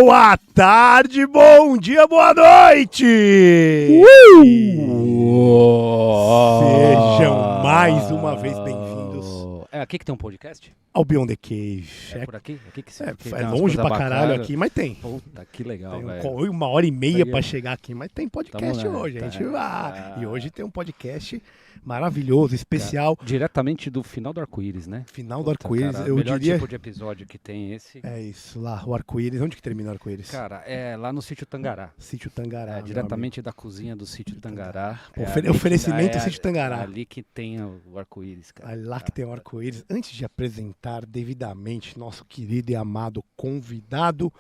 Boa tarde, bom dia, boa noite! Sejam mais uma vez bem-vindos. É aqui que tem um podcast? Ao Beyond the Cave. É por aqui? Aqui que É longe pra caralho aqui, mas tem. Puta, que legal, velho. Tem 1h30 pra chegar aqui, mas tem podcast hoje. A gente vai. E hoje tem um podcast maravilhoso, especial. Cara, diretamente do final do arco-íris, né? Final do arco-íris, eu melhor diria. Tipo de episódio que tem esse. É isso, lá, o arco-íris. Onde que termina o arco-íris? Cara, é lá no Sítio Tangará. Sítio Tangará. Diretamente da cozinha do Sítio Tangará. Oferecimento Sítio Tangará. É ali que tem o arco-íris, cara. É lá que tem o arco-íris. Antes de apresentar devidamente nosso querido e amado convidado,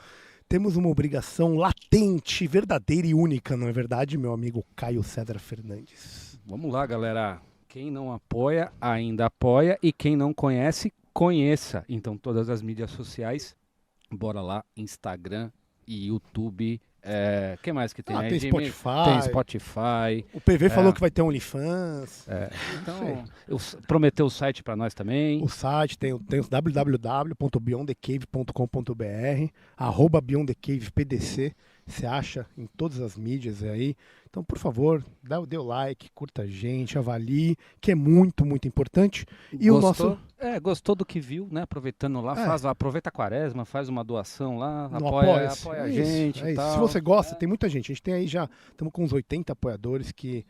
temos uma obrigação latente, verdadeira e única, não é verdade, meu amigo Caio César Fernandes? Vamos lá, galera. Quem não apoia, ainda apoia. E quem não conhece, conheça. Então, todas as mídias sociais, bora lá. Instagram e YouTube. Que mais que tem aí? Tem Spotify. Tem Spotify. O PV falou que vai ter OnlyFans. Então, prometeu o site para nós também. O site tem o www.beyondthecave.com.br @beyondthecavepdc. Você acha em todas as mídias aí. Então, por favor, dê o like, curta a gente, avalie, que é muito, muito importante. E Gostou? o nosso... Gostou do que viu, né? Aproveitando lá, aproveita a quaresma, faz uma doação lá, No apoia a gente e tal. Se você gosta, tem muita gente. A gente tem aí já, estamos com uns 80 apoiadores que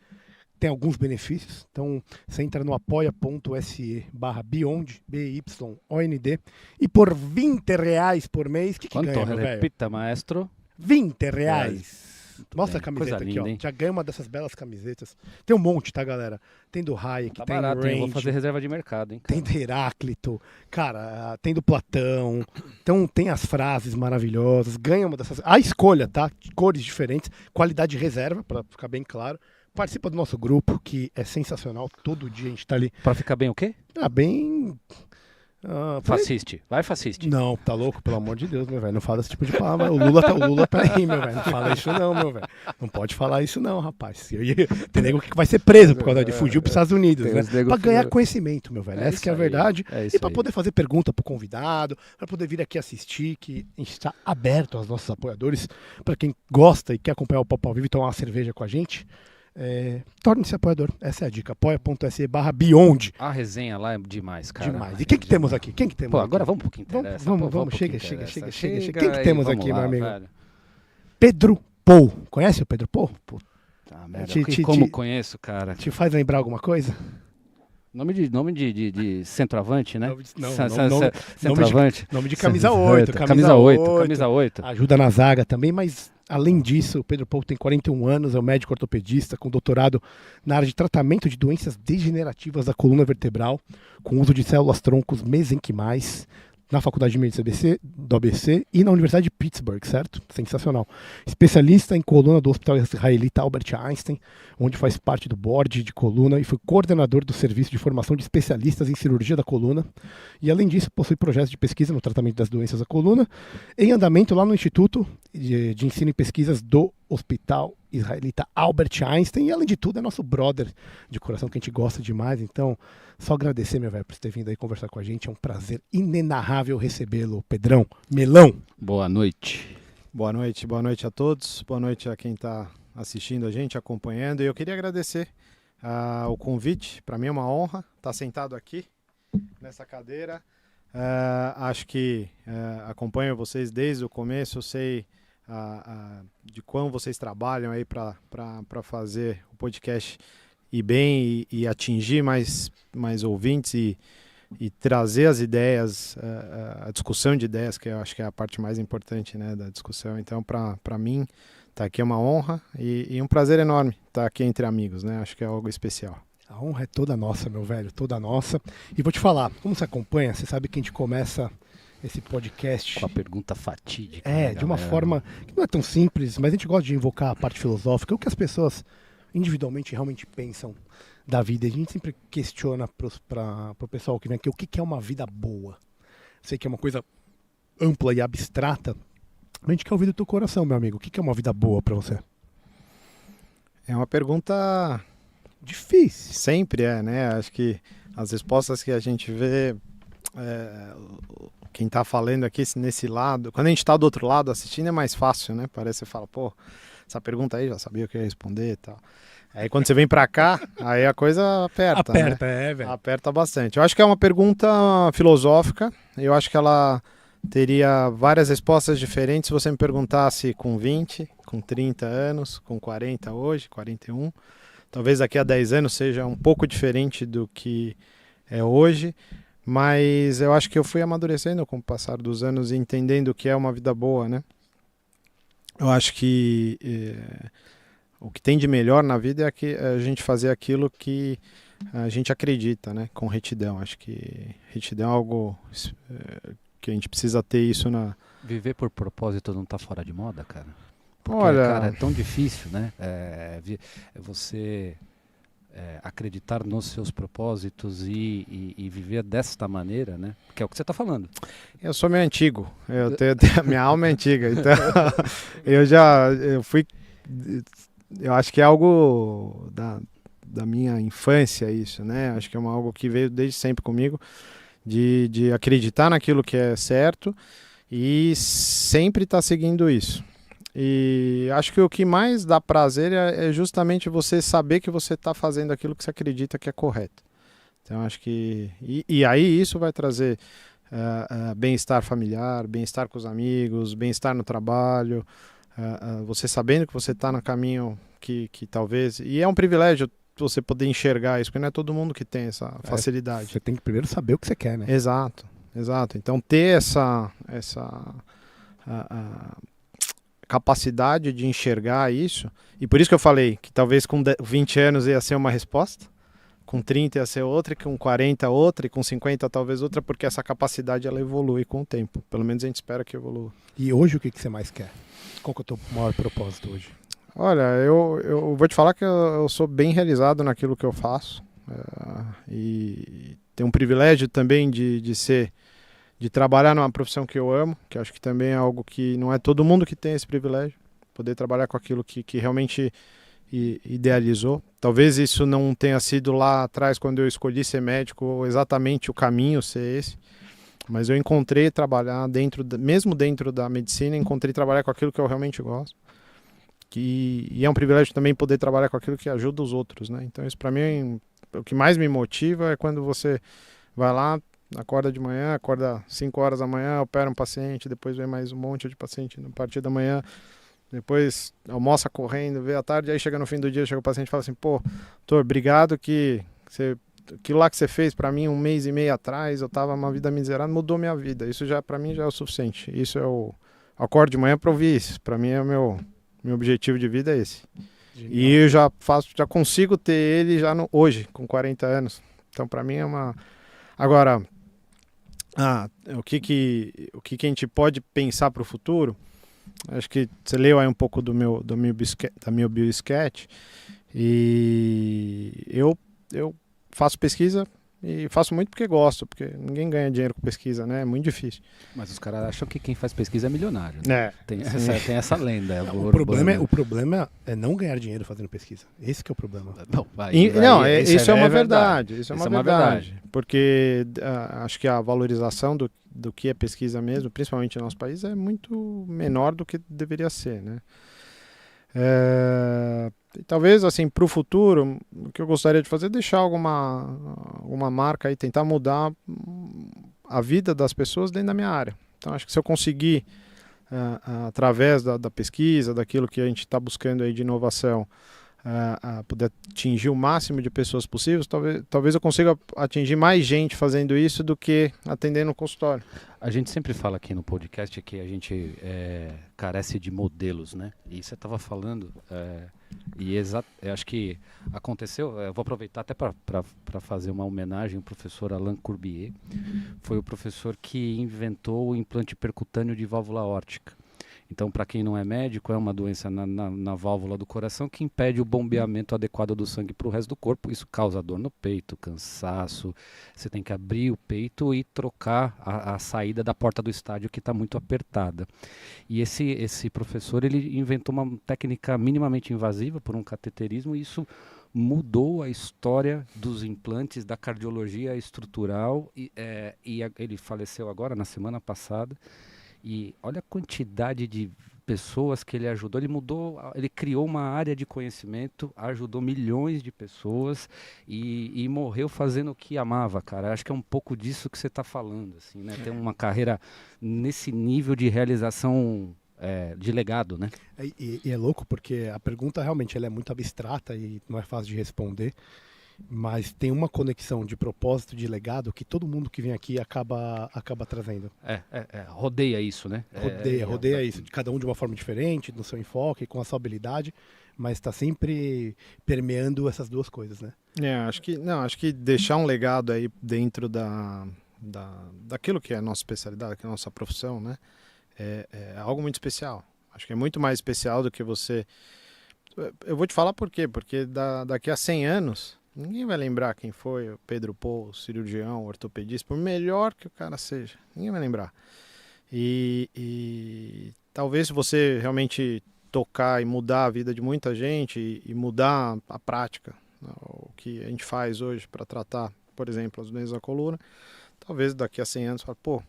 tem alguns benefícios. Então, você entra no apoia.se/Beyond, BYOND, e por R$20 por mês, o que Quanto? ganha, meu velho? Repita, maestro. R$20. Mostra a camiseta Coisa aqui, linda, ó. hein? Já ganha uma dessas belas camisetas. Tem um monte, tá, galera? Tem do Hayek, Tá tem barato, do hein? Range, Vou fazer reserva de mercado, hein? tem do Heráclito, cara, tem do Platão. Então tem as frases maravilhosas. Ganha uma dessas. A escolha, tá? Cores diferentes, qualidade de reserva, pra ficar bem claro. Participa do nosso grupo, que é sensacional. Todo dia a gente tá ali. Pra ficar bem o quê? Bem. Fasciste. Vai, fasciste. Não, tá louco? Pelo amor de Deus, meu velho. Não fala esse tipo de palavra. O Lula tá aí, meu velho. Não fala isso não, meu velho. Não pode falar isso não, rapaz. Tem nego que vai ser preso por causa de fugir pros Estados Unidos, né? Pra ganhar conhecimento, meu velho. Essa que é a verdade. E pra poder fazer pergunta pro convidado, pra poder vir aqui assistir, que a gente está aberto aos nossos apoiadores. Pra quem gosta e quer acompanhar o Papo ao Vivo e tomar uma cerveja com a gente, torne-se apoiador. Essa é a dica. apoia.se/Beyond. A resenha lá é demais, cara. Demais. E quem que temos aqui? Agora vamos pro que interessa. Vamos. Chega. Quem que temos aqui, meu amigo? Velho. Pedro Paul. Conhece o Pedro Paul? Puta merda. Como conheço, cara? Te faz lembrar alguma coisa? Nome de centroavante, né? Centroavante. Nome de camisa 8. Camisa 8. Ajuda na zaga também, mas além disso, o Pedro Paul tem 41 anos, é um médico ortopedista com doutorado na área de tratamento de doenças degenerativas da coluna vertebral, com uso de células-troncos mesenquimais, na Faculdade de Medicina do ABC e na Universidade de Pittsburgh, certo? Sensacional. Especialista em coluna do Hospital Israelita Albert Einstein, onde faz parte do board de coluna e foi coordenador do Serviço de Formação de Especialistas em Cirurgia da Coluna. E, além disso, possui projetos de pesquisa no tratamento das doenças da coluna, em andamento lá no Instituto de Ensino e Pesquisas do Hospital Israelita Albert Einstein. E, além de tudo, é nosso brother de coração, que a gente gosta demais. Então, só agradecer, meu velho, por você ter vindo aí conversar com a gente. É um prazer inenarrável recebê-lo, Pedrão Melão. Boa noite. Boa noite a todos. Boa noite a quem está assistindo a gente, acompanhando. E eu queria agradecer o convite. Para mim é uma honra estar sentado aqui, nessa cadeira. Acho que acompanho vocês desde o começo. Eu sei de quão vocês trabalham aí para fazer o podcast ir bem e atingir mais ouvintes e trazer as ideias, a discussão de ideias, que eu acho que é a parte mais importante, né, da discussão. Então, para mim, estar aqui é uma honra e um prazer enorme estar aqui entre amigos, né? Acho que é algo especial. A honra é toda nossa, meu velho, toda nossa. E vou te falar, como você acompanha, você sabe que a gente começa esse podcast com a pergunta fatídica. De uma forma que não é tão simples, mas a gente gosta de invocar a parte filosófica, o que as pessoas individualmente realmente pensam da vida. A gente sempre questiona para o pessoal que vem aqui o que é uma vida boa. Sei que é uma coisa ampla e abstrata, mas a gente quer ouvir do teu coração, meu amigo. O que é uma vida boa para você? É uma pergunta difícil. Sempre né? Acho que as respostas que a gente vê quem tá falando aqui nesse lado, quando a gente tá do outro lado assistindo é mais fácil, né? Parece que você fala, pô, essa pergunta aí já sabia o que eu ia responder e tal. Aí quando você vem pra cá, aí a coisa aperta, né? Velho. Aperta bastante. Eu acho que é uma pergunta filosófica, eu acho que ela teria várias respostas diferentes se você me perguntasse com 20, com 30 anos, com 40 hoje, 41. Talvez daqui a 10 anos seja um pouco diferente do que é hoje, mas eu acho que eu fui amadurecendo com o passar dos anos e entendendo o que é uma vida boa, né? Eu acho que o que tem de melhor na vida é a gente fazer aquilo que a gente acredita, né? Com retidão. Acho que retidão é algo que a gente precisa ter isso na... Viver por propósito não tá fora de moda, cara? Porque, Olha, cara, é tão difícil, né? Você acreditar nos seus propósitos e viver desta maneira, né? Que é o que você está falando. eu sou meio antigo, minha alma é antiga, então eu acho que é algo da minha infância isso, né? Acho que é algo que veio desde sempre comigo, de acreditar naquilo que é certo e sempre estar seguindo isso. E acho que o que mais dá prazer é justamente você saber que você está fazendo aquilo que você acredita que é correto. Então acho que... E aí isso vai trazer bem-estar familiar, bem-estar com os amigos, bem-estar no trabalho, você sabendo que você está no caminho que talvez... E é um privilégio você poder enxergar isso, porque não é todo mundo que tem essa facilidade. Você tem que primeiro saber o que você quer, né? Exato. Então ter essa capacidade de enxergar isso, e por isso que eu falei que talvez com 20 anos ia ser uma resposta, com 30 ia ser outra, com 40 outra, e com 50 talvez outra, porque essa capacidade ela evolui com o tempo. Pelo menos a gente espera que evolua. E hoje o que você mais quer? Qual que é o teu maior propósito hoje? Olha, eu vou te falar que eu sou bem realizado naquilo que eu faço, e tenho um privilégio também de trabalhar numa profissão que eu amo, que acho que também é algo que não é todo mundo que tem esse privilégio, poder trabalhar com aquilo que realmente idealizou. Talvez isso não tenha sido lá atrás, quando eu escolhi ser médico, exatamente o caminho ser esse, mas eu encontrei trabalhar mesmo dentro da medicina, encontrei trabalhar com aquilo que eu realmente gosto. E é um privilégio também poder trabalhar com aquilo que ajuda os outros, né? Então isso para mim, o que mais me motiva é quando você vai lá, acorda de manhã, acorda 5 horas da manhã, opera um paciente, depois vem mais um monte de paciente no partir da manhã, depois almoça correndo, vê à tarde, aí chega no fim do dia, chega o paciente e fala assim, pô, doutor, obrigado aquilo lá que você fez para mim 1 mês e meio atrás, eu tava uma vida miserável, mudou minha vida. Isso já para mim já é o suficiente. Isso acordo de manhã para ouvir isso. Para mim é meu objetivo de vida é esse. Genial. E eu já consigo ter ele já hoje, com 40 anos. Então para mim é uma... Agora, o que a gente pode pensar para o futuro? Acho que você leu aí um pouco da meu biosketch, e eu faço pesquisa e faço muito porque gosto, porque ninguém ganha dinheiro com pesquisa, né? É muito difícil. Mas os caras acham que quem faz pesquisa é milionário, né? Tem essa lenda. O problema é não ganhar dinheiro fazendo pesquisa. Esse que é o problema. Isso é uma verdade. Isso é uma verdade. Porque acho que a valorização do que é pesquisa mesmo, principalmente no nosso país, é muito menor do que deveria ser, né? Talvez assim para o futuro, o que eu gostaria de fazer é deixar alguma marca aí, tentar mudar a vida das pessoas dentro da minha área. Então acho que se eu conseguir através da pesquisa, daquilo que a gente está buscando aí de inovação, poder atingir o máximo de pessoas possíveis, talvez eu consiga atingir mais gente fazendo isso do que atendendo no consultório. A gente sempre fala aqui no podcast que a gente carece de modelos, né? E você estava falando, eu acho que aconteceu, eu vou aproveitar até para fazer uma homenagem ao professor Alain Courbier. Foi o professor que inventou o implante percutâneo de válvula órtica. Então, para quem não é médico, é uma doença na válvula do coração que impede o bombeamento adequado do sangue para o resto do corpo. Isso causa dor no peito, cansaço. Você tem que abrir o peito e trocar a saída da porta do estádio, que está muito apertada. E esse professor ele inventou uma técnica minimamente invasiva por um cateterismo, e isso mudou a história dos implantes, da cardiologia estrutural, ele faleceu agora, na semana passada, e olha a quantidade de pessoas que ele ajudou. Ele criou uma área de conhecimento, ajudou milhões de pessoas e morreu fazendo o que amava, cara. Acho que é um pouco disso que você está falando, assim, né? Tem uma carreira nesse nível de realização de legado, né? E é louco porque a pergunta realmente ela é muito abstrata e não é fácil de responder, mas tem uma conexão de propósito, de legado que todo mundo que vem aqui acaba trazendo. Rodeia isso, né? Rodeia isso, de cada um de uma forma diferente, no seu enfoque, com a sua habilidade, mas está sempre permeando essas duas coisas, né? Acho que deixar um legado aí dentro daquilo que é a nossa especialidade, que é a nossa profissão, né? É algo muito especial. Acho que é muito mais especial do que você... Eu vou te falar por quê, porque daqui a 100 anos... Ninguém vai lembrar quem foi o Pedro Paul, cirurgião, ortopedista, por melhor que o cara seja. Ninguém vai lembrar. E talvez se você realmente tocar e mudar a vida de muita gente e mudar a prática, né, o que a gente faz hoje para tratar, por exemplo, as doenças da coluna, talvez daqui a 100 anos, fale, pô,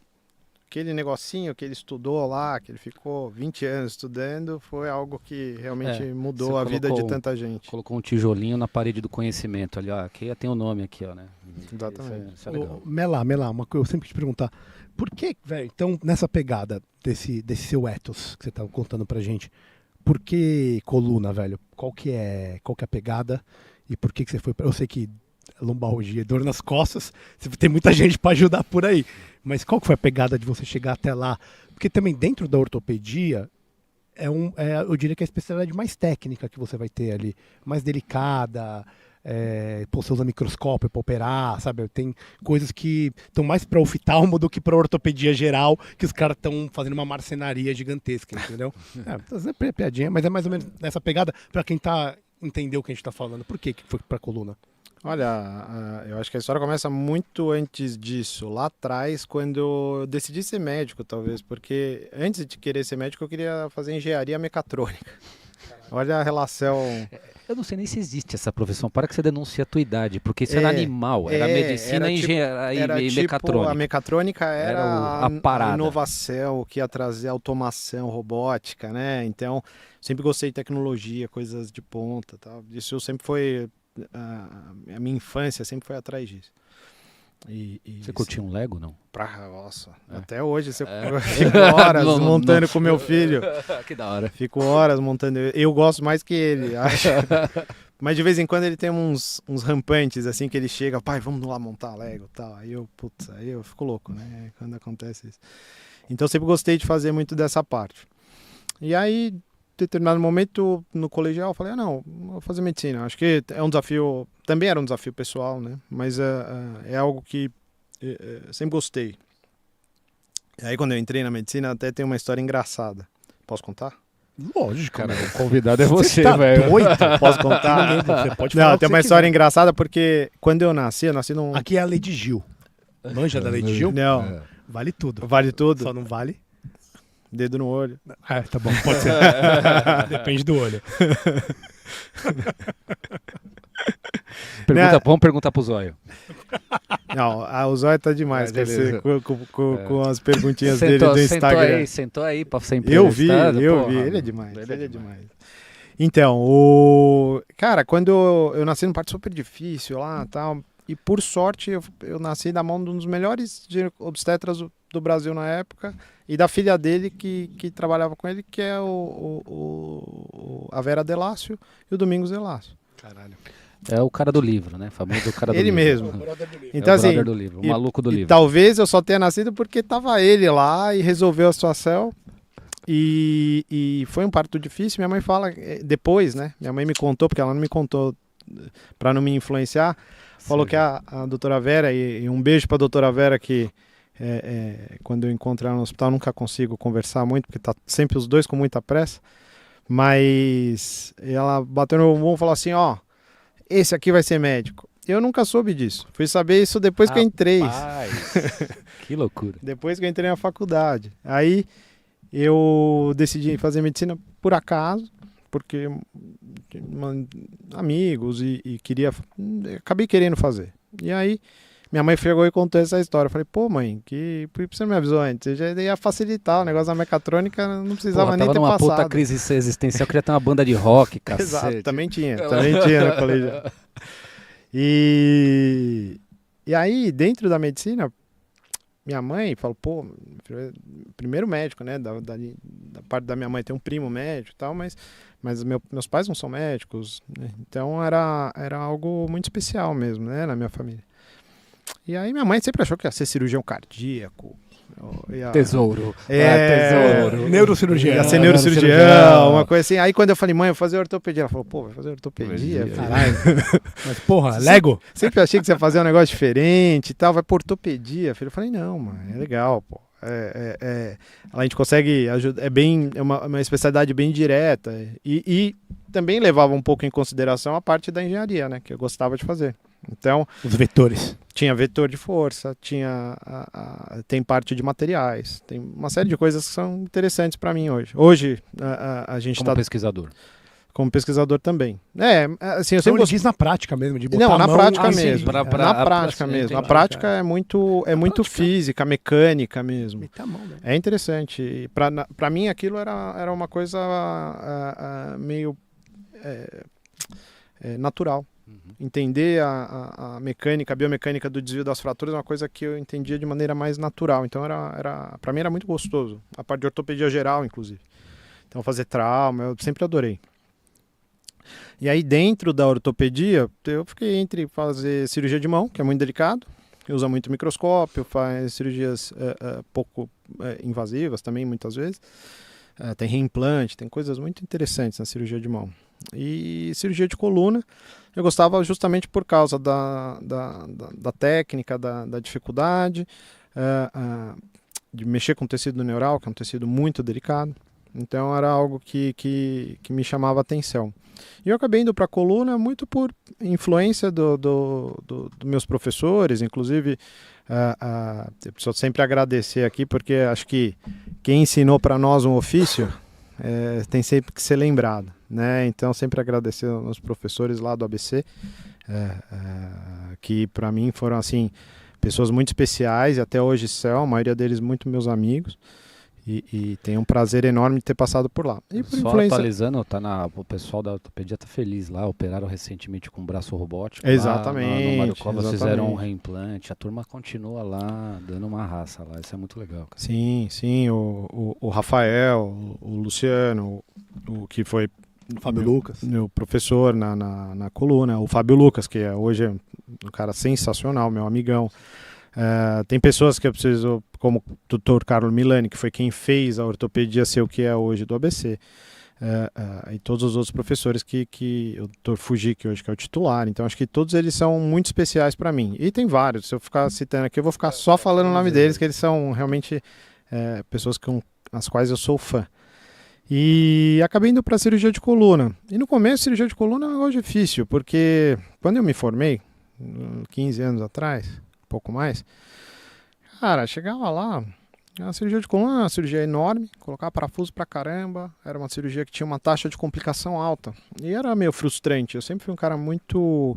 aquele negocinho que ele estudou lá, que ele ficou 20 anos estudando, foi algo que realmente mudou a vida de tanta gente. Colocou um tijolinho na parede do conhecimento ali, ó, aqui tem o nome aqui, ó, né? Exatamente. Isso é legal. Melá, uma coisa eu sempre te perguntar, por que, velho, então nessa pegada desse seu ethos que você tá contando pra gente, por que coluna, velho? Qual que é a pegada e por que você foi eu sei que lombalgia, dor nas costas, tem muita gente para ajudar por aí. Mas qual que foi a pegada de você chegar até lá? Porque também dentro da ortopedia, eu diria que é a especialidade mais técnica que você vai ter ali, mais delicada, você usa microscópio para operar, sabe? Tem coisas que estão mais para oftalmo do que para ortopedia geral, que os caras estão fazendo uma marcenaria gigantesca, entendeu? É piadinha, mas é mais ou menos nessa pegada para quem entendeu o que a gente está falando. Por que foi para coluna? Olha, eu acho que a história começa muito antes disso, lá atrás, quando eu decidi ser médico, talvez, porque antes de querer ser médico, eu queria fazer engenharia mecatrônica. Olha a relação... Eu não sei nem se existe essa profissão, para que você denuncie a tua idade, porque isso era animal, era medicina e mecatrônica. A mecatrônica era a parada. A inovação, que ia trazer automação, robótica, né? Então, sempre gostei de tecnologia, coisas de ponta, tal. Isso sempre foi... A minha infância sempre foi atrás disso. Você curtia um Lego, não? Nossa, até hoje você fico horas montando com meu filho. Que da hora. Fico horas montando. Eu gosto mais que ele, acho. Mas de vez em quando ele tem uns rampantes assim que ele chega, pai, vamos lá montar Lego e tal. Aí eu fico louco, né? Quando acontece isso. Então eu sempre gostei de fazer muito dessa parte. E aí, determinado momento no colegial eu falei, não, vou fazer medicina. Acho que é um desafio, também era um desafio pessoal, né? Mas é algo que sempre gostei. E aí quando eu entrei na medicina até tem uma história engraçada. Posso contar? Lógico, cara, o convidado é você, tá velho. Doido? Posso contar? Você pode falar. Não, tem uma história engraçada porque quando eu nasci num... Aqui é a lei de Gil. Manja da lei de Gil? Não. Vale tudo. Vale tudo? Só não vale... Dedo no olho. Tá bom, pode ser. Depende do olho. Vamos perguntar pro Zóio. Não, o Zóio tá demais com as perguntinhas dele do Instagram. Sentou aí pra ser Eu vi. Porra, Ele é demais. Ele é demais. Então, cara, quando eu nasci num parto super difícil lá e tal, e por sorte eu nasci da mão de um dos melhores obstetras do Brasil na época, e da filha dele que trabalhava com ele, que é a Vera Delácio e o Domingos Delácio. Caralho. É o cara do livro, né? Famoso cara do ele livro. Ele mesmo. Então, assim, o do livro, o maluco do livro. Talvez eu só tenha nascido porque tava ele lá e resolveu a situação. E foi um parto difícil. Minha mãe fala, depois, né? Minha mãe me contou, porque ela não me contou para não me influenciar. Falou que a doutora Vera, e um beijo pra doutora Vera, que quando eu encontro ela no hospital nunca consigo conversar muito, porque tá sempre os dois com muita pressa. Mas ela bateu no bumbum e falou assim, ó, esse aqui vai ser médico. Eu nunca soube disso. Fui saber isso depois que eu entrei. Que loucura. Depois que eu entrei na faculdade. Aí eu decidi fazer medicina por acaso, porque amigos e acabei querendo fazer. E aí minha mãe chegou e contou essa história. Eu falei, pô, mãe, por que você não me avisou antes? Já ia facilitar o negócio da mecatrônica, não precisava nem ter tava numa passado. puta crise existencial, queria ter uma banda de rock, cacete. Exato, também tinha no colégio. E aí, dentro da medicina, minha mãe falou, pô, primeiro médico, né, da parte da minha mãe, tem um primo médico e tal, mas meus pais não são médicos, né? Então era algo muito especial mesmo, né, na minha família. E aí minha mãe sempre achou que ia ser cirurgião cardíaco. Tesouro. Tesouro. Neurocirurgião. Ia ser neurocirurgião, uma coisa assim. Aí quando eu falei, mãe, eu vou fazer ortopedia. Ela falou, pô, vai fazer ortopedia? Caralho. Mas porra, Lego? Sempre achei que você ia fazer um negócio diferente e tal, vai por ortopedia. Eu falei, não, mãe, é legal, pô. A gente consegue ajudar, é uma especialidade bem direta e também levava um pouco em consideração a parte da engenharia, né, que eu gostava de fazer. Então, os vetores. Tinha vetor de força, tem parte de materiais, tem uma série de coisas que são interessantes para mim hoje. Hoje a gente como pesquisador. Como pesquisador também. Assim, eu sempre gosto... diz na prática mesmo, de botar Não, na mão, prática assim, mesmo. Na prática mesmo. A prática é muito física, mecânica mesmo. Meter a mão, né? É interessante. Para mim aquilo era uma coisa meio natural. Entender a mecânica, a biomecânica do desvio das fraturas é uma coisa que eu entendia de maneira mais natural. Então para mim era muito gostoso. A parte de ortopedia geral, inclusive. Então fazer trauma, eu sempre adorei. E aí dentro da ortopedia, eu fiquei entre fazer cirurgia de mão, que é muito delicado, que usa muito microscópio, faz cirurgias pouco invasivas também, muitas vezes. Tem reimplante, tem coisas muito interessantes na cirurgia de mão. E cirurgia de coluna, eu gostava justamente por causa da técnica, da dificuldade, de mexer com o tecido neural, que é um tecido muito delicado. Então era algo que me chamava a atenção. E eu acabei indo para a coluna muito por influência dos meus professores, inclusive eu preciso sempre agradecer aqui, porque acho que quem ensinou para nós um ofício tem sempre que ser lembrado, né? Então sempre agradecer aos professores lá do ABC, que para mim foram assim pessoas muito especiais e até hoje são, a maioria deles muito meus amigos. E tenho um prazer enorme de ter passado por lá. E por só influência... atualizando, o pessoal da ortopedia tá feliz lá, operaram recentemente com braço robótico. Exatamente. Lá no Mário Covas fizeram um reimplante, a turma continua lá, dando uma raça lá, isso é muito legal. Cara. Sim, o Rafael, o Luciano, o que foi Fábio Lucas, meu professor na coluna, o Fábio Lucas, que hoje é um cara sensacional, meu amigão. Tem pessoas que eu preciso, como o Dr. Carlo Milani, que foi quem fez a ortopedia ser o que é hoje do ABC, e todos os outros professores o Dr. Fuji, que hoje que é o titular. Então acho que todos eles são muito especiais para mim. E tem vários, se eu ficar citando aqui, eu vou ficar só falando o nome deles, que eles são realmente pessoas com as quais eu sou fã. E acabei indo para cirurgia de coluna. E no começo, cirurgia de coluna é um negócio difícil, porque quando eu me formei, 15 anos atrás, pouco mais, cara, chegava lá, a cirurgia de coluna era uma cirurgia enorme, colocar parafuso pra caramba, era uma cirurgia que tinha uma taxa de complicação alta, e era meio frustrante. Eu sempre fui um cara muito...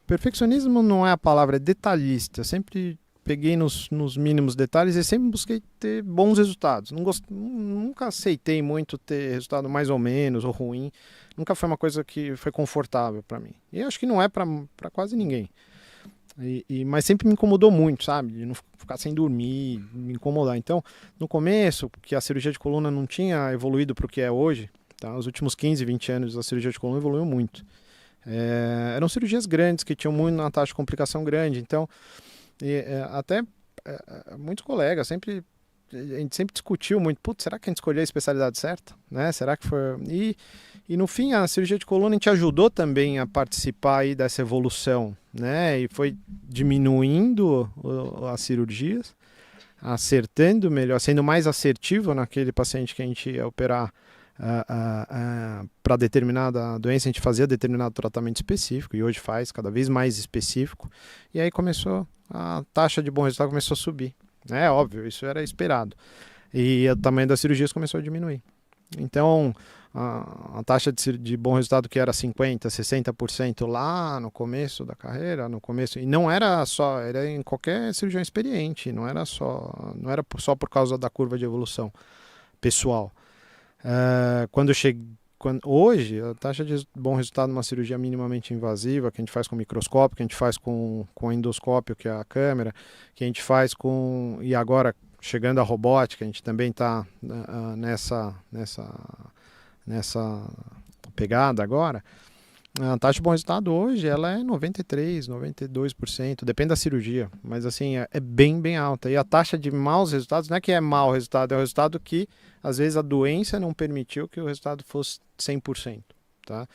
perfeccionismo não é a palavra, é detalhista. Eu sempre peguei nos mínimos detalhes e sempre busquei ter bons resultados. Nunca aceitei muito ter resultado mais ou menos, ou ruim. Nunca foi uma coisa que foi confortável para mim. E acho que não é para quase ninguém. Mas sempre me incomodou muito, sabe? De não ficar sem dormir, me incomodar. Então, no começo, que a cirurgia de coluna não tinha evoluído para o que é hoje, tá? Os últimos 15, 20 anos a cirurgia de coluna evoluiu muito. Eram cirurgias grandes, que tinham uma taxa de complicação grande. Então, até muitos colegas, a gente sempre discutiu muito, putz, será que a gente escolheu a especialidade certa? Né? Será que foi... E no fim, a cirurgia de coluna a gente ajudou também a participar aí dessa evolução, né? E foi diminuindo as cirurgias, acertando melhor, sendo mais assertivo naquele paciente que a gente ia operar para determinada doença, a gente fazia determinado tratamento específico, e hoje faz cada vez mais específico. E aí a taxa de bom resultado começou a subir. É óbvio, isso era esperado. E o tamanho das cirurgias começou a diminuir. Então, a taxa de bom resultado que era 50%, 60% lá no começo da carreira, e não era só, era em qualquer cirurgião experiente, não era só por causa da curva de evolução pessoal. Hoje, a taxa de bom resultado numa cirurgia minimamente invasiva, que a gente faz com microscópio, que a gente faz com endoscópio, que é a câmera, que a gente faz e agora, chegando à robótica, a gente também está nessa pegada agora. A taxa de bom resultado hoje ela é 93%, 92%, depende da cirurgia, mas assim, é bem, bem alta. E a taxa de maus resultados não é que é mau resultado, é o resultado que às vezes a doença não permitiu que o resultado fosse 100%, tá?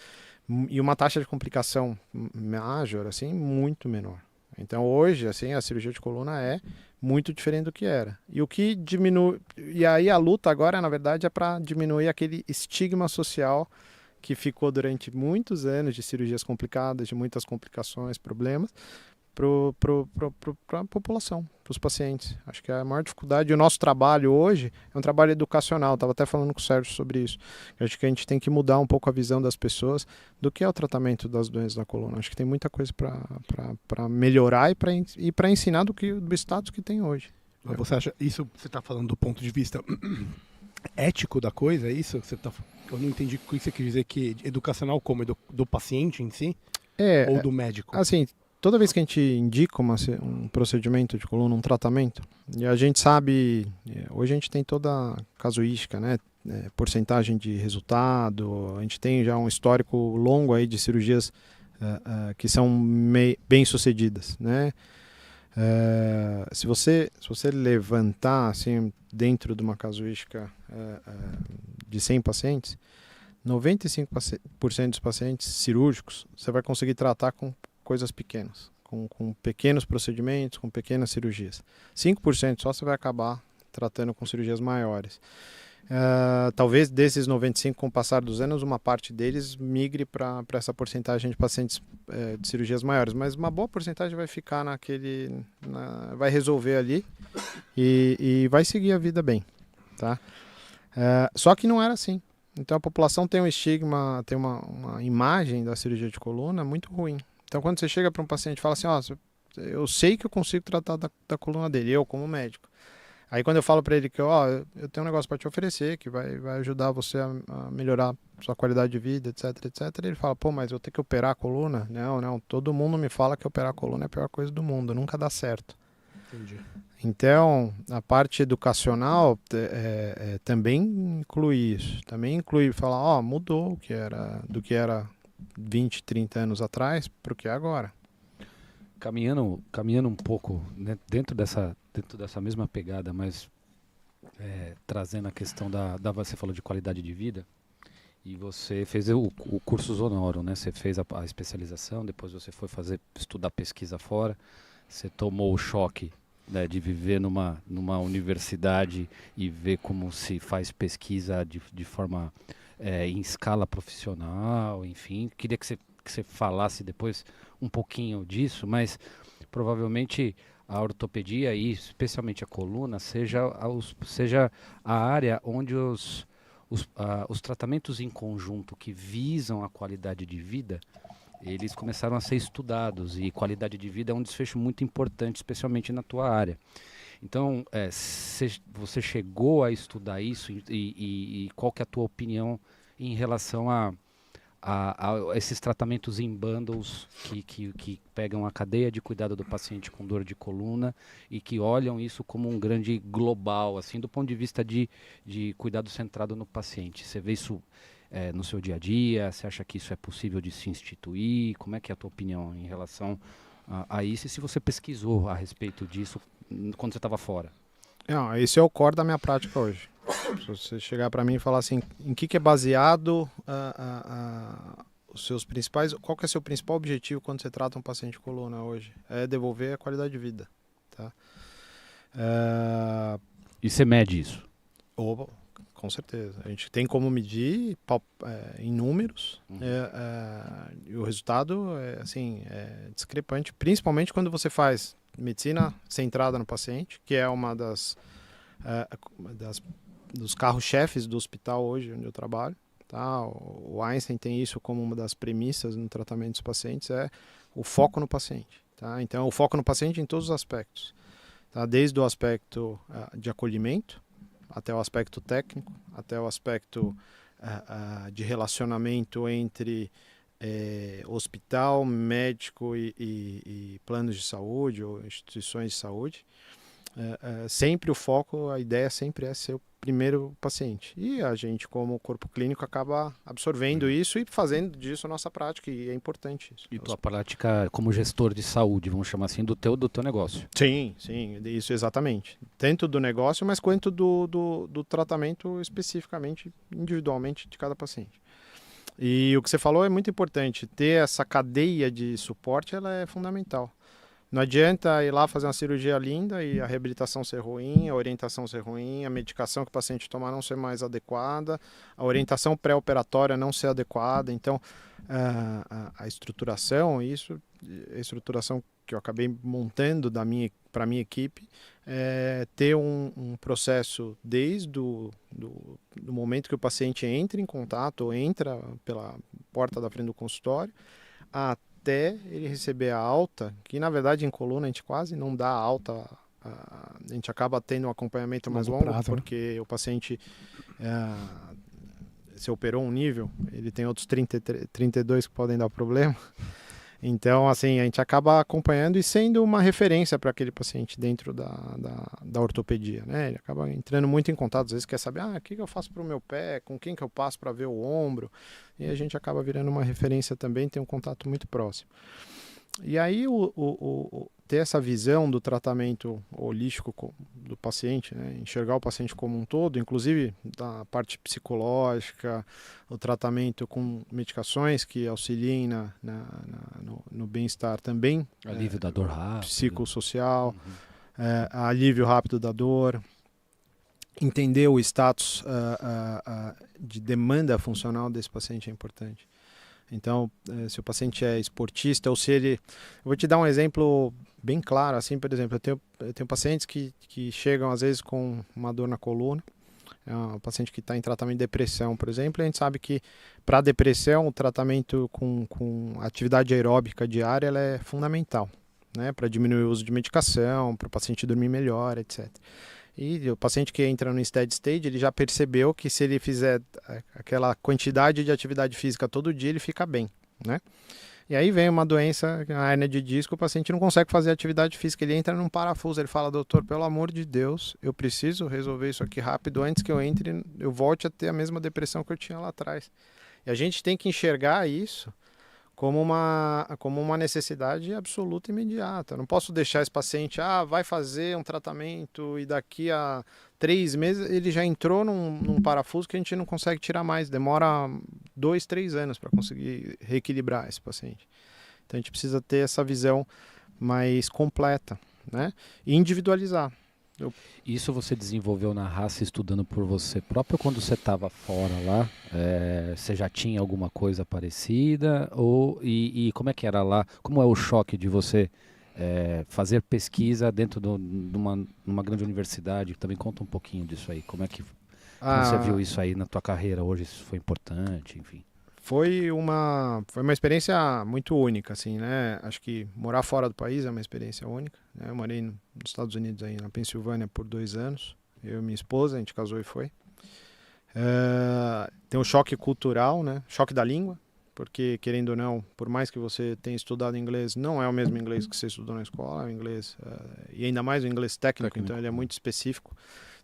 E uma taxa de complicação major, assim, muito menor. Então hoje, assim, a cirurgia de coluna é muito diferente do que era. E o que diminui, e aí a luta agora, na verdade, é para diminuir aquele estigma social que ficou durante muitos anos de cirurgias complicadas, de muitas complicações, problemas, para a população, para os pacientes. Acho que a maior dificuldade, o nosso trabalho hoje é um trabalho educacional, estava até falando com o Sérgio sobre isso. Acho que a gente tem que mudar um pouco a visão das pessoas do que é o tratamento das doenças da coluna. Acho que tem muita coisa para melhorar e para ensinar do status que tem hoje. Mas você acha, isso você está falando do ponto de vista ético da coisa, é isso? Eu não entendi o que você quis dizer, que educacional como? Do paciente em si? Ou do médico? Assim, toda vez que a gente indica um procedimento de coluna, um tratamento, e a gente sabe, hoje a gente tem toda a casuística, né? Porcentagem de resultado, a gente tem já um histórico longo aí de cirurgias que são bem sucedidas, né? Se você levantar assim, dentro de uma casuística de 100 pacientes, 95% dos pacientes cirúrgicos você vai conseguir tratar com coisas pequenas, com pequenos procedimentos, com pequenas cirurgias. 5% só você vai acabar tratando com cirurgias maiores. Talvez desses 95, com o passar dos anos, uma parte deles migre para essa porcentagem de pacientes de cirurgias maiores, mas uma boa porcentagem vai ficar vai resolver ali e vai seguir a vida bem, tá? Só que não era assim. Então a população tem um estigma, tem uma imagem da cirurgia de coluna muito ruim. Então quando você chega para um paciente e fala assim, eu sei que eu consigo tratar da coluna dele, eu como médico. Aí quando eu falo para ele que eu tenho um negócio para te oferecer, que vai ajudar você a melhorar sua qualidade de vida, etc, etc. Ele fala, mas eu tenho que operar a coluna? Não, todo mundo me fala que operar a coluna é a pior coisa do mundo, nunca dá certo. Entendi. Então, a parte educacional também inclui isso. Também inclui falar, mudou do que era 20, 30 anos atrás para o que é agora. Caminhando um pouco, né, dentro dessa mesma pegada, mas trazendo a questão você falou de qualidade de vida, e você fez o curso Zonoro, né? Você fez a especialização, depois você foi estudar pesquisa fora, você tomou o choque, né, de viver numa universidade e ver como se faz pesquisa de forma em escala profissional, enfim. Queria que você falasse depois um pouquinho disso, mas provavelmente a ortopedia e especialmente a coluna seja a área onde os tratamentos em conjunto que visam a qualidade de vida, eles começaram a ser estudados, e qualidade de vida é um desfecho muito importante, especialmente na tua área. Então, você chegou a estudar isso e qual que é a tua opinião em relação a esses tratamentos em bundles que pegam a cadeia de cuidado do paciente com dor de coluna e que olham isso como um grande global, assim, do ponto de vista de cuidado centrado no paciente. Você vê isso no seu dia a dia? Você acha que isso é possível de se instituir? Como é que é a tua opinião em relação a isso? E se você pesquisou a respeito disso quando você estava fora? Esse é o core da minha prática hoje. Se você chegar para mim e falar assim, em que é baseado os seus principais, qual que é o seu principal objetivo quando você trata um paciente de coluna hoje? É devolver a qualidade de vida, tá? E você mede isso? Com certeza. A gente tem como medir em números, e o resultado é discrepante, principalmente quando você faz medicina centrada no paciente, que é uma dos carros-chefes do hospital hoje onde eu trabalho, Tá? O Einstein tem isso como uma das premissas no tratamento dos pacientes, é o foco no paciente. Tá? Então, o foco no paciente em todos os aspectos. Tá? Desde o aspecto de acolhimento, até o aspecto técnico, até o aspecto de relacionamento entre hospital, médico e planos de saúde ou instituições de saúde. Sempre o foco, a ideia sempre é ser o primeiro paciente. E a gente, como corpo clínico, acaba absorvendo isso e fazendo disso a nossa prática, e é importante isso. E tua prática como gestor de saúde, vamos chamar assim, do teu negócio. Sim, isso exatamente. Tanto do negócio, mas quanto do tratamento especificamente, individualmente, de cada paciente. E o que você falou é muito importante. Ter essa cadeia de suporte, ela é fundamental. Não adianta ir lá fazer uma cirurgia linda e a reabilitação ser ruim, a orientação ser ruim, a medicação que o paciente tomar não ser mais adequada, a orientação pré-operatória não ser adequada. Então, a estruturação, a estruturação que eu acabei montando para a minha equipe, ter um processo desde do momento que o paciente entra em contato ou entra pela porta da frente do consultório, até ele receber a alta, que na verdade em coluna a gente quase não dá alta, a gente acaba tendo um acompanhamento mais longo, porque o paciente se operou um nível, ele tem outros 32 que podem dar problema. Então, assim, a gente acaba acompanhando e sendo uma referência para aquele paciente dentro da ortopedia, né? Ele acaba entrando muito em contato, às vezes quer saber, o que eu faço para o meu pé, com quem que eu passo para ver o ombro, e a gente acaba virando uma referência também, tem um contato muito próximo. E aí, ter essa visão do tratamento holístico do paciente, né? Enxergar o paciente como um todo, inclusive da parte psicológica, o tratamento com medicações que auxiliem no bem-estar também. Alívio da dor rápido. Psicossocial, alívio rápido da dor. Entender o status de demanda funcional desse paciente é importante. Então, se o paciente é esportista ou se ele... Eu vou te dar um exemplo bem claro, assim, por exemplo, eu tenho pacientes que chegam às vezes com uma dor na coluna, é um paciente que está em tratamento de depressão, por exemplo, e a gente sabe que para depressão o tratamento com atividade aeróbica diária ela é fundamental, né, para diminuir o uso de medicação, para o paciente dormir melhor, etc. E o paciente que entra no steady state, ele já percebeu que se ele fizer aquela quantidade de atividade física todo dia, ele fica bem, né? E aí vem uma doença, a hérnia de disco, o paciente não consegue fazer atividade física, ele entra num parafuso, ele fala, doutor, pelo amor de Deus, eu preciso resolver isso aqui rápido, antes que eu entre, eu volte a ter a mesma depressão que eu tinha lá atrás. E a gente tem que enxergar isso como uma necessidade absoluta e imediata. Eu não posso deixar esse paciente, vai fazer um tratamento e daqui a 3 meses ele já entrou num parafuso que a gente não consegue tirar mais. Demora 2, 3 anos para conseguir reequilibrar esse paciente. Então a gente precisa ter essa visão mais completa, né? E individualizar. Isso você desenvolveu na raça estudando por você próprio quando você estava fora lá? Você já tinha alguma coisa parecida? E como é que era lá? Como é o choque de você fazer pesquisa dentro de numa grande universidade? Também conta um pouquinho disso aí. Como você viu isso aí na tua carreira hoje? Isso foi importante, enfim. Foi uma experiência muito única, assim, né? Acho que morar fora do país é uma experiência única, né? Eu morei nos Estados Unidos, aí, na Pensilvânia, por 2 anos. Eu e minha esposa, a gente casou e foi. Tem um choque cultural, né? Choque da língua, porque, querendo ou não, por mais que você tenha estudado inglês, não é o mesmo inglês que você estudou na escola, é o inglês, e ainda mais o inglês técnico, então ele é muito específico.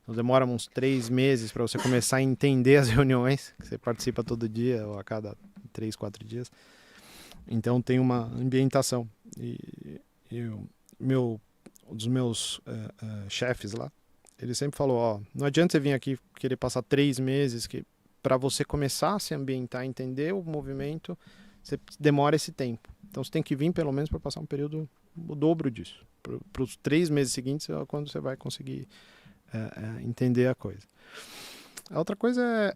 Então demora uns 3 meses para você começar a entender as reuniões, que você participa todo dia ou a cada 3, 4 dias. Então tem uma ambientação. Um dos meus chefes lá, ele sempre falou, não adianta você vir aqui querer passar 3 meses, que para você começar a se ambientar, entender o movimento, você demora esse tempo. Então você tem que vir pelo menos para passar um período o dobro disso. Para os 3 meses seguintes é quando você vai conseguir entender a coisa. A outra coisa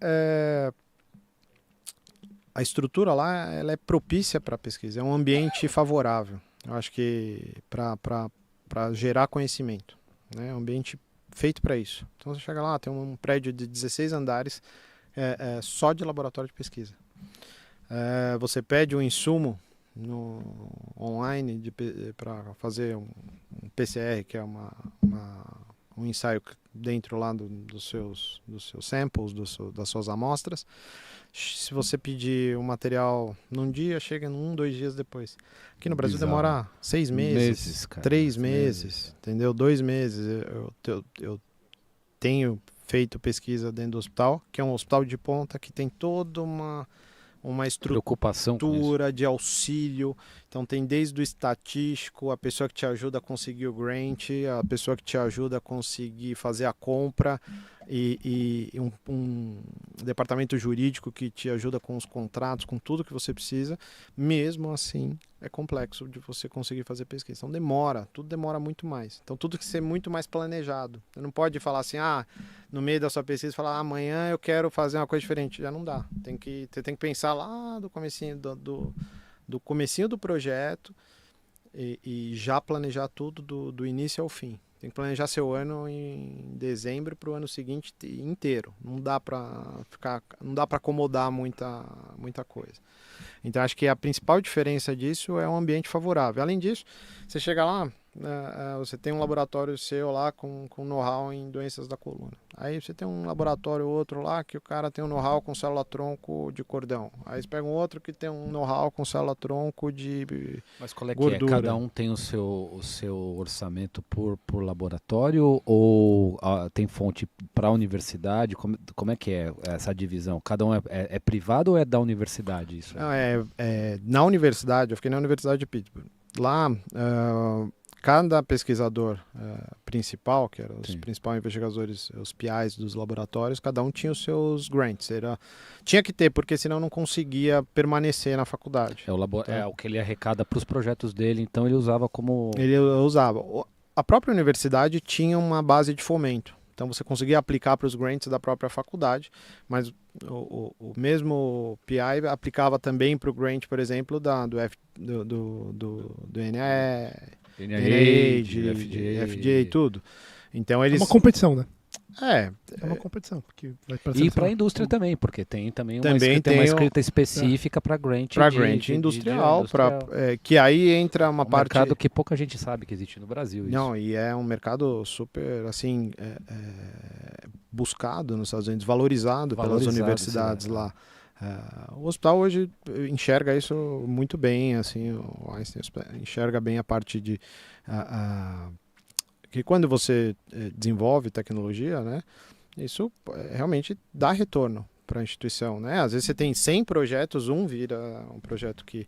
a estrutura lá, ela é propícia para a pesquisa, é um ambiente favorável. Eu acho que para gerar conhecimento, né? É um ambiente feito para isso. Então você chega lá, tem um prédio de 16 andares só de laboratório de pesquisa. Você pede um insumo online para fazer um PCR, que é um ensaio dentro lá dos seus samples, das suas amostras. Se você pedir o material num dia, chega 2 dias depois. Aqui no Brasil demora 6 meses, cara. 3 meses, entendeu? 2 meses. Eu tenho feito pesquisa dentro do hospital, que é um hospital de ponta que tem toda uma Preocupação com isso. estrutura de auxílio. Então tem desde o estatístico, a pessoa que te ajuda a conseguir o grant, a pessoa que te ajuda a conseguir fazer a compra e um departamento jurídico que te ajuda com os contratos, com tudo que você precisa. Mesmo assim, é complexo de você conseguir fazer pesquisa. Então tudo demora muito mais. Então tudo tem que ser muito mais planejado. Você não pode falar assim, no meio da sua pesquisa, falar, amanhã eu quero fazer uma coisa diferente. Já não dá. Você tem que pensar lá do comecinho do comecinho do projeto e já planejar tudo do início ao fim. Tem que planejar seu ano em dezembro para o ano seguinte inteiro. Não dá para acomodar muita coisa. Então acho que a principal diferença disso é um ambiente favorável. Além disso, você chega lá, você tem um laboratório seu lá com know-how em doenças da coluna. Aí você tem um laboratório outro lá que o cara tem um know-how com célula-tronco de cordão. Aí você pega um outro que tem um know-how com célula-tronco de Mas qual é gordura. Que é? Cada um tem o seu orçamento por laboratório ou tem fonte para a universidade? Como é que é essa divisão? Cada um é privado ou é da universidade? Isso? Não, na universidade, eu fiquei na Universidade de Pittsburgh. Lá, cada pesquisador principal, que eram os principais investigadores, os PIs dos laboratórios, cada um tinha os seus grants. Tinha que ter, porque senão não conseguia permanecer na faculdade. É o que ele arrecada para os projetos dele, então ele usava como... Ele usava. A própria universidade tinha uma base de fomento. Então você conseguia aplicar para os grants da própria faculdade, mas o mesmo PI aplicava também para o grant, por exemplo, do NIH, FDA e tudo. Então eles... É uma competição, né? É uma competição. E para a indústria também, porque tem também uma escrita específica para grant. Para grant industrial, que aí entra uma parte... mercado que pouca gente sabe que existe no Brasil. Não, e é um mercado super, assim, buscado nos Estados Unidos, valorizado pelas universidades lá. O hospital hoje enxerga isso muito bem, assim, o Einstein enxerga bem a parte de... que quando você desenvolve tecnologia, né, isso realmente dá retorno para a instituição, né? Às vezes você tem 100 projetos, vira um projeto que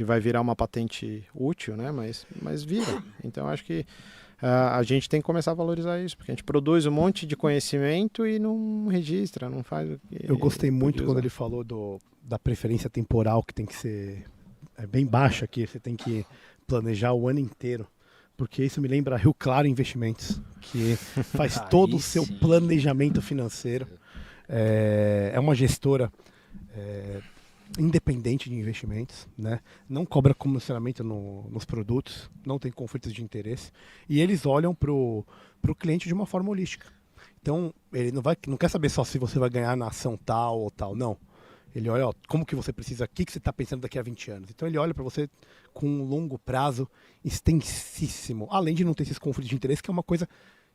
vai virar uma patente útil, né? Mas vira. Então acho que a gente tem que começar a valorizar isso, porque a gente produz um monte de conhecimento e não registra, não faz o que... Eu gostei muito quando ele falou da preferência temporal, que tem que ser bem baixa, que você tem que planejar o ano inteiro. Porque isso me lembra a Rio Claro Investimentos, que faz todo o seu planejamento financeiro. É uma gestora independente de investimentos, né? Não cobra comissionamento nos produtos, não tem conflitos de interesse. E eles olham para o cliente de uma forma holística. Então, ele não quer saber só se você vai ganhar na ação tal ou tal, não. Ele olha, como que você precisa, o que você está pensando daqui a 20 anos. Então ele olha para você com um longo prazo extensíssimo, além de não ter esses conflitos de interesse, que é uma coisa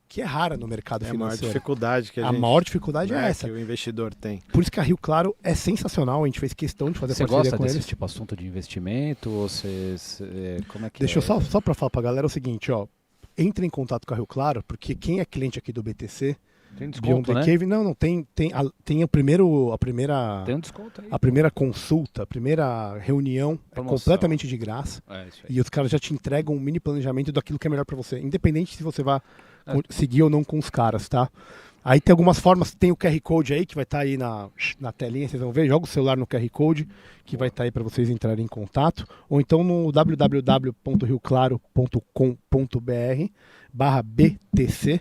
que é rara no mercado financeiro. A maior dificuldade que a maior dificuldade é essa. Que o investidor tem. Por isso que a Rio Claro é sensacional, a gente fez questão de fazer parceria com eles. Você gosta desse tipo de assunto de investimento? Ou como é que Deixa eu só para falar para a galera o seguinte, entre em contato com a Rio Claro, porque quem é cliente aqui do BTC... Tem desconto, né? Cave, não, tem a primeira... Tem um desconto aí. A primeira consulta, a primeira reunião é completamente de graça. Isso aí. E os caras já te entregam um mini planejamento daquilo que é melhor para você, independente se você vai seguir ou não com os caras, tá? Aí tem algumas formas, tem o QR Code aí, que vai estar aí na telinha, vocês vão ver, joga o celular no QR Code, que vai estar aí para vocês entrarem em contato, ou então no www.rioclaro.com.br/BTC,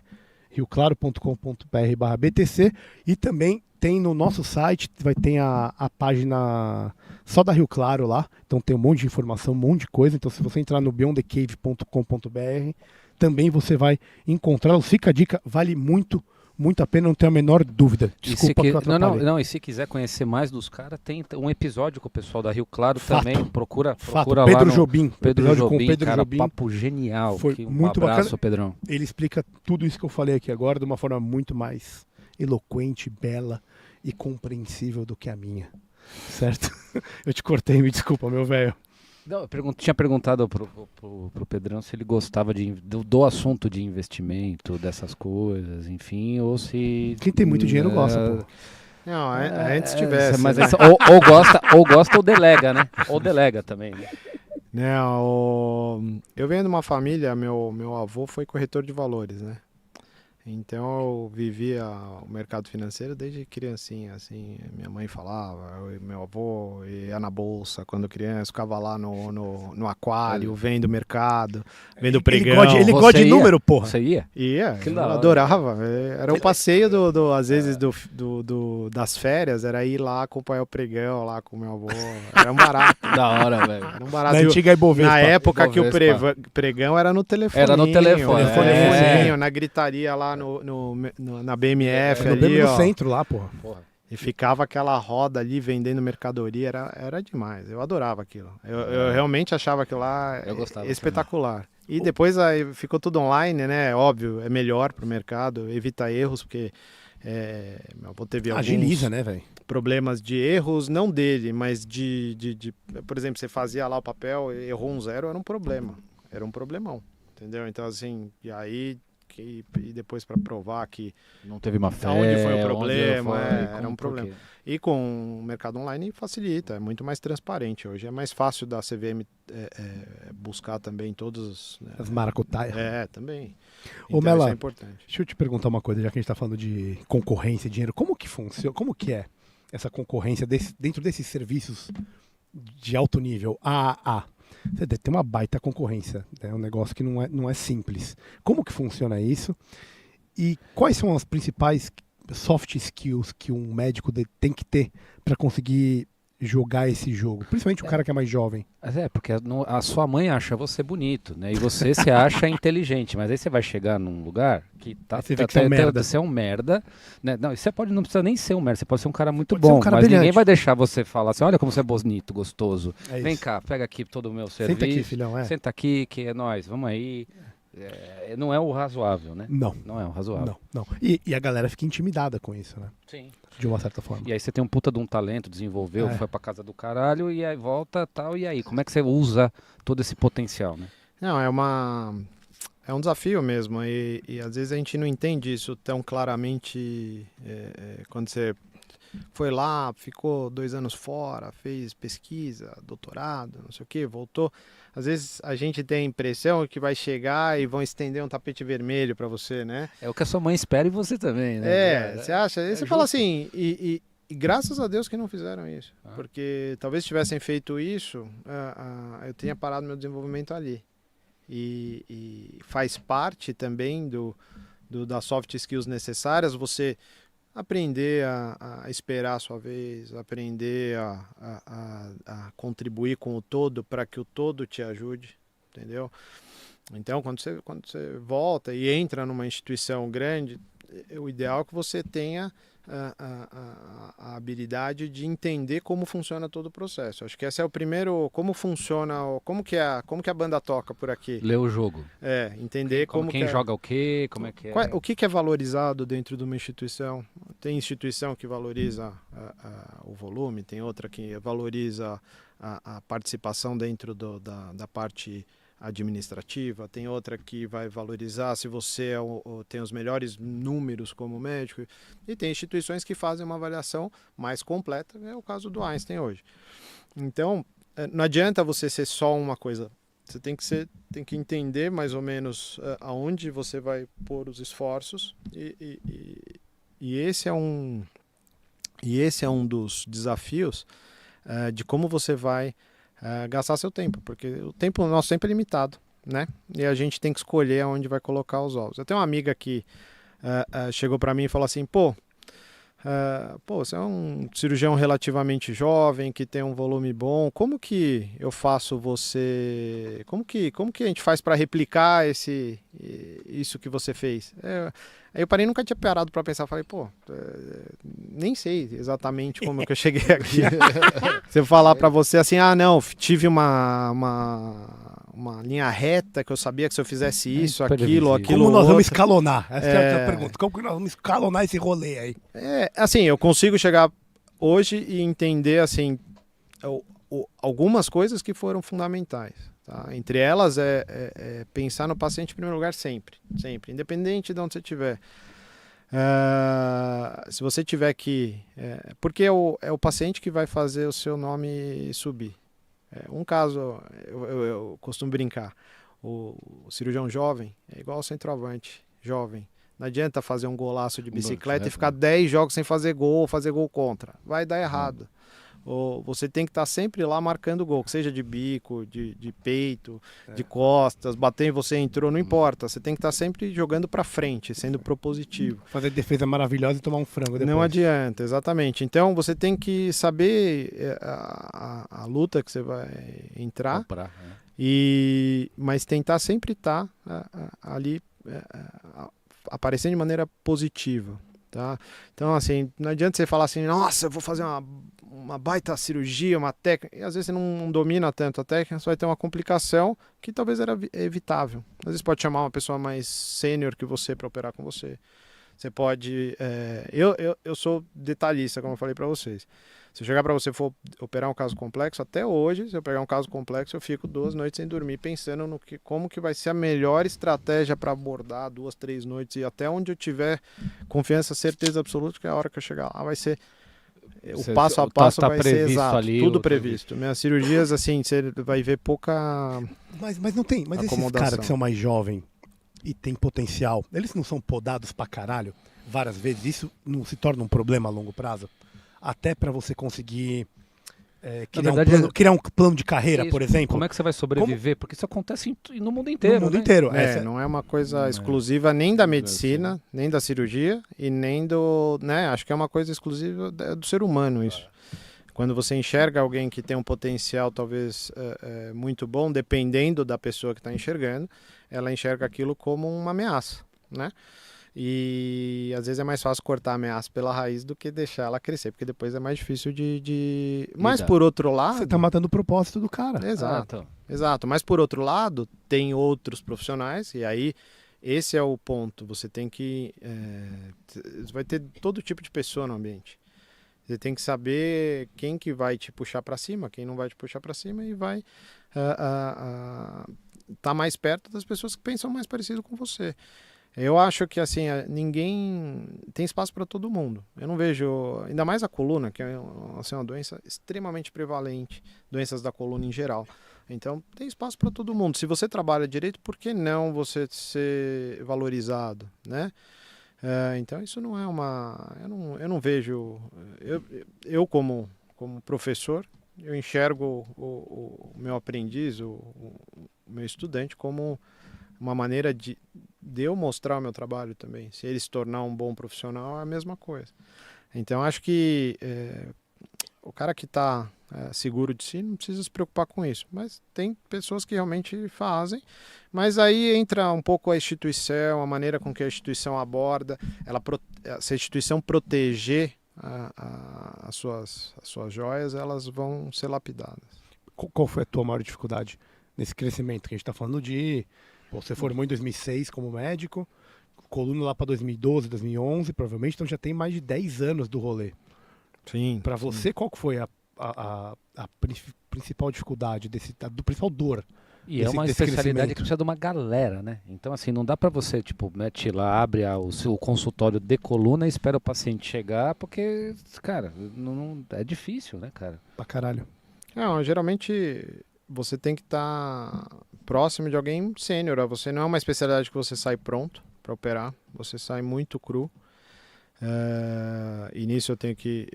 rioclaro.com.br/BTC, e também tem no nosso site, vai ter a página só da Rio Claro lá, então tem um monte de informação, um monte de coisa, então se você entrar no beyondthecave.com.br, também você vai encontrar, fica a dica, vale muito muito a pena, não tenho a menor dúvida. Desculpa que eu Não, atrapalhei. não, e se quiser conhecer mais dos caras, tem um episódio com o pessoal da Rio Claro Fato. também. Procura Fato. lá Pedro no Jobim. Pedro episódio Jobim, com o Pedro cara, Jobim. papo genial. Foi Um muito abraço, bacana. Pedrão. Ele explica tudo isso que eu falei aqui agora de uma forma muito mais eloquente, bela e compreensível do que a minha. Certo? Eu te cortei, me desculpa, meu velho. Não, tinha perguntado pro Pedrão se ele gostava do assunto de investimento, dessas coisas, enfim, ou se... Quem tem muito dinheiro gosta, pô. Não, antes tivesse. Mas né? ou gosta ou delega, né? Ou delega também, né? Não, eu venho de uma família, meu avô foi corretor de valores, né? Então eu vivia o mercado financeiro desde criancinha, assim, minha mãe falava, meu avô ia na bolsa quando criança, ficava lá no aquário, vendo o mercado, vendo o pregão. Ele Você gosta de ia? número, porra. Você ia? Ia, Que eu da hora. adorava. Era o passeio às vezes das férias, era ir lá acompanhar o pregão lá com o meu avô. Era um barato. Da hora, velho. Era um barato. Na antiga Ibovespa. Na época que o Ibovespa. pregão era no telefone. Era no telefone. Telefoninho, na gritaria lá na BMF No ali, Bemo no ó. centro lá, porra. E ficava aquela roda ali vendendo mercadoria, era demais. Eu adorava aquilo. Eu realmente achava aquilo lá Eu gostava espetacular. E depois aí ficou tudo online, né? Óbvio, é melhor pro mercado, evita erros, porque meu avô teve Agiliza, alguns né, velho? problemas de erros, não dele, mas por exemplo, você fazia lá o papel, errou um zero, era um problema. Era um problemão, entendeu? Então, assim, e aí... E depois para provar que Não teve uma fé. onde foi o problema, era um por quê? problema. E com o mercado online facilita, é muito mais transparente hoje. É mais fácil da CVM buscar também todos... Né? As maracutaias. Também. Ô, Então Mela, isso é importante. Deixa eu te perguntar uma coisa, já que a gente tá falando de concorrência e dinheiro. Como que funciona, como que é essa concorrência dentro desses serviços de alto nível, AAA? Você deve ter uma baita concorrência, é um negócio que não é simples. Como que funciona isso? E quais são as principais soft skills que um médico tem que ter para conseguir jogar esse jogo? Principalmente o cara que é mais jovem. Porque a sua mãe acha você bonito, né? E você se acha inteligente, mas aí você vai chegar num lugar que Você vê que você é um merda. você é um merda, né? Não, você não precisa nem ser um merda, você pode ser um cara muito pode ser bom, um cara mas ninguém brilhante. vai deixar você falar assim, olha como você é bonito, gostoso. É isso. Vem cá, pega aqui todo o meu serviço. Senta aqui, filhão, Senta aqui, que é nóis, vamos aí. Não é o razoável, né? Não. Não é o razoável. Não. E a galera fica intimidada com isso, né? Sim. De uma certa forma. E aí você tem um puta de um talento, desenvolveu, É. foi pra casa do caralho, e aí volta tal, e aí? Como é que você usa todo esse potencial, né? Não, é um desafio mesmo. E às vezes a gente não entende isso tão claramente quando você foi lá, ficou 2 anos fora, fez pesquisa, doutorado, não sei o que, voltou. Às vezes a gente tem a impressão que vai chegar e vão estender um tapete vermelho para você, né? É o que a sua mãe espera e você também, né? Você acha? Aí você fala assim, e graças a Deus que não fizeram isso. Porque talvez tivessem feito isso, eu teria parado meu desenvolvimento ali. E faz parte também das soft skills necessárias, você aprender a esperar a sua vez, aprender a contribuir com o todo para que o todo te ajude, entendeu? Então, quando você volta e entra numa instituição grande, o ideal é que você tenha a habilidade de entender como funciona todo o processo. Acho que esse é o primeiro, como funciona, como que a banda toca por aqui. Ler o jogo. Entender como quem que joga o quê, como é que é. O que é valorizado dentro de uma instituição. Tem instituição que valoriza o volume, tem outra que valoriza a participação dentro da parte administrativa, tem outra que vai valorizar se você tem os melhores números como médico, e tem instituições que fazem uma avaliação mais completa, é o caso do Einstein hoje. Então, não adianta você ser só uma coisa, você tem que entender mais ou menos aonde você vai pôr os esforços, e esse é um dos desafios de como você vai gastar seu tempo, porque o nosso tempo é limitado, né? E a gente tem que escolher aonde vai colocar os ovos. Eu tenho uma amiga que chegou para mim e falou assim, pô, você é um cirurgião relativamente jovem, que tem um volume bom, como que eu faço como que a gente faz para replicar esse isso que você fez? Aí eu parei, nunca tinha parado para pensar, falei, pô, nem sei exatamente como que eu cheguei aqui. Se eu falar para você assim, não, tive uma linha reta, que eu sabia que se eu fizesse isso, aquilo, Como nós vamos outro... escalonar? Essa é a pergunta. Como que nós vamos escalonar esse rolê aí? Assim, eu consigo chegar hoje e entender, assim, algumas coisas que foram fundamentais. Tá? Entre elas pensar no paciente em primeiro lugar sempre, independente de onde você estiver. Se você tiver que... porque é o paciente que vai fazer o seu nome subir. Um caso, eu costumo brincar, o cirurgião jovem é igual ao centroavante jovem. Não adianta fazer um golaço de bicicleta e ficar 10 jogos sem fazer gol ou fazer gol contra. Vai dar errado. Ou você tem que estar sempre lá marcando gol, seja de bico, de peito, de costas, bater em você entrou, não importa. Você tem que estar sempre jogando para frente, sendo propositivo. Fazer defesa maravilhosa e tomar um frango depois. Não adianta, exatamente. Então você tem que saber a luta que você vai entrar, mas tentar sempre estar ali aparecendo de maneira positiva. Tá? Então, assim, não adianta você falar assim, nossa, eu vou fazer uma baita cirurgia, uma técnica, e às vezes você não domina tanto a técnica, você vai ter uma complicação que talvez era evitável. Às vezes pode chamar uma pessoa mais sênior que você para operar com você. Você pode... Eu sou detalhista, como eu falei para vocês. Se eu chegar para você e for operar um caso complexo, até hoje, se eu pegar um caso complexo, eu fico 2 noites sem dormir, pensando como que vai ser a melhor estratégia para abordar 2, 3 noites, e até onde eu tiver confiança, certeza absoluta que a hora que eu chegar lá vai ser... O passo a passo vai ser exato, ali, tudo previsto. Minhas cirurgias, assim, você vai ver pouca Mas não tem, mas esses caras que são mais jovens e tem potencial, eles não são podados pra caralho várias vezes? Isso não se torna um problema a longo prazo? Até pra você conseguir criar um plano de carreira, por exemplo? Como é que você vai sobreviver? Porque isso acontece no mundo inteiro. No mundo inteiro. Não é uma coisa exclusiva nem da medicina, nem da cirurgia e nem do... Né, acho que é uma coisa exclusiva do ser humano isso. Quando você enxerga alguém que tem um potencial talvez muito bom, dependendo da pessoa que está enxergando, ela enxerga aquilo como uma ameaça, né? E às vezes é mais fácil cortar a ameaça pela raiz do que deixar ela crescer, porque depois é mais difícil de... Mas por outro lado... Você está matando o propósito do cara. Exato, exato. Mas por outro lado, tem outros profissionais, e aí esse é o ponto. Você tem que... vai ter todo tipo de pessoa no ambiente. Você tem que saber quem que vai te puxar para cima, quem não vai te puxar para cima, e vai tá mais perto das pessoas que pensam mais parecido com você. Eu acho que assim, ninguém tem espaço para todo mundo. Eu não vejo, ainda mais a coluna, que é assim, uma doença extremamente prevalente, doenças da coluna em geral. Então, tem espaço para todo mundo. Se você trabalha direito, por que não você ser valorizado, né? Então, isso não é uma... Eu não vejo... Eu como professor, eu enxergo o meu aprendiz, o meu estudante, como uma maneira de eu mostrar o meu trabalho também. Se ele se tornar um bom profissional, é a mesma coisa. Então, acho que o cara que está seguro de si não precisa se preocupar com isso. Mas tem pessoas que realmente fazem. Mas aí entra um pouco a instituição, a maneira com que a instituição aborda. Se a instituição proteger as suas joias, elas vão ser lapidadas. Qual foi a tua maior dificuldade nesse crescimento que a gente está falando de... Você formou em 2006 como médico, coluna lá para 2012, 2011, provavelmente, então já tem mais de 10 anos do rolê. Sim. Para você, qual que foi a principal dificuldade, do principal dor? E é uma especialidade que precisa de uma galera, né? Então, assim, não dá para você, tipo, mete lá, abre o seu consultório de coluna e espera o paciente chegar, porque, cara, não é difícil, né, cara? Pra caralho. Não, geralmente você tem que estar próximo de alguém sênior. Você não é uma especialidade que você sai pronto para operar, você sai muito cru. E nisso eu tenho que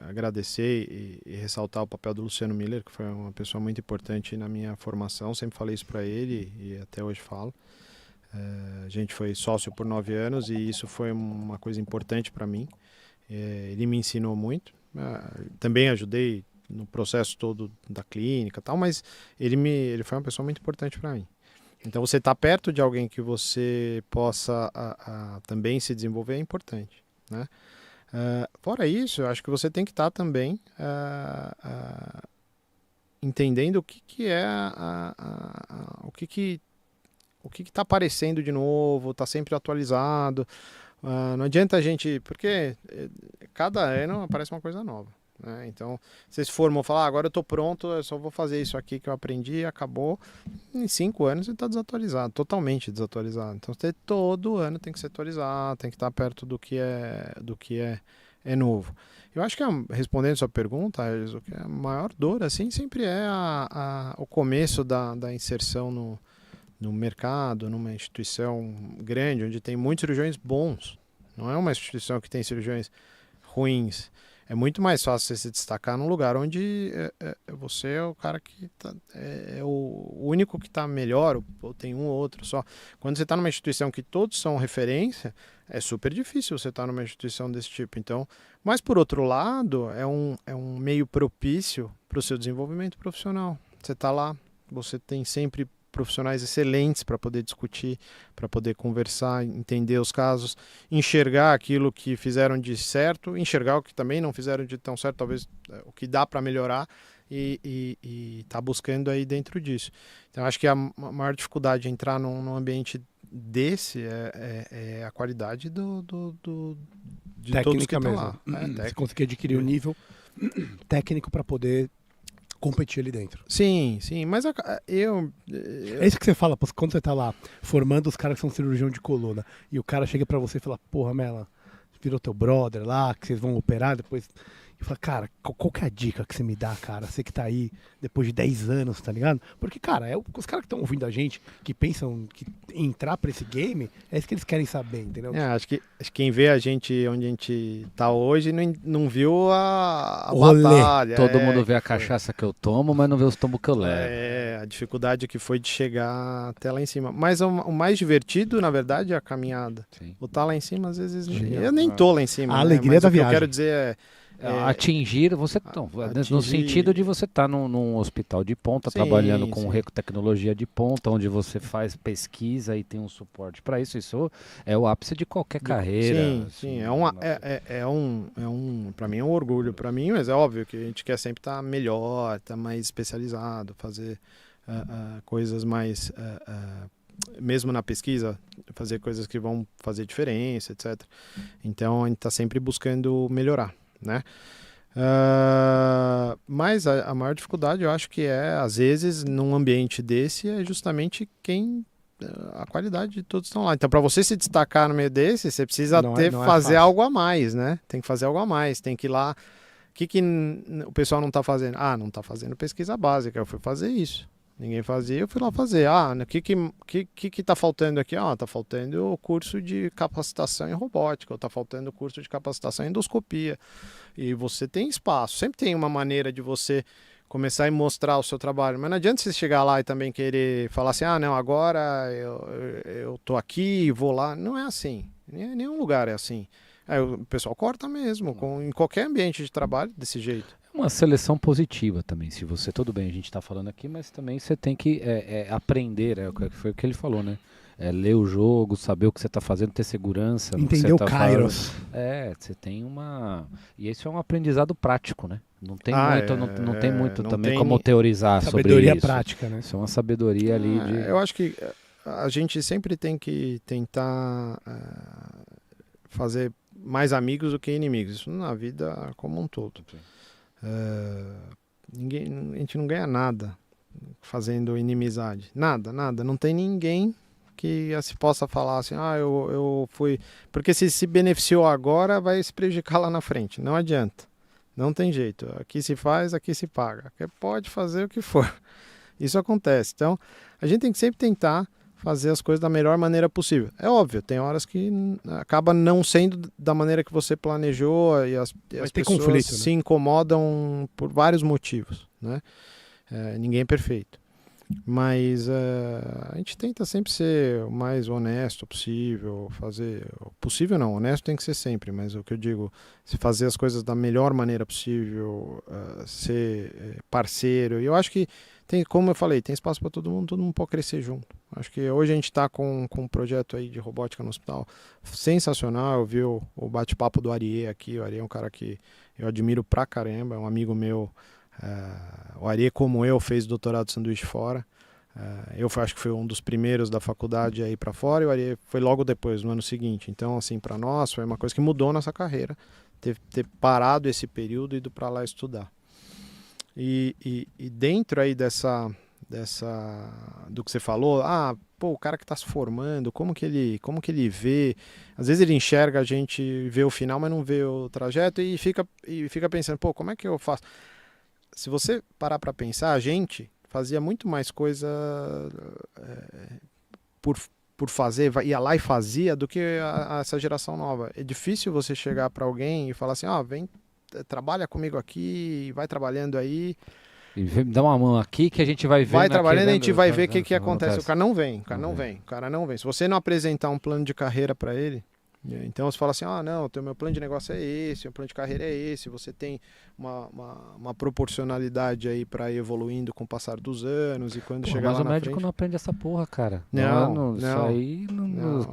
agradecer e ressaltar o papel do Luciano Miller, que foi uma pessoa muito importante na minha formação. Sempre falei isso para ele e até hoje falo. A gente foi sócio por 9 anos e isso foi uma coisa importante para mim. Ele me ensinou muito. Também ajudei no processo todo da clínica e tal, mas ele foi uma pessoa muito importante para mim. Então você estar perto de alguém que você possa também se desenvolver é importante, né? Fora isso, eu acho que você tem que estar também entendendo o que é o que está aparecendo de novo, está sempre atualizado. Não adianta a gente, porque cada ano aparece uma coisa nova, né? Então, se formam falar, agora eu estou pronto, eu só vou fazer isso aqui que eu aprendi, acabou. Em 5 anos você está desatualizado, totalmente desatualizado. Então, você todo ano tem que se atualizar, tem que estar perto do que é novo. Eu acho que, respondendo a sua pergunta, o que é a maior dor, assim, sempre é o começo da inserção no mercado, numa instituição grande, onde tem muitos cirurgiões bons. Não é uma instituição que tem cirurgiões ruins. É muito mais fácil você se destacar num lugar onde você é o cara que é o único que está melhor, ou tem um ou outro só. Quando você está numa instituição que todos são referência, é super difícil você estar numa instituição desse tipo. Então, mas por outro lado, é um meio propício para o seu desenvolvimento profissional. Você está lá, você tem sempre profissionais excelentes para poder discutir, para poder conversar, entender os casos, enxergar aquilo que fizeram de certo, enxergar o que também não fizeram de tão certo, talvez o que dá para melhorar e tá buscando aí dentro disso. Então acho que a maior dificuldade de entrar num ambiente desse é a qualidade de todos que estão lá. Você conseguir adquirir um nível técnico para poder competir ali dentro. Sim, mas É isso que você fala, quando você tá lá formando os caras que são cirurgião de coluna e o cara chega pra você e fala, porra, Mela, virou teu brother lá, que vocês vão operar depois. E fala, cara, qual que é a dica que você me dá, cara? Você que tá aí depois de 10 anos, tá ligado? Porque, cara, os caras que estão ouvindo a gente, que pensam que entrar pra esse game, é isso que eles querem saber, entendeu? Acho que quem vê a gente onde a gente tá hoje não viu a Rolê. batalha. Todo mundo vê a cachaça que eu tomo, mas não vê os tombos que eu levo. A dificuldade que foi de chegar até lá em cima. Mas o mais divertido, na verdade, é a caminhada. Sim. O tá lá em cima, às vezes, Genial. eu nem tô lá em cima. A alegria mas da o que viagem. eu quero dizer Atingir, você no sentido de você estar num hospital de ponta, Sim, trabalhando com sim. tecnologia de ponta, onde você faz pesquisa e tem um suporte para isso. Isso é o ápice de qualquer carreira. Sim. Assim, Para mim é um orgulho, para mim, mas é óbvio que a gente quer sempre estar melhor, estar mais especializado, fazer coisas mais, mesmo na pesquisa, fazer coisas que vão fazer diferença, etc. Então a gente está sempre buscando melhorar, né? Mas a maior dificuldade eu acho que às vezes num ambiente desse é justamente a qualidade de todos estão lá. Então para você se destacar no meio desse, você precisa fazer algo a mais, né? Tem que fazer algo a mais, tem que ir lá. O que o pessoal não está fazendo? Não está fazendo pesquisa básica, eu fui fazer isso. Ninguém fazia, eu fui lá fazer. O que está faltando aqui? Está faltando o curso de capacitação em robótica, ou está faltando o curso de capacitação em endoscopia. E você tem espaço, sempre tem uma maneira de você começar a mostrar o seu trabalho. Mas não adianta você chegar lá e também querer falar assim, não, agora eu tô aqui, vou lá. Não é assim, nenhum lugar é assim. O pessoal corta mesmo, em qualquer ambiente de trabalho, desse jeito. uma seleção positiva também. Se você, tudo bem, a gente está falando aqui, mas também você tem que aprender, foi o que ele falou, né? Ler o jogo, saber o que você está fazendo, ter segurança. Entender o Kairos. Você tem uma... E isso é um aprendizado prático, né? Não tem não tem muito também como teorizar sobre isso. Sabedoria prática, né? Isso é uma sabedoria ali de... Eu acho que a gente sempre tem que tentar fazer mais amigos do que inimigos. Isso na vida como um todo. A gente não ganha nada fazendo inimizade. Nada. Não tem ninguém que se possa falar assim, eu fui... Porque se beneficiou agora, vai se prejudicar lá na frente. Não adianta. Não tem jeito. Aqui se faz, aqui se paga. Aqui pode fazer o que for. Isso acontece. Então, a gente tem que sempre tentar fazer as coisas da melhor maneira possível. É óbvio, tem horas que acaba não sendo da maneira que você planejou e as pessoas conflito, se incomodam por vários motivos, né? Ninguém é perfeito. Mas a gente tenta sempre ser o mais honesto possível, possível não, honesto tem que ser sempre, mas o que eu digo, se fazer as coisas da melhor maneira possível, ser parceiro. E eu acho que como eu falei, tem espaço para todo mundo pode crescer junto. Acho que hoje a gente está com um projeto aí de robótica no hospital sensacional. Eu vi o bate-papo do Arie aqui. O Arie é um cara que eu admiro pra caramba, é um amigo meu. O Arie, como eu, fez doutorado de sanduíche fora. Eu acho que foi um dos primeiros da faculdade a ir para fora, e o Arie foi logo depois, no ano seguinte. Então, assim, para nós foi uma coisa que mudou nossa carreira, ter parado esse período e ido para lá estudar. E dentro aí do que você falou, o cara que está se formando, como que ele vê? Às vezes ele enxerga a gente, vê o final, mas não vê o trajeto e fica pensando, como é que eu faço? Se você parar para pensar, a gente fazia muito mais coisa por fazer, ia lá e fazia, do que essa geração nova. É difícil você chegar para alguém e falar assim, vem, trabalha comigo aqui, vai trabalhando aí. E dá uma mão aqui que a gente vai ver. Vai trabalhando, a gente vai ver o que acontece. O cara não vem, o cara não vem. Se você não apresentar um plano de carreira para ele, então você fala assim, não, o meu plano de negócio é esse, o plano de carreira é esse, você tem uma proporcionalidade aí para ir evoluindo com o passar dos anos, e quando chegar lá na frente... Mas o médico não aprende essa porra, cara. Não. Isso aí,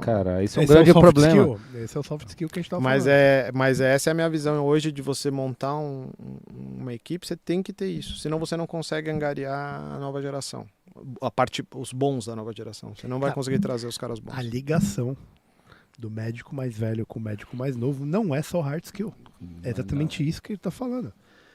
cara, isso é um Esse grande problema. Skill. Esse é o soft skill que a gente tá falando. Mas essa é a minha visão hoje, de você montar uma equipe, você tem que ter isso, senão você não consegue angariar a nova geração, os bons da nova geração, você não vai conseguir trazer os caras bons. A ligação do médico mais velho com o médico mais novo não é só hard skill. É exatamente isso que ele está falando.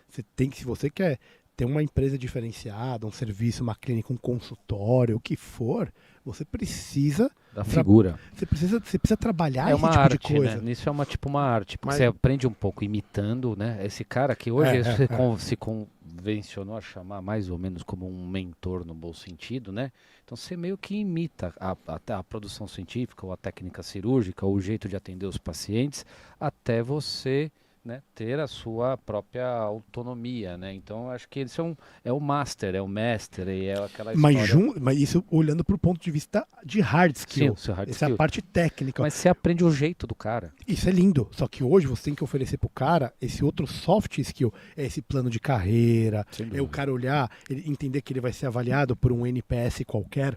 Se você quer ter uma empresa diferenciada, um serviço, uma clínica, um consultório, o que for, você precisa da figura. Você precisa trabalhar uma esse tipo arte, de coisa. Né? Isso é uma arte, porque você aprende um pouco imitando, né? Esse cara que hoje se convencionou a chamar mais ou menos como um mentor no bom sentido, né? Então você meio que imita a produção científica, ou a técnica cirúrgica, ou o jeito de atender os pacientes, até você, né, ter a sua própria autonomia, né? Então acho que isso é o master, é o mestre, e é aquela história... Mas isso olhando para o ponto de vista de hard skill. Sim, hard essa skill. É a parte técnica. Mas você aprende o jeito do cara. Isso é lindo, só que hoje você tem que oferecer pro cara esse outro soft skill, é esse plano de carreira, é o cara olhar, entender que ele vai ser avaliado por um NPS qualquer,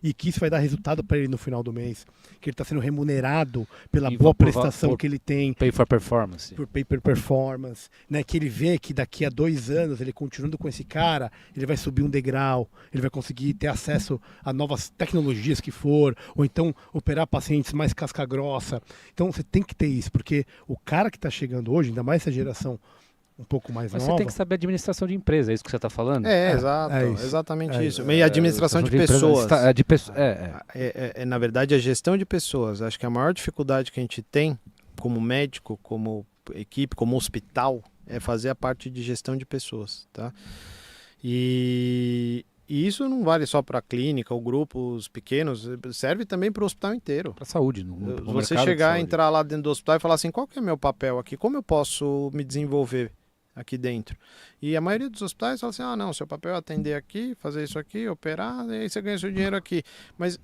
e que isso vai dar resultado para ele no final do mês, que ele está sendo remunerado pela boa prestação que ele tem. Pay for performance. Por pay per performance, né? Que ele vê que daqui a 2 anos, ele continuando com esse cara, ele vai subir um degrau, ele vai conseguir ter acesso a novas tecnologias que for, ou então operar pacientes mais casca grossa. Então você tem que ter isso, porque o cara que está chegando hoje, ainda mais essa geração um pouco mais Mas nova... você tem que saber administração de empresa, é isso que você está falando? Exato, exatamente isso. E administração de pessoas. Na verdade, a gestão de pessoas. Acho que a maior dificuldade que a gente tem, como médico, como equipe, como hospital, é fazer a parte de gestão de pessoas, tá? E isso não vale só para a clínica ou grupos pequenos, serve também para o hospital inteiro. Para a saúde. Você chegar, entrar lá dentro do hospital e falar assim, qual que é meu papel aqui? Como eu posso me desenvolver aqui dentro? E a maioria dos hospitais fala assim, não, seu papel é atender aqui, fazer isso aqui, operar, e aí você ganha seu dinheiro aqui. Mas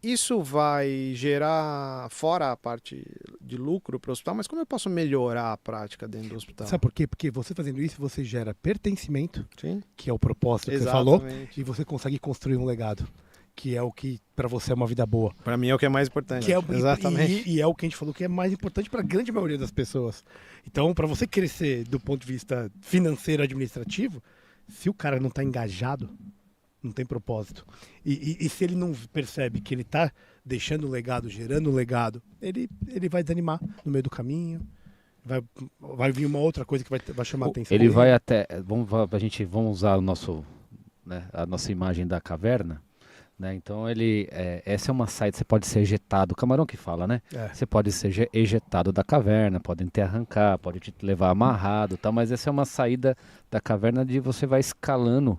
isso vai gerar, fora a parte de lucro para o hospital, mas como eu posso melhorar a prática dentro do hospital? Sabe por quê? Porque você fazendo isso, você gera pertencimento, Sim. Que é o propósito que você falou, e você consegue construir um legado, que é o que para você é uma vida boa. Para mim é o que é mais importante. Exatamente. E é o que a gente falou que é mais importante para a grande maioria das pessoas. Então, para você crescer do ponto de vista financeiro, administrativo, se o cara não está engajado, não tem propósito. E se ele não percebe que ele está deixando um legado, gerando um legado, ele vai desanimar no meio do caminho. Vai vir uma outra coisa que vai chamar a atenção. Ele vai até... Vamos usar a nossa imagem da caverna. Né? Então essa é uma saída, você pode ser ejetado, o camarão que fala, né? Você pode ser ejetado da caverna, podem te arrancar, pode te levar amarrado, tá? Mas essa é uma saída da caverna de você vai escalando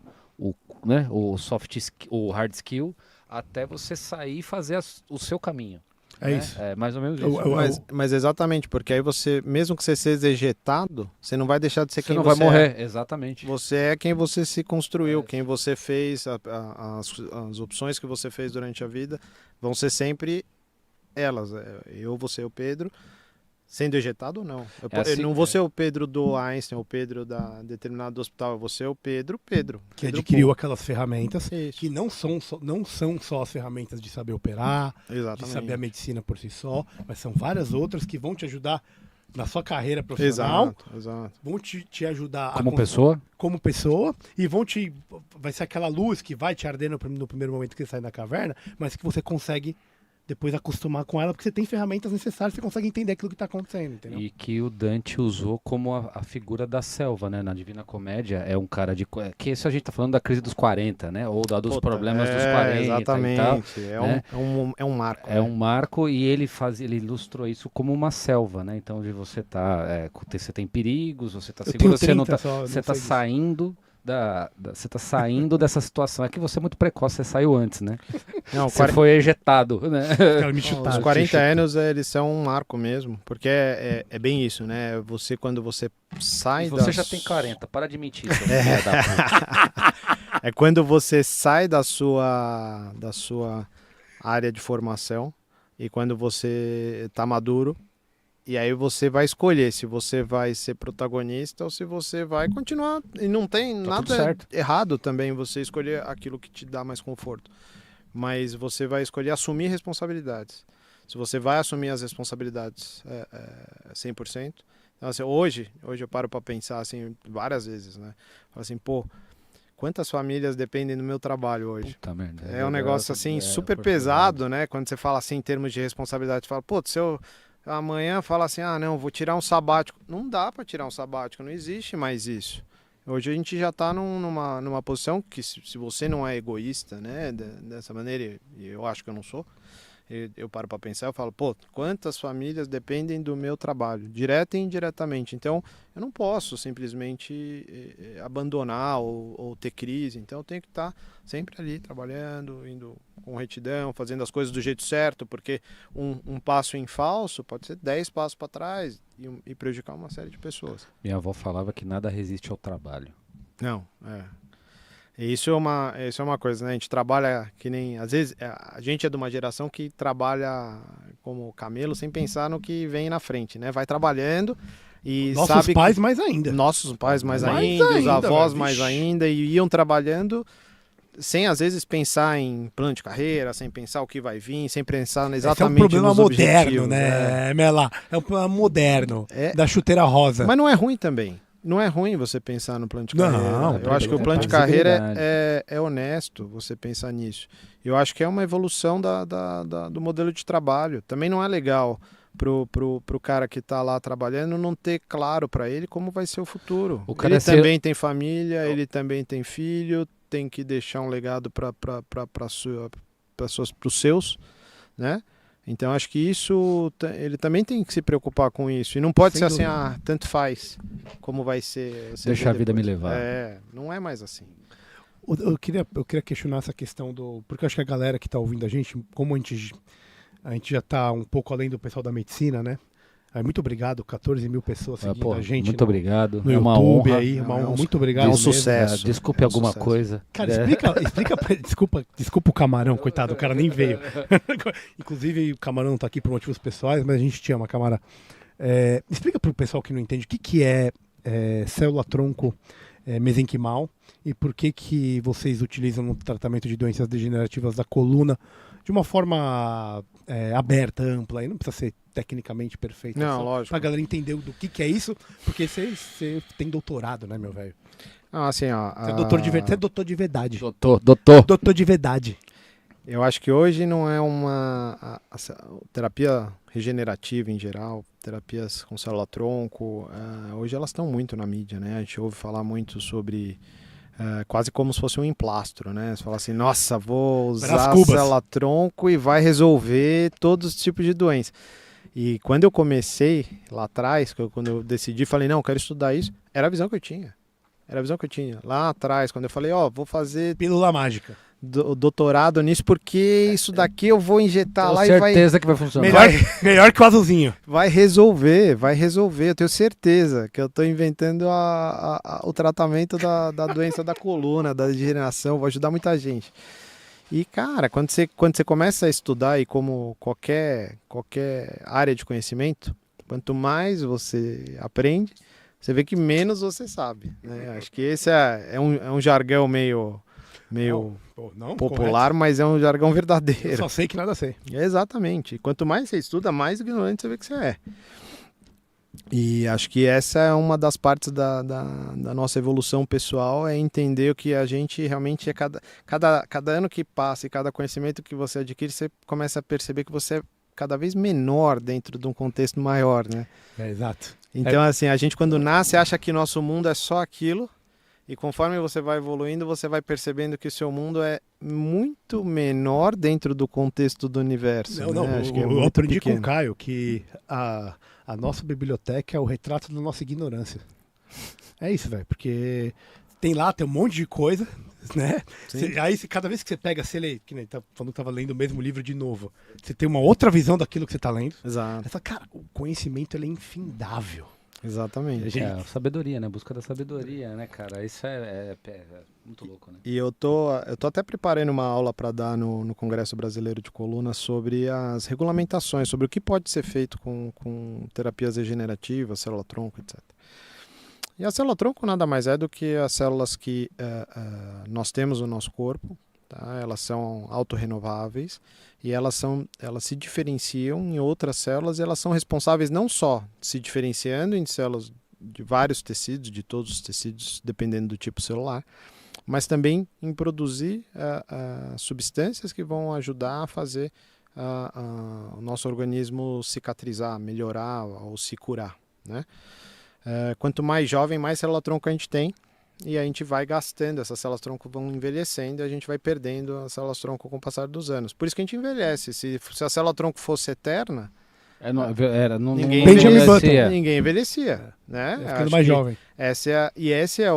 o soft skill, o hard skill, até você sair e fazer o seu caminho. É isso. É mais ou menos isso. Mas exatamente, porque aí você, mesmo que você seja ejetado, você não vai deixar de ser quem você é. Você não vai morrer, exatamente. Você é quem você se construiu, quem você fez, as opções que você fez durante a vida vão ser sempre elas. Eu, você, o Pedro, Sendo ejetado ou não. É assim, eu não vou ser o Pedro do Einstein, o Pedro da determinado hospital, eu vou ser o Pedro. Que Pedro adquiriu Paul. aquelas ferramentas Isso. que não são só as ferramentas de saber operar, de Exatamente. saber a medicina por si só, mas são várias outras que vão te ajudar na sua carreira profissional, Exato. vão te ajudar Como pessoa? como pessoa e vai ser aquela luz que vai te arder no primeiro momento que você sai da caverna, mas que você consegue depois acostumar com ela, porque você tem ferramentas necessárias, você consegue entender aquilo que está acontecendo, entendeu? E que o Dante usou como a figura da selva, né? Na Divina Comédia é um cara de... Que isso a gente tá falando da crise dos 40, né? Ou dos problemas dos 40 exatamente. e tal. É um marco. É um marco e ele ilustrou isso como uma selva, né? Então, onde você tá... você tem perigos, você tá Eu seguro, tenho você 30 só, você não tá sei disso. saindo... você tá saindo dessa situação. É que você é muito precoce, você saiu antes, né? Não, Você foi ejetado, né? Cara, me Os chutaram. 40 anos, eles são um marco mesmo, porque é bem isso, né? Quando você sai E você das... já tem 40, para de mentir. Seu filho da puta. É quando você sai da sua área de formação e quando você tá maduro, e aí você vai escolher se você vai ser protagonista ou se você vai continuar. E não tem tudo nada certo. errado também você escolher aquilo que te dá mais conforto. Mas você vai escolher assumir responsabilidades. Se você vai assumir as responsabilidades 100%. Então, assim, hoje eu paro para pensar assim, várias vezes, né? Falo assim, pô, quantas famílias dependem do meu trabalho hoje? Puta merda. É um negócio assim super pesado, né? Quando você fala assim em termos de responsabilidade, você fala, pô, se eu amanhã fala assim, não, vou tirar um sabático. Não dá para tirar um sabático, não existe mais isso. Hoje a gente já está numa posição que se você não é egoísta, né, dessa maneira, e eu acho que eu não sou, eu paro para pensar, eu falo, pô, quantas famílias dependem do meu trabalho, direta e indiretamente. Então, eu não posso simplesmente abandonar ou ter crise. Então, eu tenho que estar sempre ali, trabalhando, indo com retidão, fazendo as coisas do jeito certo, porque um passo em falso pode ser 10 passos para trás e prejudicar uma série de pessoas. Minha avó falava que nada resiste ao trabalho. Não, Isso é uma coisa, né? A gente trabalha que nem... Às vezes, a gente é de uma geração que trabalha como camelo sem pensar no que vem na frente, né? Vai trabalhando e Nossos sabe pais mais ainda. Nossos pais mais Mais ainda, os ainda, avós velho. mais Vixe. ainda, e iam trabalhando sem, às vezes, pensar em plano de carreira, sem pensar o que vai vir, sem pensar Esse é um exatamente problema nos moderno, objetivos, né, Mela? É um problema moderno É. da chuteira rosa. Mas não é ruim também. Não é ruim você pensar no plano de Não, carreira. Eu é acho que o plano de previsibilidade. carreira é honesto você pensar nisso. Eu acho que é uma evolução do modelo de trabalho. Também não é legal pro cara que está lá trabalhando não ter claro para ele como vai ser o futuro. O cara Ele é ser- também tem família, ele também tem filho, tem que deixar um legado para os seus, né? Então acho que isso ele também tem que se preocupar com isso e não pode Sem ser assim, dúvida. tanto faz como vai ser. você Deixa vê a vida me depois. levar. Não é mais assim. Eu queria questionar essa questão porque eu acho que a galera que está ouvindo a gente, como a gente já está um pouco além do pessoal da medicina, né? Muito obrigado, 14 mil pessoas seguindo a gente muito obrigado. no É uma YouTube honra. aí, É muito obrigado. um mesmo. sucesso. Desculpe É um alguma sucesso. coisa. Cara, explica desculpa o Camarão, coitado, o cara nem veio. Inclusive, o Camarão não tá aqui por motivos pessoais, mas a gente te ama, Camarão. Explica pro pessoal que não entende o que é célula-tronco mesenquimal e por que vocês utilizam no tratamento de doenças degenerativas da coluna de uma forma aberta, ampla, e não precisa ser tecnicamente perfeito. Não, só lógico. pra galera entender do que é isso, porque você tem doutorado, né, meu velho? Não, assim, ó. Você é doutor de verdade. Você é doutor de verdade. Doutor. Doutor de verdade. Eu acho que hoje não é a terapia regenerativa em geral, terapias com célula-tronco, hoje elas estão muito na mídia, né? A gente ouve falar muito sobre quase como se fosse um emplastro, né? Você fala assim, nossa, vou usar a célula-tronco e vai resolver todos os tipos de doenças. E quando eu comecei lá atrás, quando eu decidi, falei, não, eu quero estudar isso, era a visão que eu tinha. Era a visão que eu tinha. Lá atrás, quando eu falei, vou fazer Pílula mágica. doutorado nisso, porque isso daqui eu vou injetar lá Tenho e vai... certeza que vai funcionar. Melhor que o azulzinho. Vai resolver. Eu tenho certeza que eu estou inventando o tratamento da doença da coluna, da degeneração, vou ajudar muita gente. E, cara, quando você começa a estudar, e como qualquer área de conhecimento, Quanto mais você aprende, você vê que menos você sabe, né? Acho que esse é um jargão meio Não, popular, correto. mas é um jargão Eu verdadeiro. só sei que nada sei. Exatamente. Quanto mais você estuda, mais ignorante você vê que você é. E acho que essa é uma das partes da nossa evolução pessoal, é entender o que a gente realmente é. Cada ano que passa e cada conhecimento que você adquire, você começa a perceber que você é cada vez menor dentro de um contexto maior, né? Exato. Então, assim, a gente quando nasce acha que nosso mundo é só aquilo, e conforme você vai evoluindo, você vai percebendo que o seu mundo é muito menor dentro do contexto do universo. Não, né? Acho que é eu muito aprendi pequeno. com o Caio que a nossa biblioteca é o retrato da nossa ignorância. É isso, velho, porque tem um monte de coisa, né? Sim. Aí cada vez que você pega, você lê, que nem tá falando que tava lendo o mesmo livro de novo, você tem uma outra visão daquilo que você tá lendo. Exato, Você fala, cara, o conhecimento ele é infindável. exatamente. É, a sabedoria, né? Busca da sabedoria, né, cara? Isso é muito louco, né? E eu tô até preparando uma aula para dar no Congresso Brasileiro de Coluna sobre as regulamentações, sobre o que pode ser feito com terapias regenerativas, célula-tronco, etc. E a célula-tronco nada mais é do que as células que nós temos no nosso corpo, tá? Elas são autorrenováveis e elas se diferenciam em outras células e elas são responsáveis não só se diferenciando em células de vários tecidos, de todos os tecidos, dependendo do tipo celular, mas também em produzir substâncias que vão ajudar a fazer o nosso organismo cicatrizar, melhorar ou se curar, né? Quanto mais jovem, mais célula-tronco a gente tem, e a gente vai gastando, essas células-tronco vão envelhecendo e a gente vai perdendo as células-tronco com o passar dos anos. Por isso que a gente envelhece. Se a célula-tronco fosse eterna, ninguém Benjamin envelhecia. Button. Ninguém envelhecia, né? Ficando Acho mais que jovem. essa é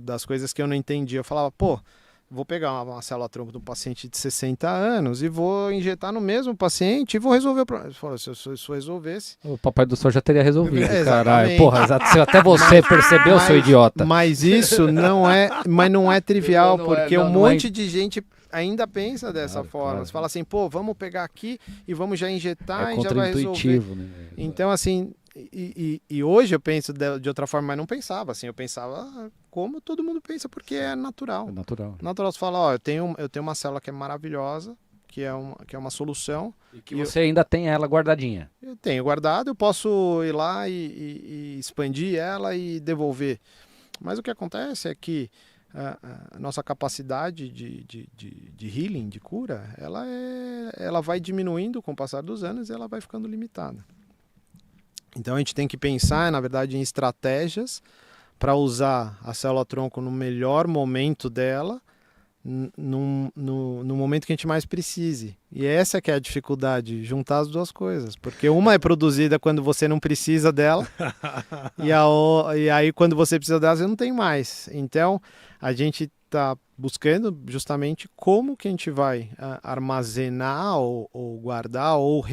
das coisas que eu não entendi. Eu falava, pô, vou pegar uma célula-tronco de um paciente de 60 anos e vou injetar no mesmo paciente e vou resolver o problema. Ele falou, se eu resolvesse... O papai do céu já teria resolvido, Exatamente. caralho. Porra, até você percebeu, seu idiota. Mas isso não é trivial, Não é, porque não, um não é monte de gente ainda pensa dessa Claro, forma. claro. Você fala assim, pô, vamos pegar aqui e vamos já injetar É e já vai resolver. contra-intuitivo, né? Então, assim, e hoje eu penso de outra forma, mas não pensava assim. Eu pensava como todo mundo pensa, porque é natural. É natural. Natural, você fala, ó, eu tenho uma célula que é maravilhosa, que é uma solução. E que você ainda tem ela guardadinha. Eu tenho guardado, eu posso ir lá e expandir ela e devolver. Mas o que acontece é que a nossa capacidade de healing, de cura, ela vai diminuindo com o passar dos anos e ela vai ficando limitada. Então a gente tem que pensar, na verdade, em estratégias para usar a célula-tronco no melhor momento dela, no momento que a gente mais precise. E essa que é a dificuldade, juntar as duas coisas. Porque uma é produzida quando você não precisa dela, e aí quando você precisa dela, você não tem mais. Então, a gente está buscando justamente como que a gente vai armazenar ou guardar ou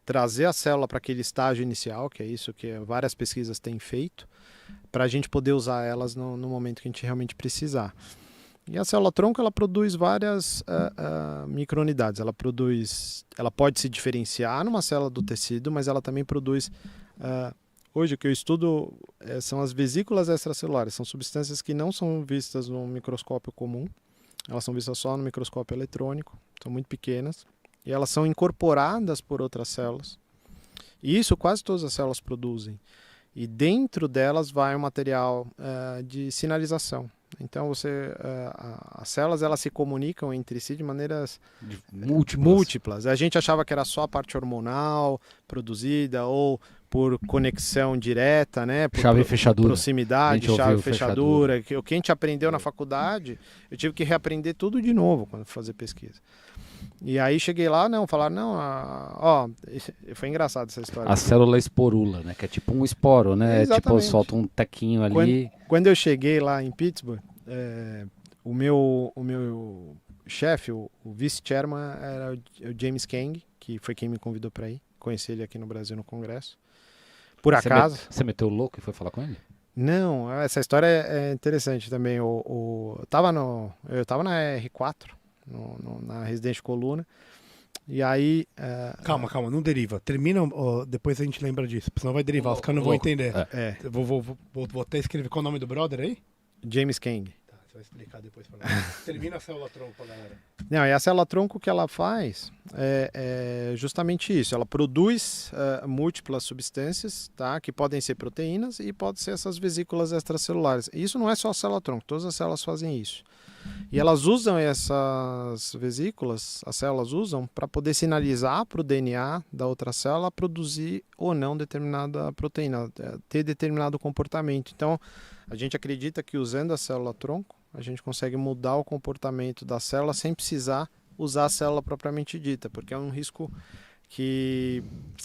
trazer a célula para aquele estágio inicial, que é isso que várias pesquisas têm feito, para a gente poder usar elas no momento que a gente realmente precisar. E a célula-tronco, ela produz várias microunidades. Ela pode se diferenciar numa célula do tecido, mas ela também produz... hoje o que eu estudo são as vesículas extracelulares. São substâncias que não são vistas no microscópio comum. Elas são vistas só no microscópio eletrônico. São muito pequenas. E elas são incorporadas por outras células. E isso quase todas as células produzem. E dentro delas vai o material de sinalização. Então as células elas se comunicam entre si de maneiras múltiplas. A gente achava que era só a parte hormonal produzida ou por conexão direta, né? Por Chave e fechadura. Proximidade, chave e fechadura. O que a gente aprendeu na faculdade, eu tive que reaprender tudo de novo quando fui fazer pesquisa. E aí cheguei lá, falaram, foi engraçado essa história. A célula esporula, né? Que é tipo um esporo, né? Exatamente. Tipo, solta um tequinho ali. Quando eu cheguei lá em Pittsburgh, o meu chefe, o vice-chairman, era o James Kang, que foi quem me convidou para ir. Conheci ele aqui no Brasil no Congresso. Por acaso. Você meteu o louco e foi falar com ele? Não, essa história é interessante também. Eu tava na R4, na Residência Coluna, E aí... Calma, não deriva. Termina, depois a gente lembra disso, senão vai derivar, os caras não vão entender. Eu vou até escrever. Qual é o nome do brother aí? James Kang. Tá, você vai explicar depois pra nós. Termina a célula-tronco pra galera. Não, e a célula-tronco que ela faz é justamente isso. Ela produz múltiplas substâncias, tá? Que podem ser proteínas e podem ser essas vesículas extracelulares. E isso não é só a célula-tronco, todas as células fazem isso. E elas usam essas vesículas, as células usam para poder sinalizar para o DNA da outra célula produzir ou não determinada proteína, ter determinado comportamento. Então, a gente acredita que usando a célula-tronco, a gente consegue mudar o comportamento da célula sem precisar usar a célula propriamente dita, porque é um risco que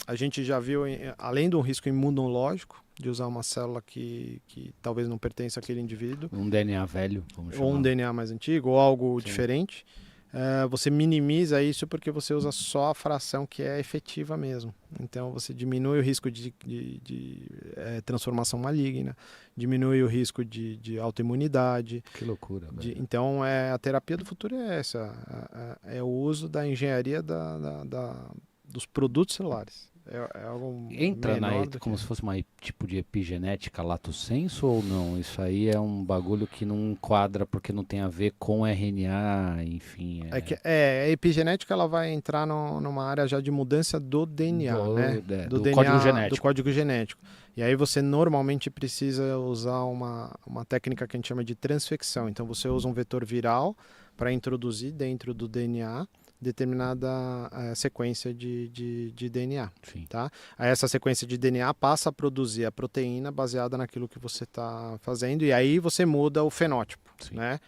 a gente já viu, além de um risco imunológico, de usar uma célula que talvez não pertença àquele indivíduo. Um DNA velho, vamos chamar. Ou um DNA mais antigo, ou algo diferente. Você minimiza isso porque você usa só a fração que é efetiva mesmo. Então você diminui o risco de transformação maligna, diminui o risco de autoimunidade. Que loucura. Então a terapia do futuro é essa, é o uso da engenharia dos produtos celulares. É algo entra como se fosse uma tipo de epigenética lato sensu ou não? Isso aí é um bagulho que não enquadra porque não tem a ver com RNA, enfim. A epigenética ela vai entrar numa área já de mudança do DNA, do DNA, código genético. Do código genético. E aí você normalmente precisa usar uma técnica que a gente chama de transfecção. Então você usa um vetor viral para introduzir dentro do DNA determinada sequência de DNA. Sim. Tá? Aí essa sequência de DNA passa a produzir a proteína baseada naquilo que você está fazendo e aí você muda o fenótipo. Né?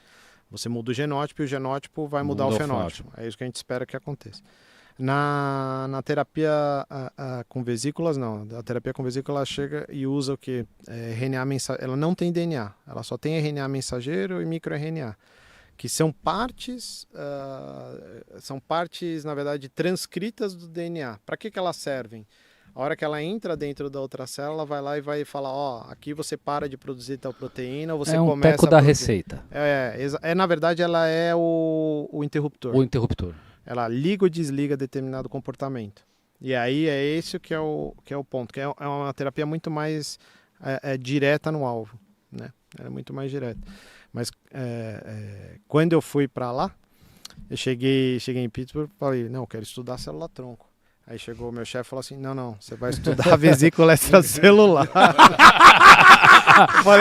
Você muda o genótipo e o genótipo vai mudar o fenótipo. É isso que a gente espera que aconteça. Na terapia com vesículas, não. A terapia com vesícula chega e usa o que? RNA mensageiro. Ela não tem DNA, ela só tem RNA mensageiro e microRNA. Que são partes, na verdade, transcritas do DNA. Para que elas servem? A hora que ela entra dentro da outra célula, ela vai lá e vai falar, aqui você para de produzir tal proteína, você começa teco da receita. Na verdade, ela é o interruptor. O interruptor. Ela liga ou desliga determinado comportamento. E aí é esse que é o ponto, que é uma terapia muito mais direta no alvo, né? É muito mais direta. Mas quando eu fui para lá, eu cheguei em Pittsburgh e falei, não, eu quero estudar célula-tronco. Aí chegou o meu chefe e falou assim, não, você vai estudar a vesícula extracelular.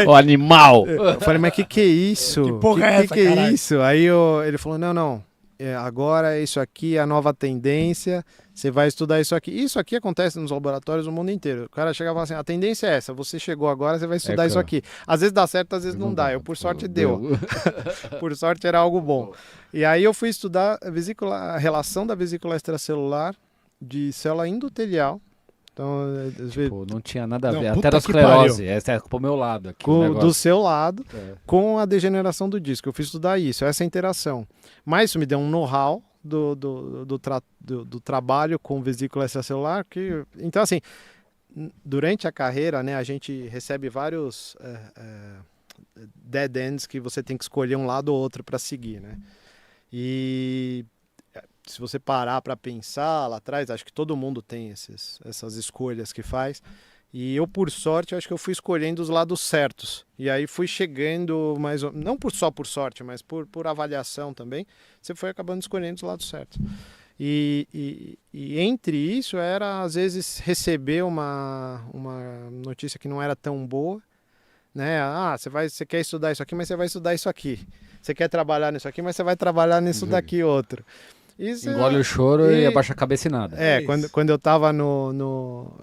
O animal! Eu falei, mas que é isso? Que porra é essa, que é isso? Aí ele falou, não, agora isso aqui é a nova tendência, você vai estudar isso aqui. Isso aqui acontece nos laboratórios do mundo inteiro. O cara chegava e falava assim, a tendência é essa, você chegou agora, você vai estudar isso aqui. Às vezes dá certo, às vezes não dá. Eu, por sorte, deu. Por sorte, era algo bom. E aí eu fui estudar a relação da vesícula extracelular de célula endotelial. Então, não tinha nada a ver. Aterosclerose, essa é pro meu lado aqui. Do seu lado, com a degeneração do disco. Eu fui estudar isso, essa interação. Mas isso me deu um know-how do trabalho com vesícula extracelular. Então, assim, durante a carreira, né, a gente recebe vários dead ends que você tem que escolher um lado ou outro para seguir, né? E se você parar para pensar lá atrás, acho que todo mundo tem essas escolhas que faz. E eu, por sorte, acho que eu fui escolhendo os lados certos. E aí fui chegando, não só por sorte, mas por avaliação também, você foi acabando escolhendo os lados certos. E entre isso era, às vezes, receber uma notícia que não era tão boa. Né? Você quer estudar isso aqui, mas você vai estudar isso aqui. Você quer trabalhar nisso aqui, mas você vai trabalhar nisso daqui outro. Engole o choro e abaixa a cabeça e nada. Quando eu tava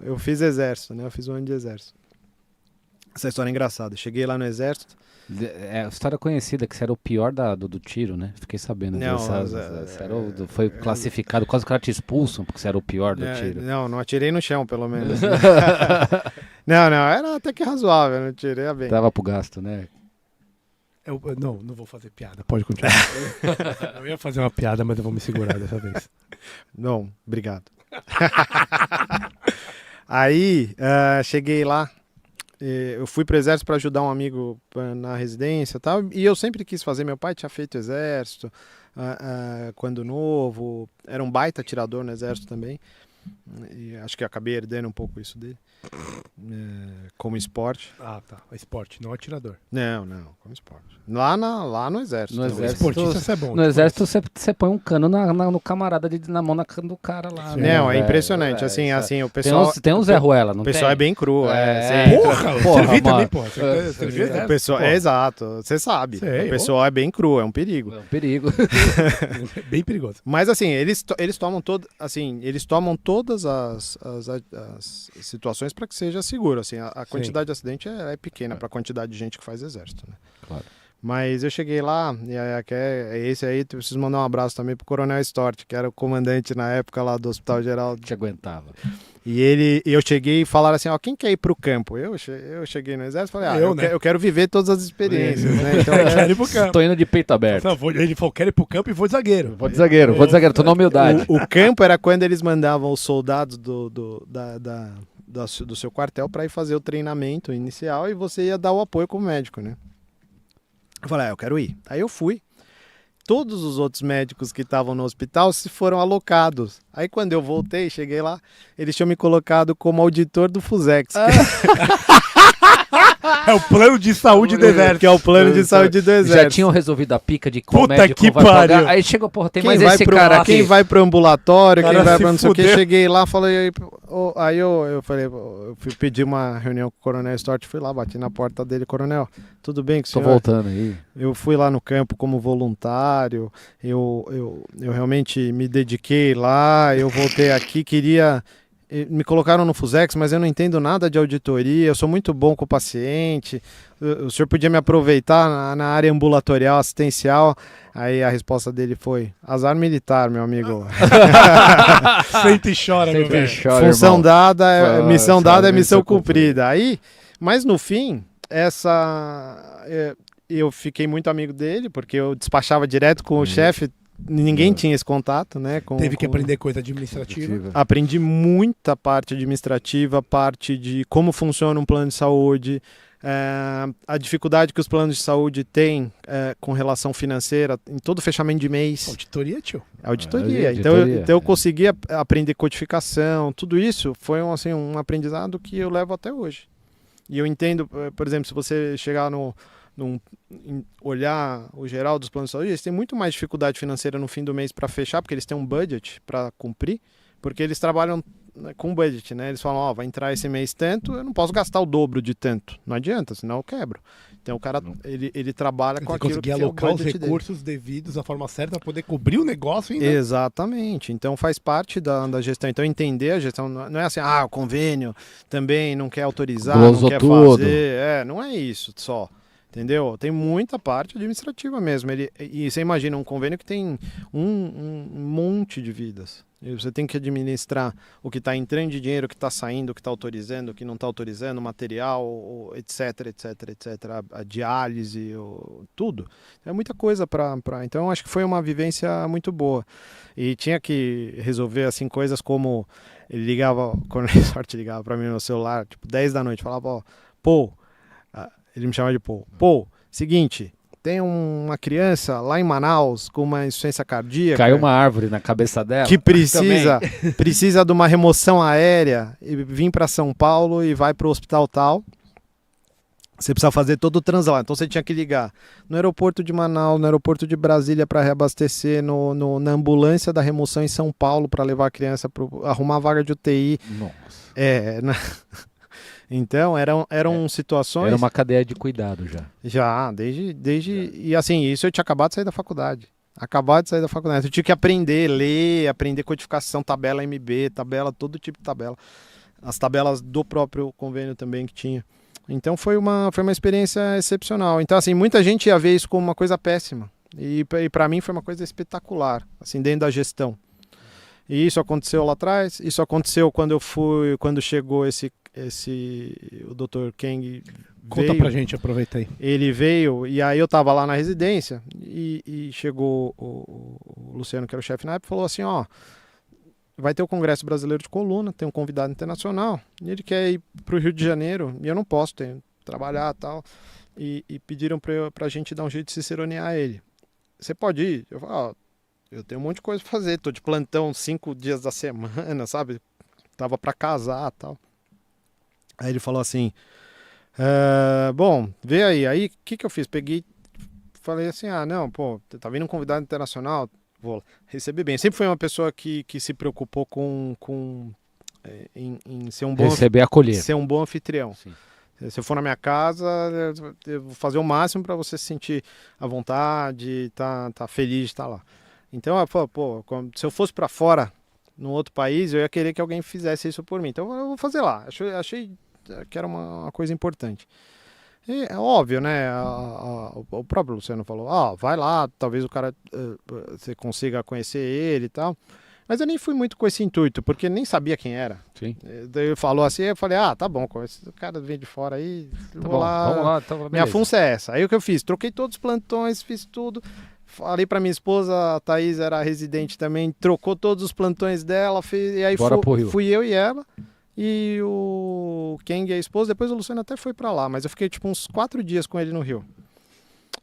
eu fiz exército, né? Eu fiz um ano de exército. Essa história é engraçada. Eu cheguei lá no exército. É a história conhecida que você era o pior do tiro, né? Fiquei sabendo. Foi classificado, quase que o cara te expulsam porque você era o pior do tiro. Não atirei no chão, pelo menos. Não, era até que razoável, não tirei bem. Dava pro gasto, né? Não vou fazer piada, pode continuar. Eu ia fazer uma piada, mas eu vou me segurar dessa vez. Não, obrigado. Aí, cheguei lá eu fui pro exército para ajudar um amigo na residência e tal, e eu sempre quis fazer. Meu pai tinha feito exército quando novo, era um baita atirador no exército também, e acho que acabei herdando um pouco isso dele, como esporte. Ah, tá. Esporte, não atirador. Não, como esporte. Lá no exército. No também. exército, Esportista, isso é bom. No exército você põe um cano no camarada na mão do cara lá. Sim. né? Não, é impressionante. Assim, o pessoal. Tem um Zé Ruela, não o pessoal tem? é bem cru. Porra, Porra, servi também, mano. porra. Servi O exército, pessoal, porra. exato, você sabe. Sei, o pessoal é bem cru, é um perigo. É um perigo. Bem perigoso. Mas assim, eles tomam todas as situações para que seja seguro. Assim, a quantidade de acidente é pequena para a quantidade de gente que faz exército. Né? Claro. Mas eu cheguei lá, e esse aí, eu preciso mandar um abraço também pro Coronel Stort, que era o comandante na época lá do Hospital Geral. Te aguentava. E eu cheguei e falaram assim, quem quer ir pro campo? Eu cheguei no exército e falei, né? eu quero viver todas as experiências, né? Então, Eu quero ir pro campo. Tô indo de peito aberto. Não, ele falou, quero ir pro campo e vou de zagueiro. Vou de zagueiro, tô na humildade. o campo era quando eles mandavam os soldados do seu quartel para ir fazer o treinamento inicial e você ia dar o apoio como médico, né? Eu falei, eu quero ir. Aí eu fui. Todos os outros médicos que estavam no hospital se foram alocados. Aí quando eu voltei, cheguei lá, eles tinham me colocado como auditor do Fusex. É o plano de saúde do exército. Que é o plano de saúde do exército. Já tinham resolvido a pica de qual Puta médico que vai pariu. pagar. Aí chegou, porra, tem Quem mais vai esse pro, cara aqui. quem vai pro ambulatório, Cara, quem vai se pra não sei o que. fudeu. Cheguei lá, falei, aí eu falei, eu fui pedir uma reunião com o Coronel Stort, fui lá, bati na porta dele, Coronel, tudo bem com o Tô senhor? voltando aí. Eu fui lá no campo como voluntário, eu realmente me dediquei lá, eu voltei aqui, me colocaram no Fusex, mas eu não entendo nada de auditoria, eu sou muito bom com o paciente, o senhor podia me aproveitar na área ambulatorial, assistencial. Aí a resposta dele foi, azar militar, meu amigo. Senta e chora, meu Sempre velho. chora, Função irmão. dada, missão dada é missão missão cumprida. Aí, mas no fim, eu fiquei muito amigo dele, porque eu despachava direto com o chefe, ninguém tinha esse contato, né? Teve que aprender coisa administrativa. Aprendi muita parte administrativa, parte de como funciona um plano de saúde, a dificuldade que os planos de saúde têm com relação financeira, em todo fechamento de mês. Auditoria, tio. Auditoria. Auditoria, Então eu consegui aprender codificação, tudo isso foi um aprendizado que eu levo até hoje. E eu entendo, por exemplo, se você chegar olhar o geral dos planos de saúde, eles têm muito mais dificuldade financeira no fim do mês para fechar, porque eles têm um budget para cumprir, porque eles trabalham com budget, né? Eles falam, vai entrar esse mês tanto, eu não posso gastar o dobro de tanto. Não adianta, senão eu quebro. Então o cara, ele trabalha com aquilo que é o alocar os budget dele. recursos devidos da forma certa para poder cobrir o negócio ainda. Exatamente. Então faz parte da gestão. Então entender a gestão não é assim, o convênio também não quer autorizar, Glosou não quer tudo. fazer. Não é isso só. Entendeu? Tem muita parte administrativa mesmo. E você imagina um convênio que tem um monte de vidas. E você tem que administrar o que está entrando de dinheiro, o que está saindo, o que está autorizando, o que não está autorizando, material, etc, etc, etc. A diálise, tudo. É muita coisa para. Então, acho que foi uma vivência muito boa. E tinha que resolver assim coisas como ele ligava, quando a sorte ligava para mim no celular, tipo 10 da noite, falava, ele me chamava de Pô, seguinte, tem uma criança lá em Manaus com uma insuficiência cardíaca. Caiu uma árvore na cabeça dela. Que precisa de uma remoção aérea e vir para São Paulo e vai para o hospital tal. Você precisa fazer todo o translado. Então você tinha que ligar no aeroporto de Manaus, no aeroporto de Brasília para reabastecer, na ambulância da remoção em São Paulo para levar a criança para arrumar vaga de UTI. Nossa. Então, eram situações... Era uma cadeia de cuidado já. Já, desde E assim, isso eu tinha acabado de sair da faculdade. Eu tinha que aprender, ler, aprender codificação, tabela MB, todo tipo de tabela. As tabelas do próprio convênio também que tinha. Então, foi uma experiência excepcional. Então, assim, muita gente ia ver isso como uma coisa péssima. E para mim foi uma coisa espetacular, assim, dentro da gestão. E isso aconteceu lá atrás, isso aconteceu quando chegou o Dr. Kang. Conta pra gente, aproveita aí. Ele veio, e aí eu tava lá na residência, e chegou o Luciano, que era o chefe na época, falou assim, vai ter o Congresso Brasileiro de Coluna, tem um convidado internacional, e ele quer ir para o Rio de Janeiro, e eu não posso, tenho que trabalhar e tal, e pediram para a gente dar um jeito de ciceronear ele. Você pode ir? Eu falo, ó, eu tenho um monte de coisa para fazer, tô de plantão 5 dias da semana, sabe? Tava para casar e tal. Aí ele falou assim, bom, vê aí o que eu fiz? Peguei, falei assim, não, pô, tá vindo um convidado internacional, vou receber bem. Sempre foi uma pessoa que se preocupou em ser um bom, Receber e acolher. ser um bom anfitrião. Sim. Se eu for na minha casa, eu vou fazer o máximo para você se sentir à vontade, tá feliz de estar lá. Então, pô, se eu fosse para fora, num outro país, eu ia querer que alguém fizesse isso por mim. Então, eu vou fazer lá. Achei que era uma coisa importante. E é óbvio, né? O próprio Luciano falou, vai lá, talvez o cara, você consiga conhecer ele e tal. Mas eu nem fui muito com esse intuito, porque nem sabia quem era. Sim. Daí ele falou assim, eu falei, tá bom, esse cara vem de fora aí, Tá bom, vamos lá. Tá, minha função é essa. Aí o que eu fiz? Troquei todos os plantões, fiz tudo. Falei pra minha esposa, a Thaís era residente também, trocou todos os plantões dela, e aí fui eu e ela. E o Keng e a esposa, depois o Luciano até foi pra lá, mas eu fiquei tipo uns 4 dias com ele no Rio.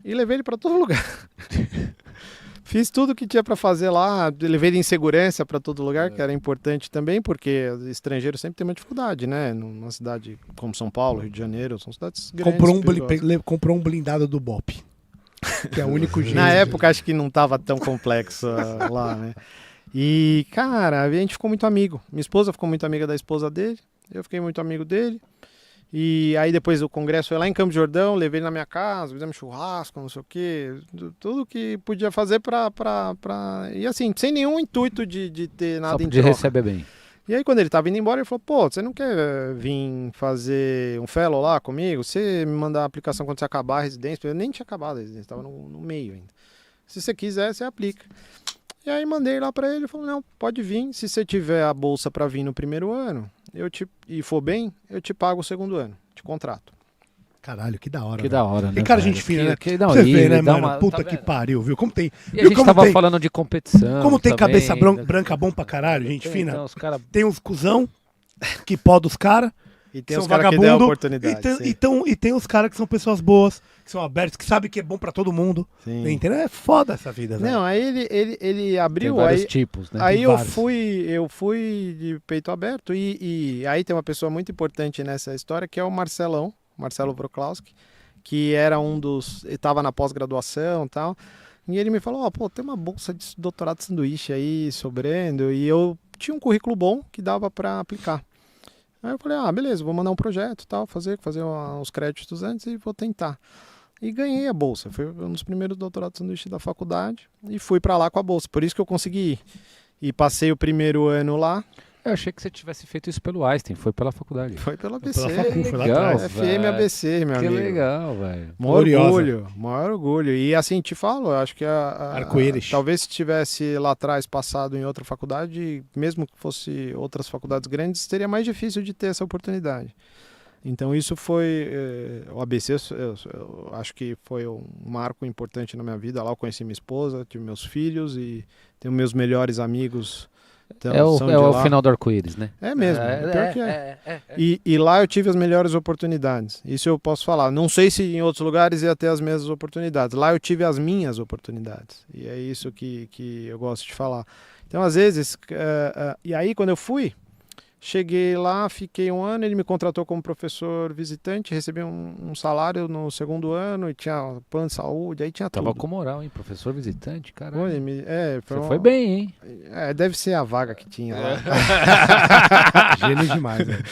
E levei ele pra todo lugar. Fiz tudo que tinha para fazer lá, levei ele em segurança para todo lugar, que era importante também, porque estrangeiro sempre tem uma dificuldade, né? Numa cidade como São Paulo, Rio de Janeiro, são cidades grandes. Comprou um blindado do BOP, que é o único jeito. Na época acho que não estava tão complexo lá, né? E, cara, a gente ficou muito amigo. Minha esposa ficou muito amiga da esposa dele, eu fiquei muito amigo dele. E aí depois o congresso foi lá em Campos do Jordão, levei ele na minha casa, fizemos churrasco, não sei o quê, tudo que podia fazer pra... E assim, sem nenhum intuito de ter nada só em de troca. receber bem. E aí quando ele tava indo embora, ele falou, pô, você não quer vir fazer um fellow lá comigo? Você me mandar a aplicação quando você acabar a residência? Eu nem tinha acabado a residência, tava no meio ainda. Se você quiser, você aplica. E aí mandei lá pra ele, ele falou, não, pode vir, se você tiver a bolsa pra vir no primeiro ano, e for bem, eu te pago o segundo ano, te contrato. Caralho, que da hora. Que da hora, né? E cara, gente fina, né? Que da Você vê, né, dá mano? Puta que pariu, viu? Como tem. E a gente tava falando de competição. Como tem também, cabeça branca bom pra caralho, gente fina. Então, os cara... Tem uns cuzão que poda os caras. E tem são os caras que dão a oportunidade. E tem os caras que são pessoas boas, que são abertos, que sabem que é bom pra todo mundo. Entendeu? É foda essa vida, velho. Não, aí ele abriu. Tem vários tipos, né? Aí eu fui de peito aberto. E aí tem uma pessoa muito importante nessa história, que é o Marcelo Wroklowski, que era ele estava na pós-graduação e tal. E ele me falou, pô, tem uma bolsa de doutorado de sanduíche aí sobrando. E eu tinha um currículo bom que dava pra aplicar. Aí eu falei, beleza, vou mandar um projeto, tal, fazer uns créditos antes e vou tentar. E ganhei a bolsa, foi um dos primeiros doutorados de sanduíche da faculdade e fui pra lá com a bolsa, por isso que eu consegui ir. E passei o primeiro ano lá. Eu achei que você tivesse feito isso pelo Einstein, foi pela faculdade. Foi pela ABC, foi lá atrás. FM ABC, meu amigo. Que legal, velho. Maior orgulho. E assim, te falo, eu acho que talvez se tivesse lá atrás passado em outra faculdade, mesmo que fosse outras faculdades grandes, seria mais difícil de ter essa oportunidade. Então isso foi, o ABC eu acho que foi um marco importante na minha vida. Lá eu conheci minha esposa, tive meus filhos e tenho meus melhores amigos. Então, é o final do arco-íris, né? É mesmo, pior que é. E lá eu tive as melhores oportunidades, isso eu posso falar. Não sei se em outros lugares ia ter as mesmas oportunidades. Lá eu tive as minhas oportunidades, e é isso que eu gosto de falar. Então, às vezes, e aí quando eu fui, cheguei lá, fiquei um ano, ele me contratou como professor visitante, recebi um salário no segundo ano, e tinha plano de saúde, aí tinha tudo. Tava com moral, hein? Professor visitante, caralho. Você foi bem, hein? Deve ser a vaga que tinha lá. Gênio demais, velho.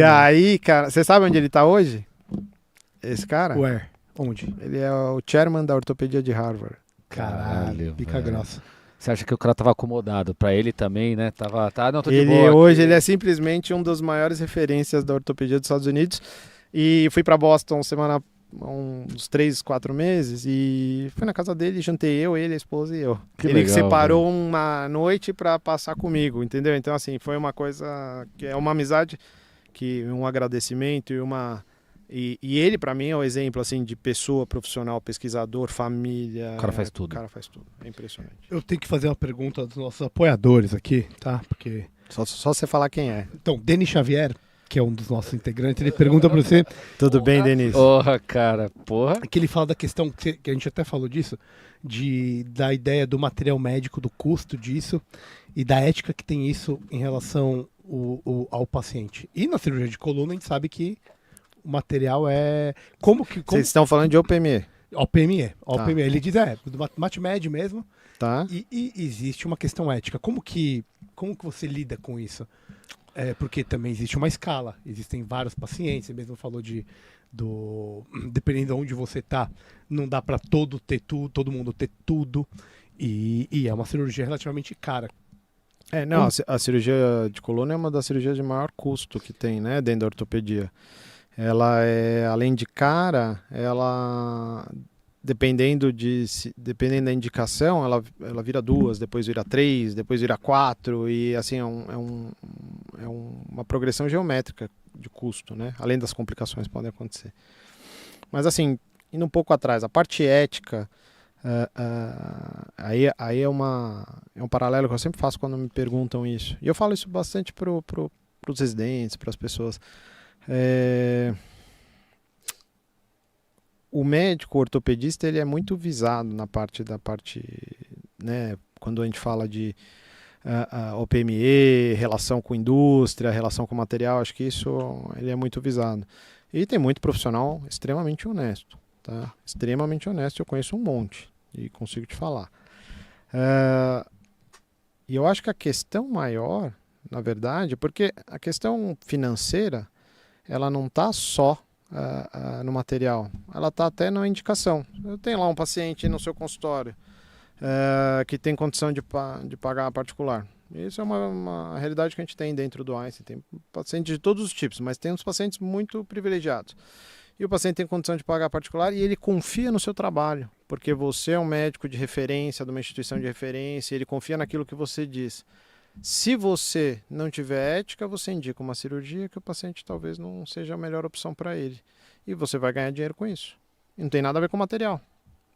Aí, cara, você sabe onde ele tá hoje? Esse cara? Ué, onde? Ele é o chairman da ortopedia de Harvard. Caralho, pica grossa. Você acha que o cara tava acomodado? Pra ele também, né? Não, tô de boa. Hoje ele é simplesmente um dos maiores referências da ortopedia dos Estados Unidos. E fui pra Boston uns 3, 4 meses. E fui na casa dele, jantei ele, a esposa e eu. Ele separou uma noite pra passar comigo, entendeu? Então, assim, foi uma coisa que é uma amizade, um agradecimento e uma E ele, para mim, é um exemplo assim, de pessoa, profissional, pesquisador, família. O cara faz tudo. O cara faz tudo. É impressionante. Eu tenho que fazer uma pergunta dos nossos apoiadores aqui, tá? Porque... Só você falar quem é. Então, Denis Xavier, que é um dos nossos integrantes, ele pergunta para você... Tudo bem, Denis? Porra, cara, porra. Que ele fala da questão, que a gente até falou disso, da ideia do material médico, do custo disso e da ética que tem isso em relação ao paciente. E na cirurgia de coluna a gente sabe que o material é... Vocês estão falando de OPME? OPME. Tá. Ele diz, do MatMed mesmo. Tá. E existe uma questão ética. Como que você lida com isso? Porque também existe uma escala. Existem vários pacientes. Você mesmo falou dependendo de onde você tá, não dá para todo mundo ter tudo. E é uma cirurgia relativamente cara. Não, a cirurgia de coluna é uma das cirurgias de maior custo que tem, né, dentro da ortopedia. Ela é, além de cara, ela, dependendo da indicação, ela vira 2, depois vira 3, depois vira 4, e assim, é uma progressão geométrica de custo, né, além das complicações que podem acontecer. Mas assim, indo um pouco atrás, a parte ética... aí é um paralelo que eu sempre faço quando me perguntam isso. E eu falo isso bastante para os residentes, para as pessoas. O médico ortopedista ele é muito visado na parte né, quando a gente fala de OPME, relação com indústria, relação com material, acho que isso ele é muito visado. E tem muito profissional extremamente honesto. Tá? Extremamente honesto, eu conheço um monte e consigo te falar. E eu acho que a questão maior, na verdade, porque a questão financeira, ela não está só no material, ela está até na indicação. Eu tenho lá um paciente no seu consultório que tem condição de pagar particular. Isso é uma realidade que a gente tem dentro do Einstein. Tem pacientes de todos os tipos, mas tem uns pacientes muito privilegiados. E o paciente tem condição de pagar particular e ele confia no seu trabalho, porque você é um médico de referência, de uma instituição de referência, ele confia naquilo que você diz. Se você não tiver ética, você indica uma cirurgia que o paciente talvez não seja a melhor opção para ele. E você vai ganhar dinheiro com isso. E não tem nada a ver com o material.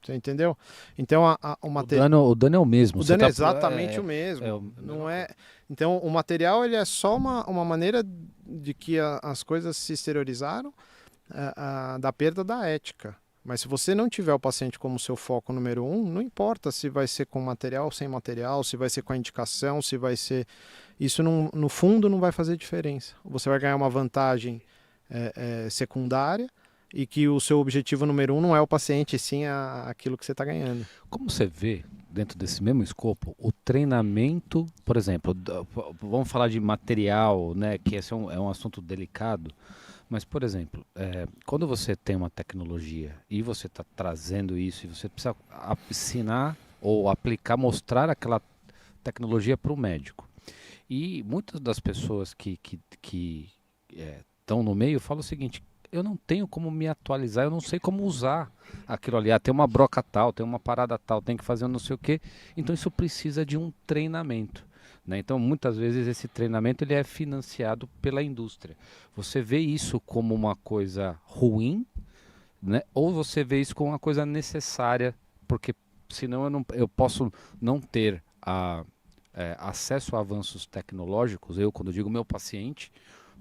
Você entendeu? Então o material... O dano é o mesmo. O dano é exatamente o mesmo. Não é... Então o material ele é só uma maneira de que as coisas se exteriorizaram da perda da ética. Mas se você não tiver o paciente como seu foco número 1, não importa se vai ser com material ou sem material, se vai ser com a indicação, se vai ser... Isso no fundo não vai fazer diferença. Você vai ganhar uma vantagem secundária e que o seu objetivo número 1 não é o paciente, e sim aquilo que você está ganhando. Como você vê, dentro desse mesmo escopo, o treinamento, por exemplo, vamos falar de material, né, que esse é um assunto delicado, mas, por exemplo, quando você tem uma tecnologia e você está trazendo isso e você precisa ensinar ou aplicar, mostrar aquela tecnologia para o médico. E muitas das pessoas que estão no meio falam o seguinte: eu não tenho como me atualizar, eu não sei como usar aquilo ali. Tem uma broca tal, tem uma parada tal, tem que fazer não sei o quê. Então isso precisa de um treinamento. Né? Então muitas vezes esse treinamento ele é financiado pela indústria. Você vê isso como uma coisa ruim, né? Ou você vê isso como uma coisa necessária, porque senão eu posso não ter acesso a avanços tecnológicos, quando digo meu paciente,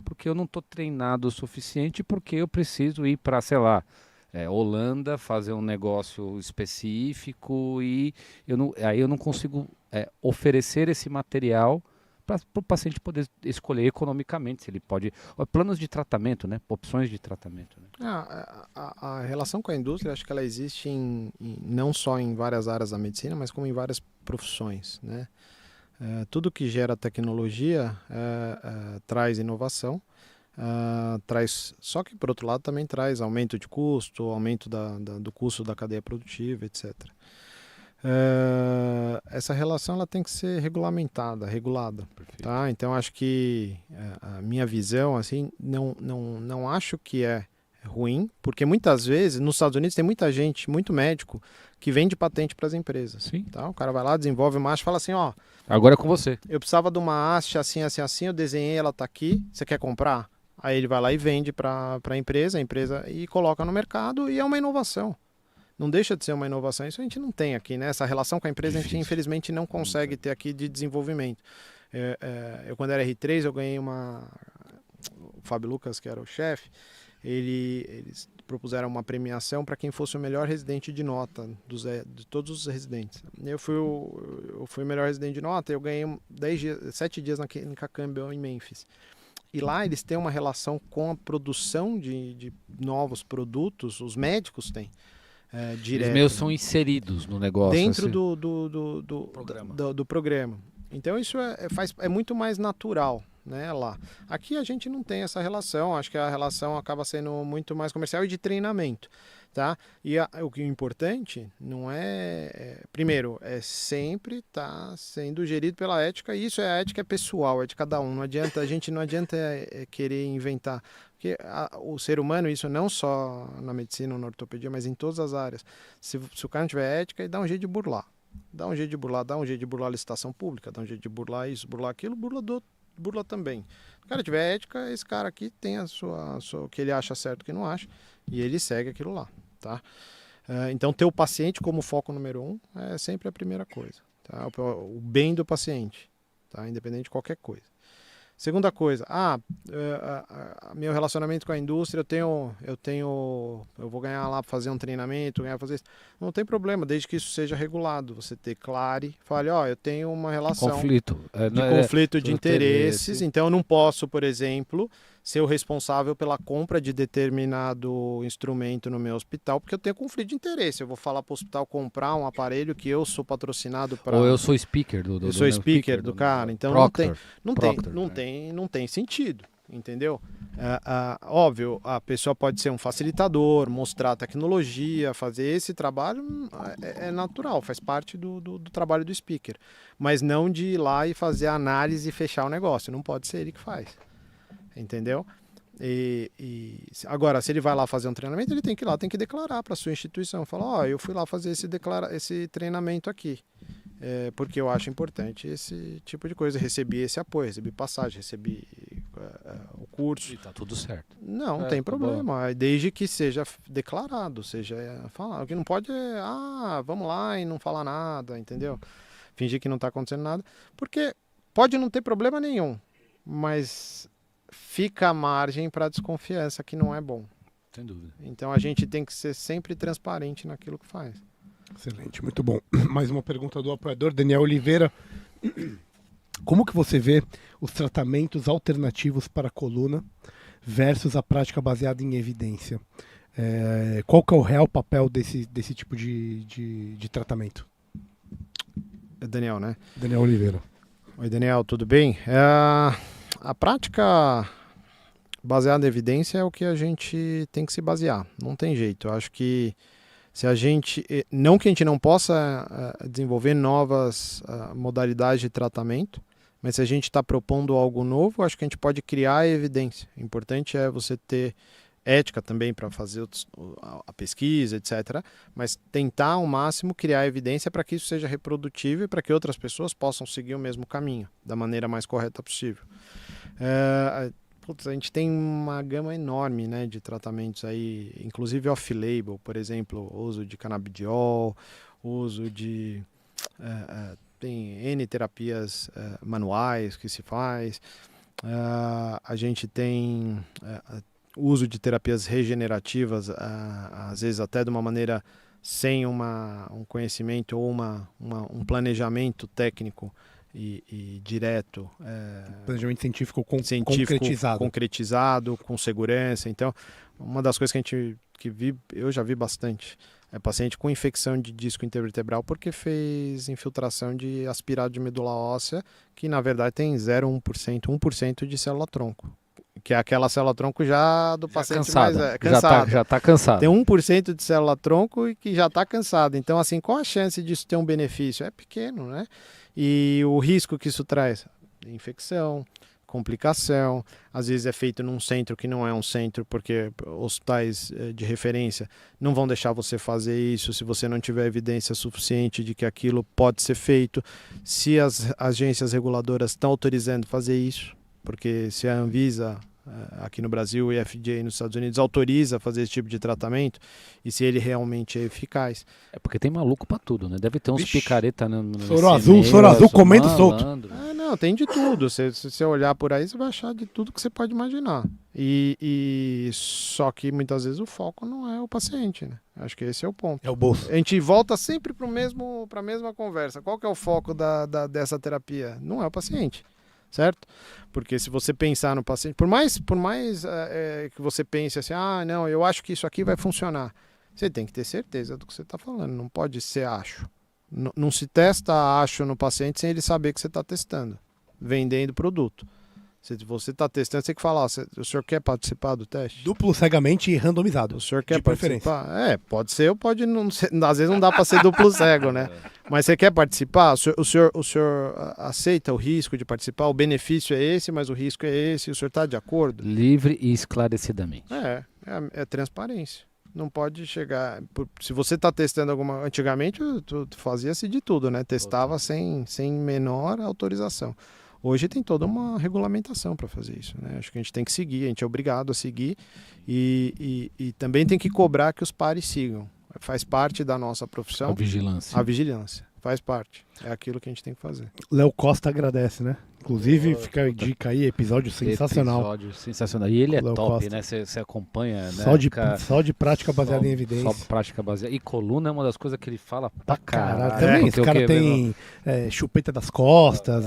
porque eu não estou treinado o suficiente, porque eu preciso ir para, sei lá, Holanda, fazer um negócio específico e aí eu não consigo oferecer esse material para o paciente poder escolher economicamente, se ele pode... Planos de tratamento, né? Opções de tratamento. Né? A relação com a indústria, acho que ela existe não só em várias áreas da medicina, mas como em várias profissões, né? Tudo que gera tecnologia traz inovação, só que por outro lado também traz aumento de custo, aumento do custo da cadeia produtiva, etc. Essa relação ela tem que ser regulada. Tá? Então acho que a minha visão assim, não acho que é ruim, porque muitas vezes nos Estados Unidos tem muita gente, muito médico, que vende patente para as empresas. Sim. Tá? O cara vai lá, desenvolve uma haste e fala assim, agora é com você. Eu precisava de uma haste assim, assim, assim, eu desenhei, ela está aqui, você quer comprar? Aí ele vai lá e vende para a empresa e coloca no mercado e é uma inovação. Não deixa de ser uma inovação. Isso a gente não tem aqui, né? Essa relação com a empresa a gente infelizmente não consegue ter aqui de desenvolvimento. Eu quando era R3 eu ganhei uma... O Fábio Lucas, que era o chefe, eles propuseram uma premiação para quem fosse o melhor residente de nota de todos os residentes. Eu fui o melhor residente de nota e eu ganhei 7 dias na Clínica Campbell em Memphis. E lá eles têm uma relação com a produção de novos produtos, os médicos têm. Direto. Os meus são inseridos no negócio. Dentro assim. do programa. Então isso é muito mais natural, né, lá. Aqui a gente não tem essa relação, acho que a relação acaba sendo muito mais comercial e de treinamento. Tá? E o que é importante não primeiro, é sempre estar sendo gerido pela ética, e isso a ética é pessoal, é de cada um. A gente não adianta querer inventar. Porque o ser humano, isso não só na medicina ou na ortopedia, mas em todas as áreas. Se o cara não tiver ética, ele dá um jeito de burlar. Dá um jeito de burlar a licitação pública, dá um jeito de burlar isso, burlar aquilo, burla também. Se o cara tiver ética, esse cara aqui tem o que ele acha certo, o que não acha, e ele segue aquilo lá. Tá? Então ter o paciente como foco número 1 é sempre a primeira coisa, tá? O bem do paciente, tá? Independente de qualquer coisa. Segunda coisa, meu relacionamento com a indústria, eu vou ganhar lá para fazer um treinamento, fazer isso. Não tem problema, desde que isso seja regulado. Você declare, fale, eu tenho uma relação conflito de interesses, então eu não posso, por exemplo, ser o responsável pela compra de determinado instrumento no meu hospital, porque eu tenho conflito de interesse. Eu vou falar para o hospital comprar um aparelho que eu sou patrocinado para... Ou eu sou speaker eu sou speaker do cara, então não tem sentido, entendeu? Óbvio, a pessoa pode ser um facilitador, mostrar tecnologia, fazer esse trabalho é natural, faz parte do trabalho do speaker, mas não de ir lá e fazer a análise e fechar o negócio, não pode ser ele que faz. Entendeu? Agora, se ele vai lá fazer um treinamento, ele tem que ir lá, tem que declarar para a sua instituição. Falar, eu fui lá fazer esse treinamento aqui, porque eu acho importante esse tipo de coisa. Recebi esse apoio, recebi passagem, recebi o curso. E tá tudo certo. Não tem problema, desde que seja declarado, seja falado. O que não pode vamos lá e não falar nada, entendeu? Fingir que não está acontecendo nada, porque pode não ter problema nenhum, mas fica a margem para desconfiança, que não é bom. Sem dúvida. Então a gente tem que ser sempre transparente naquilo que faz. Excelente, muito bom. Mais uma pergunta do apoiador, Daniel Oliveira. Como que você vê os tratamentos alternativos para a coluna versus a prática baseada em evidência? Qual que é o real papel desse tipo de tratamento? Daniel, né? Daniel Oliveira. Oi, Daniel, tudo bem? A prática baseada em evidência é o que a gente tem que se basear, não tem jeito. Eu acho que se a gente, não que a gente não possa desenvolver novas modalidades de tratamento, mas se a gente está propondo algo novo, acho que a gente pode criar evidência. O importante é você ter ética também para fazer a pesquisa, etc. Mas tentar ao máximo criar evidência para que isso seja reprodutível e para que outras pessoas possam seguir o mesmo caminho da maneira mais correta possível. A gente tem uma gama enorme, né, de tratamentos aí, inclusive off-label, por exemplo, uso de canabidiol, uso de... tem N terapias manuais que se faz. A gente tem uso de terapias regenerativas, às vezes até de uma maneira sem um conhecimento ou um planejamento técnico e direto. Planejamento científico concretizado, com segurança. Então, uma das coisas que eu já vi bastante, é paciente com infecção de disco intervertebral porque fez infiltração de aspirado de medula óssea, que na verdade tem 0,1%, 1% de célula-tronco. Que é aquela célula-tronco já do paciente cansada. Mais cansado. Já tá cansado. Tem 1% de célula-tronco e que já está cansado. Então, assim, qual a chance disso ter um benefício? É pequeno, né? E o risco que isso traz? Infecção, complicação, às vezes é feito num centro que não é um centro, porque hospitais de referência não vão deixar você fazer isso se você não tiver evidência suficiente de que aquilo pode ser feito. Se as agências reguladoras estão autorizando fazer isso, porque se a Anvisa aqui no Brasil e FDA nos Estados Unidos autoriza fazer esse tipo de tratamento e se ele realmente é eficaz. É porque tem maluco pra tudo, né? Deve ter uns Vixe. picareta Soro azul comendo solto. Não, tem de tudo. Se você olhar por aí, você vai achar de tudo que você pode imaginar. Só que muitas vezes o foco não é o paciente, né? Acho que esse é o ponto. É o bolso. A gente volta sempre para a mesma conversa. Qual que é o foco dessa terapia? Não é o paciente, certo? Porque se você pensar no paciente, por mais que você pense assim, não, eu acho que isso aqui vai funcionar. Você tem que ter certeza do que você está falando. Não pode ser acho. Não se testa acho no paciente sem ele saber que você está testando, vendendo produto. Se você está testando, você tem que falar, o senhor quer participar do teste? Duplo cegamente e randomizado. O senhor quer de participar? Pode ser ou pode não ser. Às vezes não dá para ser duplo cego, né? Mas você quer participar? O senhor aceita o risco de participar? O benefício é esse, mas o risco é esse. O senhor está de acordo? Livre e esclarecidamente. É transparência. Não pode chegar. Se você está testando alguma. Antigamente fazia-se de tudo, né? Testava sem menor autorização. Hoje tem toda uma regulamentação para fazer isso, né? Acho que a gente tem que seguir, a gente é obrigado a seguir e também tem que cobrar que os pares sigam. Faz parte da nossa profissão. A vigilância. A vigilância. Faz parte. É aquilo que a gente tem que fazer. Léo Costa agradece, né? Inclusive, fica a dica aí, episódio sensacional. Episódio sensacional. E ele é Léo top, Costa. né? Você acompanha, né? Só de prática baseada em evidência. Só prática baseada. E coluna é uma das coisas que ele fala pra caralho. Também, Porque esse o cara que- tem chupeta das costas,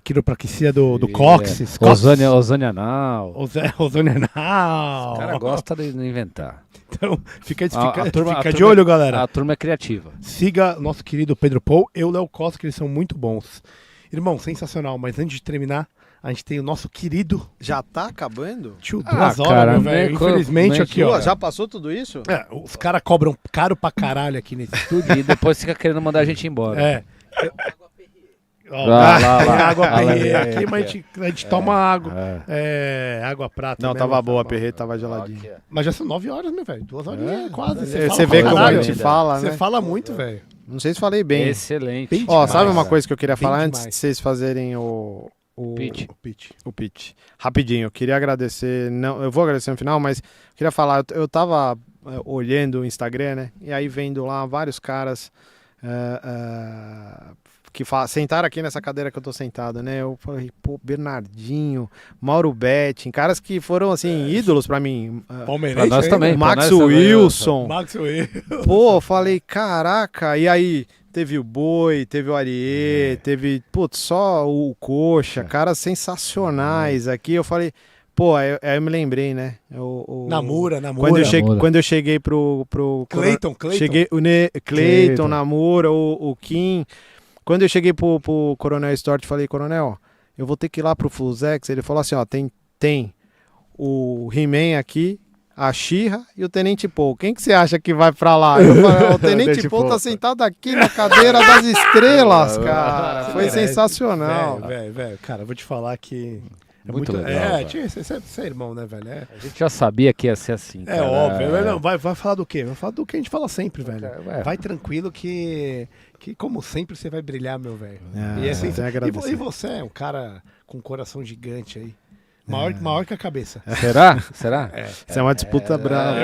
quiropraxia do cóccix. Osânia anal. Ozônia anal. O cara gosta de inventar. Então, fica A turma- de olho, galera. A turma é criativa. Siga nosso querido Pedro Paul e o Léo Costa, que eles são muito bons. Irmão, sensacional. Mas antes de terminar, a gente tem o nosso querido Já tá acabando? tio, Ah, 2 horas, cara, meu velho. Infelizmente, nem aqui, ó. Já passou tudo isso? Os caras cobram caro pra caralho aqui nesse estúdio. E depois fica querendo mandar a gente embora. É. Ó, Lá. tem água Lá, perrier lá, aqui, lá. mas a gente toma água. É. Água prata. Não, mesmo, tava boa, a bom. perreta tava geladinha. Mas já são 9 horas, meu velho. 2 horinhas quase. Você vê pra como a caralho. gente fala, né? Você fala muito, velho. Não sei se falei bem. Excelente. Bem Ó, demais, sabe uma cara. coisa que eu queria Bem falar antes demais. de vocês fazerem o Pitch. O pitch. pitch? Rapidinho, eu queria agradecer, não, eu vou agradecer no final, mas eu queria falar, eu tava olhando o Instagram, né, e aí vendo lá vários caras que sentaram aqui nessa cadeira que eu tô sentado, né, eu falei, pô, Bernardinho, Mauro Betting, caras que foram, assim, ídolos pra mim, Palmeirense. Pra nós aí, também. né? Max pra nós também, Wilson, Max Will. pô, eu falei, caraca, e aí... Teve o Boi, teve o Ariê, teve, putz, só o Coxa, caras sensacionais aqui. Eu falei, pô, aí eu me lembrei, né? Namura. Quando eu cheguei pro Cleiton. cheguei o Cleiton. Cleiton, Namura, o Kim. Quando eu cheguei pro Coronel Stort, falei, Coronel, eu vou ter que ir lá pro Fusex. Ele falou assim, ó, tem o He-Man aqui, a She-Ra e o Tenente Paul. Quem que você acha que vai pra lá? Eu falei, o Tenente Paul tá sentado aqui na cadeira das estrelas, cara. Foi Merece. sensacional. Velho. Cara, eu vou te falar que... É Muito legal, velho. tio, você é irmão, né, velho? A gente já sabia que ia ser assim. É cara. óbvio. Mas não, vai falar do quê? Vai falar do que a gente fala sempre, velho. Ué. Vai tranquilo que como sempre, você vai brilhar, meu velho. Ah, E, assim, tem a agradecer. e você é um cara com um coração gigante aí. Maior que a cabeça. Será? Isso é uma disputa brava.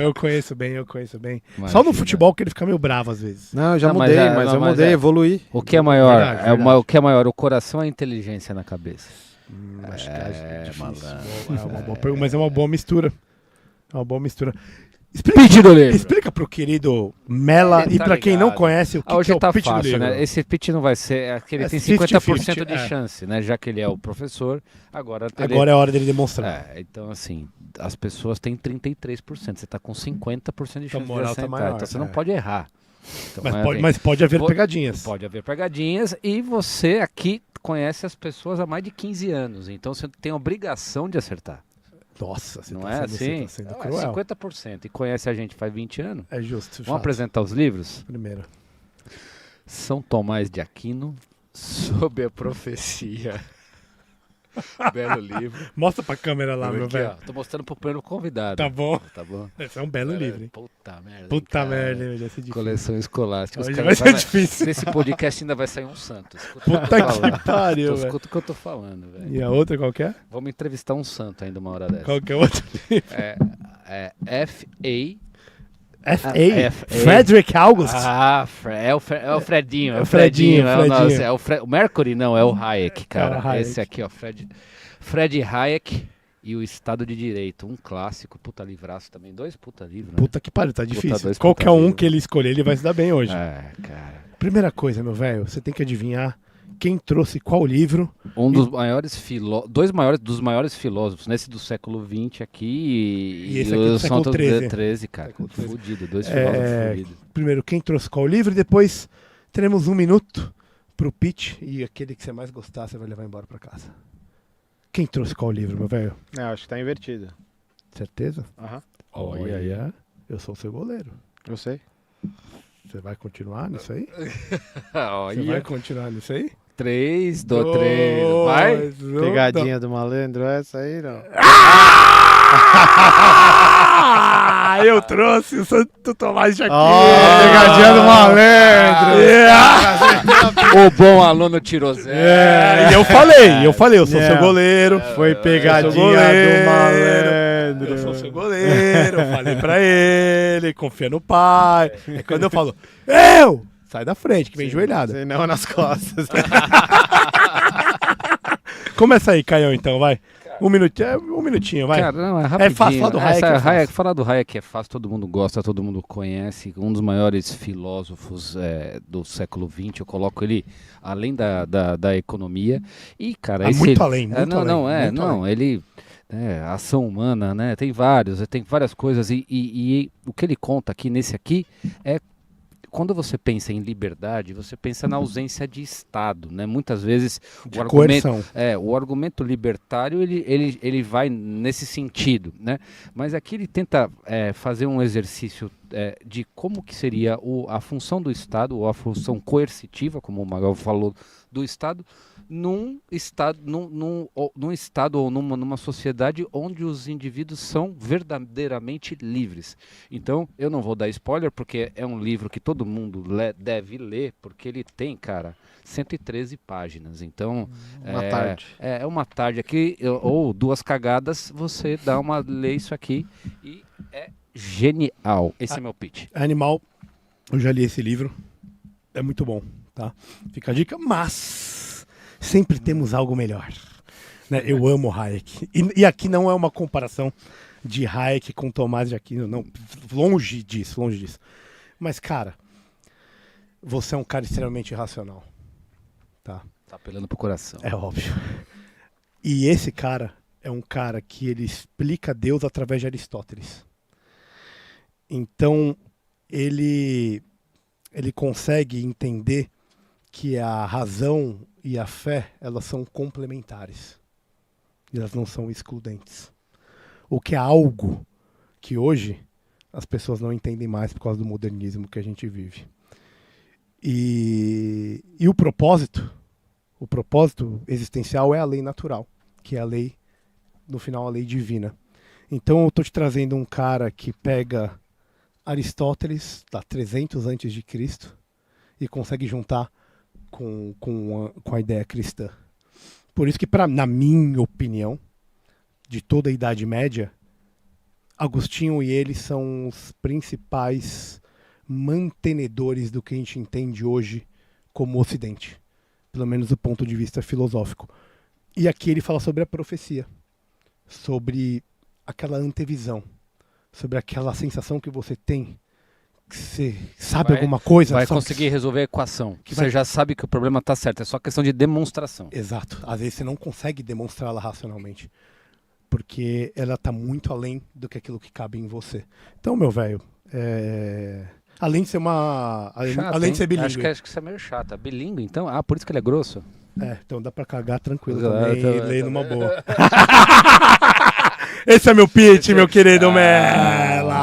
Eu conheço bem. Imagina. Só no futebol que ele fica meio bravo às vezes. Não, eu já Não, mas mudei, é- mas não, eu mas mudei, é. evoluí. O que é maior? Verdade. O que é maior, o coração ou a inteligência na cabeça? Acho que é difícil. malandro. É uma boa pergunta, mas é uma boa mistura. Pitch do livro. Explica pro querido Mela Ele e tá pra quem não ligado. conhece o que Hoje que é o tá pitch do fácil, livro. né? Esse pitch não vai ser. Ele É tem 50-50, 50% de chance, né? Já que ele é o professor, agora Agora é a hora dele demonstrar. então, assim, as pessoas têm 33%. Você tá com 50% de Então, chance a moral de tá acertar. maior, então você é. não pode errar. Então, Mas pode haver po- pegadinhas. Pode haver pegadinhas e você aqui conhece as pessoas há mais de 15 anos. Então você tem a obrigação de acertar. Nossa, você Não tá é sendo, assim? você tá sendo É cruel. 50%. E conhece a gente faz 20 anos. É justo. Vamos apresentar os livros? Primeiro. São Tomás de Aquino, sob a profecia. Belo livro. Mostra pra câmera lá, meu Aqui, velho. ó, tô mostrando pro primeiro convidado. Tá bom. Tá bom? Esse é um belo livro, hein? Puta merda. Puta cara. merda, vai ser difícil. Coleção escolástica. Os Hoje caras vai ser falam- difícil. Nesse podcast ainda vai sair um santo. Escuta o que eu tô Puta falando. que pariu, velho. Escuta o que eu tô falando, velho. E a outra qual que é? Vamos entrevistar um santo ainda uma hora dessa. Qual que é a outra? É F.A. F.A. F.A. Frederick August. É o Fredinho. É o Fredinho, É o Fredinho. nosso, o Mercury não, é o Hayek, cara. É o Hayek. Esse aqui, ó, Fred Hayek e o Estado de Direito. Um clássico, puta livraço também. 2 puta livros, né? Puta que pariu, tá difícil. dois Qualquer puta um livro. que ele escolher, ele vai se dar bem hoje. É, cara. Primeira coisa, meu velho, você tem que adivinhar quem trouxe qual livro. Um dos maiores dos maiores filósofos, nesse do século XX aqui E esse aqui do século Santo XIII. 13, cara. Século XIII. Fudido, 2 filósofos fudidos. Primeiro, quem trouxe qual livro, e depois teremos 1 minuto pro pitch, e aquele que você mais gostar, você vai levar embora pra casa. Quem trouxe qual livro, meu velho? Acho que tá invertido. Certeza? Aham. Olha, eu sou o seu goleiro. Eu sei. Você vai continuar nisso aí? Você Olha, vai continuar nisso aí? 3, 3, vai. Pegadinha do malandro, essa aí não. Ah, eu trouxe o Santo Tomás de Aquino. Pegadinha do malandro. O bom aluno tirou 0. E eu falei, eu sou seu goleiro. Foi pegadinha goleiro. do malandro. Eu sou seu goleiro, eu falei pra ele, confia no pai. É quando eu falo, sai da frente, que vem joelhada. Senão nas costas. Começa aí, Caião, então, vai. Um minutinho, vai. Cara, não, é rapidinho. fácil, falar do Hayek é fácil. Falar do Hayek é fácil, todo mundo gosta, todo mundo conhece. Um dos maiores filósofos do século XX, eu coloco ele além da economia. E, cara, Muito além, muito além. Ele... ação humana, né? Tem várias coisas. E o que ele conta aqui, nesse aqui, é quando você pensa em liberdade, você pensa na ausência de Estado, né? Muitas vezes Coerção. o argumento libertário ele vai nesse sentido, né? Mas aqui ele tenta fazer um exercício de como que seria a função do Estado, ou a função coercitiva, como o Magal falou, do Estado, num estado ou numa sociedade onde os indivíduos são verdadeiramente livres. Então, eu não vou dar spoiler, porque é um livro que todo mundo deve ler, porque ele tem, cara, 113 páginas. Então, Uma tarde. É uma tarde aqui, ou 2 cagadas, você lê isso aqui e é genial. Esse é meu pitch. Animal, eu já li esse livro, é muito bom, tá? Fica a dica, mas sempre temos algo melhor, né? Eu amo Hayek, e aqui não é uma comparação de Hayek com Tomás de Aquino, não, longe disso, mas cara, você é um cara extremamente racional, tá? Tá apelando pro coração. É óbvio. E esse cara é um cara que ele explica Deus através de Aristóteles. Então, ele consegue entender que a razão e a fé, elas são complementares. E elas não são excludentes. O que é algo que hoje as pessoas não entendem mais por causa do modernismo que a gente vive. E o propósito existencial é a lei natural, que é a lei, no final, a lei divina. Então eu estou te trazendo um cara que pega Aristóteles, tá 300 antes de Cristo, e consegue juntar com a ideia cristã. Por isso que, na minha opinião, de toda a Idade Média, Agostinho e ele são os principais mantenedores do que a gente entende hoje como Ocidente, pelo menos do ponto de vista filosófico. E aqui ele fala sobre a profecia, sobre aquela antevisão, sobre aquela sensação que você tem, que você sabe alguma coisa. Vai conseguir resolver a equação. Você já sabe que o problema está certo, é só questão de demonstração. Exato. Às vezes você não consegue demonstrá-la racionalmente, porque ela está muito além do que aquilo que cabe em você. Então, meu velho, além de ser Chato, além de ser bilíngue. Acho que isso é meio chato. Bilíngue, então? Ah, por isso que ele é grosso? Então dá pra cagar tranquilo Exato, também e ler numa boa. Esse é meu pitch, meu querido Mela!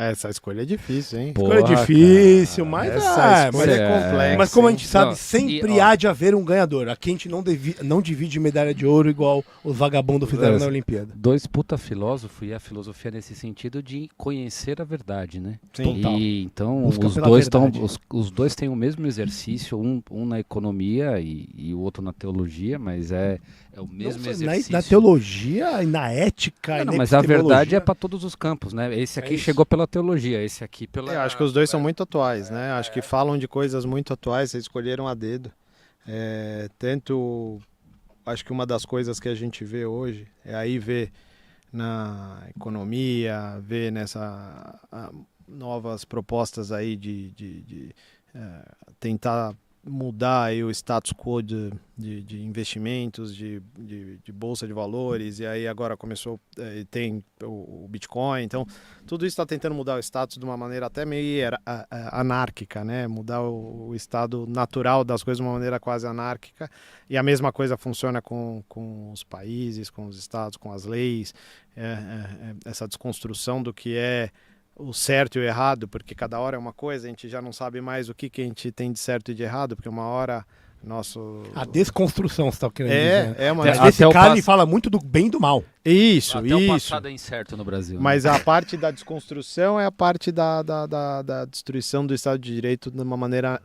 Essa escolha é difícil, hein? Escolha difícil, cara, mas essa escolha é mas complexa. Mas como a hein? gente sabe, Não, sempre e, ó, há de haver um ganhador. Aqui a gente não divide medalha de ouro igual os vagabundos fizeram na Olimpíada. dois puta filósofos, e a filosofia nesse sentido de conhecer a verdade, né? Sim. Total. E então Busca os pela dois, verdade. os dois têm o mesmo exercício, um na economia e o outro na teologia, mas é o mesmo Não só exercício. na teologia e na ética. Não, e na mas a verdade é epistemologia. para todos os campos, né? Esse aqui isso. chegou pela teologia, esse aqui pela... Eu acho que os dois são muito atuais, né? Acho que falam de coisas muito atuais, vocês escolheram a dedo. Acho que uma das coisas que a gente vê hoje é aí ver na economia, ver novas propostas aí de tentar mudar aí o status quo de investimentos, de bolsa de valores, e aí agora tem o Bitcoin, então tudo isso está tentando mudar o status de uma maneira até meio anárquica, né? Mudar o estado natural das coisas de uma maneira quase anárquica, e a mesma coisa funciona com os países, com os estados, com as leis, essa desconstrução do que é o certo e o errado, porque cada hora é uma coisa, a gente já não sabe mais o que a gente tem de certo e de errado, porque uma hora A desconstrução, você está querendo dizer. é uma... Esse Até cara o ele fala muito do bem e do mal. Isso, Até o isso. passado é incerto no Brasil. né? Mas a parte da desconstrução é a parte da destruição do Estado de Direito de uma maneira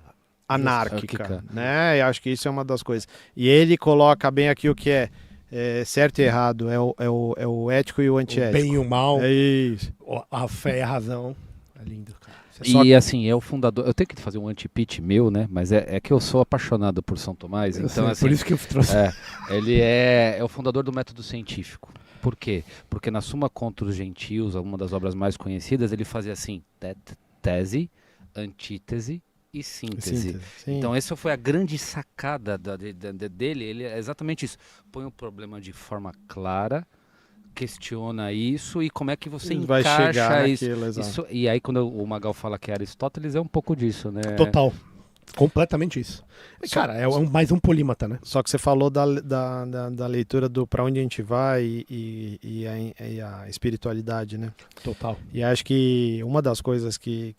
anárquica, né? Eu acho que isso é uma das coisas. E ele coloca bem aqui o que é certo e errado, é o ético e o O antiético. bem e o mal, É isso. a fé e a razão. É lindo, cara. E assim, é o fundador. Eu tenho que fazer um anti-pitch meu, né? Mas é que eu sou apaixonado por São Tomás. Eu Então, sei, assim, por isso que eu trouxe. ele é o fundador do método científico. Por quê? Porque na Suma contra os Gentios, uma das obras mais conhecidas, ele fazia assim: tese, antítese e síntese. Sim. Então essa foi a grande sacada dele, ele é exatamente isso. Põe o problema de forma clara, questiona isso e como é que você vai chegar encaixa isso. naquilo, exato. Isso. E aí quando o Magal fala que é Aristóteles, é um pouco disso, né? Total. Completamente isso. Cara, é mais um polímata, né? Só que você falou da leitura do para onde a gente vai e a espiritualidade, né? Total. E acho que uma das coisas que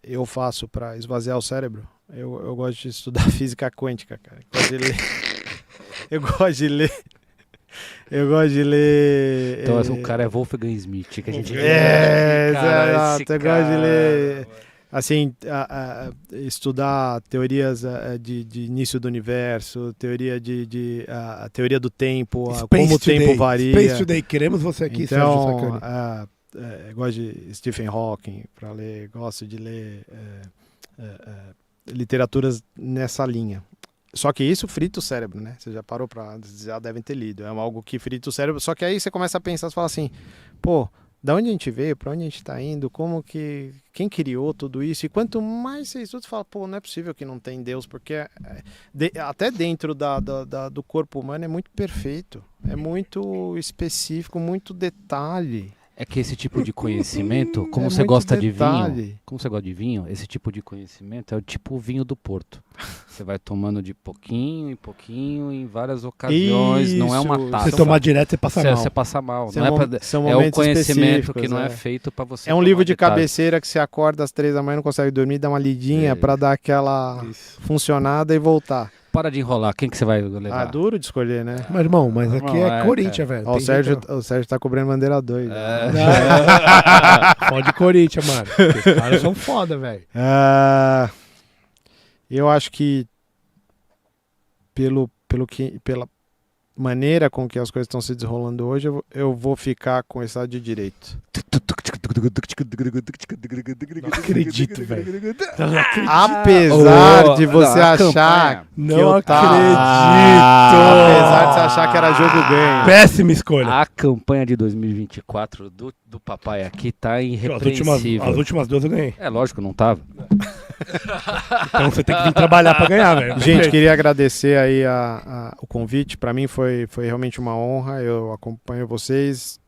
eu faço para esvaziar o cérebro, eu gosto de estudar física quântica, cara. Eu gosto de ler. Então o cara é Wolfgang Smith, que a gente exato. Eu gosto de ler. Assim, estudar teorias de início do universo, a teoria do tempo, como o tempo varia. Space Today, queremos você aqui, Sérgio Sacani. Eu gosto de Stephen Hawking para ler, gosto de ler literaturas nessa linha. Só que isso frita o cérebro, né? Você já parou já devem ter lido. É algo que frita o cérebro. Só que aí você começa a pensar, você fala assim, pô, da onde a gente veio, para onde a gente está indo, quem criou tudo isso? E quanto mais você estuda, você fala, pô, não é possível que não tem Deus, porque até dentro do corpo humano é muito perfeito, é muito específico, muito detalhe. É que esse tipo de conhecimento, como É você muito gosta de detalhe. vinho, como você gosta de vinho, esse tipo de conhecimento é o tipo vinho do Porto. Você vai tomando de pouquinho em pouquinho, em várias ocasiões, não é uma Isso. taça. Você tomar direto, você passa mal. Você passa mal. São Não é o momentos conhecimento específicos, que não é feito para você. É um tomar livro de detalhe. cabeceira que você acorda às 3 da manhã, não consegue dormir, dá uma lidinha para dar aquela funcionada e voltar. Para de enrolar, quem que você vai levar? Duro de escolher, né? Mas, irmão, aqui é Corinthians, cara. velho. Ó, o Sérgio tá cobrando bandeira 2. Pode Corinthians, mano. Os caras são foda, velho. Eu acho que pela maneira com que as coisas estão se desenrolando hoje, eu vou ficar com o Estado de Direito. Não acredito, velho. Apesar de você achar Não que eu acredito. apesar de você achar que era jogo ganho. Péssima escolha. A campanha de 2024 do papai aqui tá irrepreensível. As últimas duas eu ganhei. É lógico, não tava. Então você tem que vir trabalhar pra ganhar, velho. Gente, queria agradecer aí o convite. Para mim foi realmente uma honra. Eu acompanho vocês.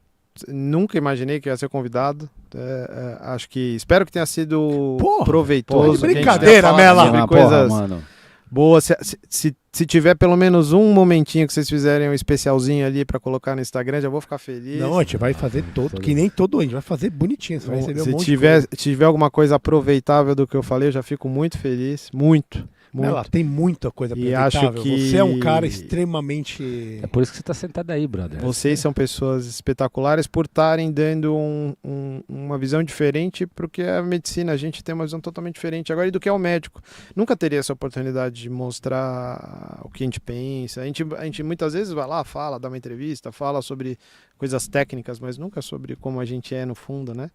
Nunca imaginei que ia ser convidado. Espero que tenha sido proveitoso. que brincadeira, que a gente tenha falado Mela. sobre coisas mano. boas. Se se tiver pelo menos um momentinho que vocês fizerem um especialzinho ali pra colocar no Instagram, já vou ficar feliz. Não, a gente vai fazer todo, que nem todo, a gente vai fazer bonitinho. Você vai receber Se um monte tiver alguma coisa aproveitável do que eu falei, eu já fico muito feliz. Muito. Ela tem muita coisa E aproveitável. acho que- Você é um cara extremamente... É por isso que você tá sentado aí, brother. Vocês são pessoas espetaculares por estarem dando uma visão diferente, porque a medicina, a gente tem uma visão totalmente diferente agora e do que é o médico. Nunca teria essa oportunidade de mostrar o que a gente pensa. A gente muitas vezes vai lá, fala, dá uma entrevista, fala sobre coisas técnicas, mas nunca sobre como a gente é no fundo, né?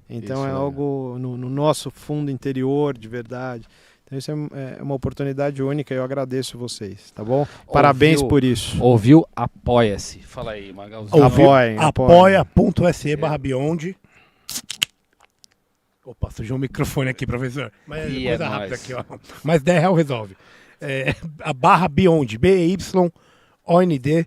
Então Isso é é. algo no nosso fundo interior, de verdade. Então isso é uma oportunidade única e eu agradeço vocês, tá bom? Parabéns por isso. Ouviu? Apoia-se. Fala aí, Magalzinho. Apoiem. Apoia.se/Beyond. Opa, sujou o microfone aqui, professor. Mas E coisa é rápida nóis. aqui, ó. Mas R$10 resolve. A barra Beyond, BYOND.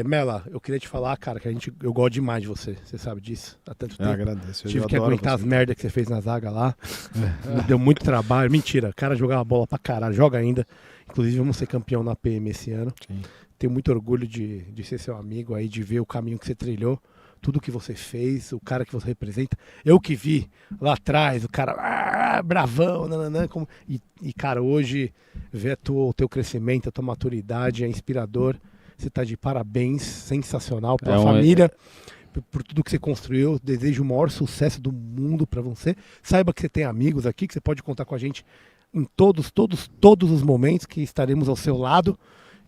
Mela, eu queria te falar, cara, que eu gosto demais de você. Você sabe disso há tanto Eu tempo. agradeço. Eu Tive que adoro aguentar você. as merdas que você fez na zaga lá. Me deu muito trabalho. Mentira, o cara jogava bola pra caralho, joga ainda. Inclusive, vamos ser campeão na PM esse ano. Sim. Tenho muito orgulho de ser seu amigo aí, de ver o caminho que você trilhou, tudo que você fez, o cara que você representa. Eu que vi lá atrás, o cara bravão, nananã, e cara, hoje ver o teu crescimento, a tua maturidade é inspirador. Você tá de parabéns, sensacional pela família, por tudo que você construiu. Desejo o maior sucesso do mundo para você. Saiba que você tem amigos aqui, que você pode contar com a gente em todos os momentos que estaremos ao seu lado.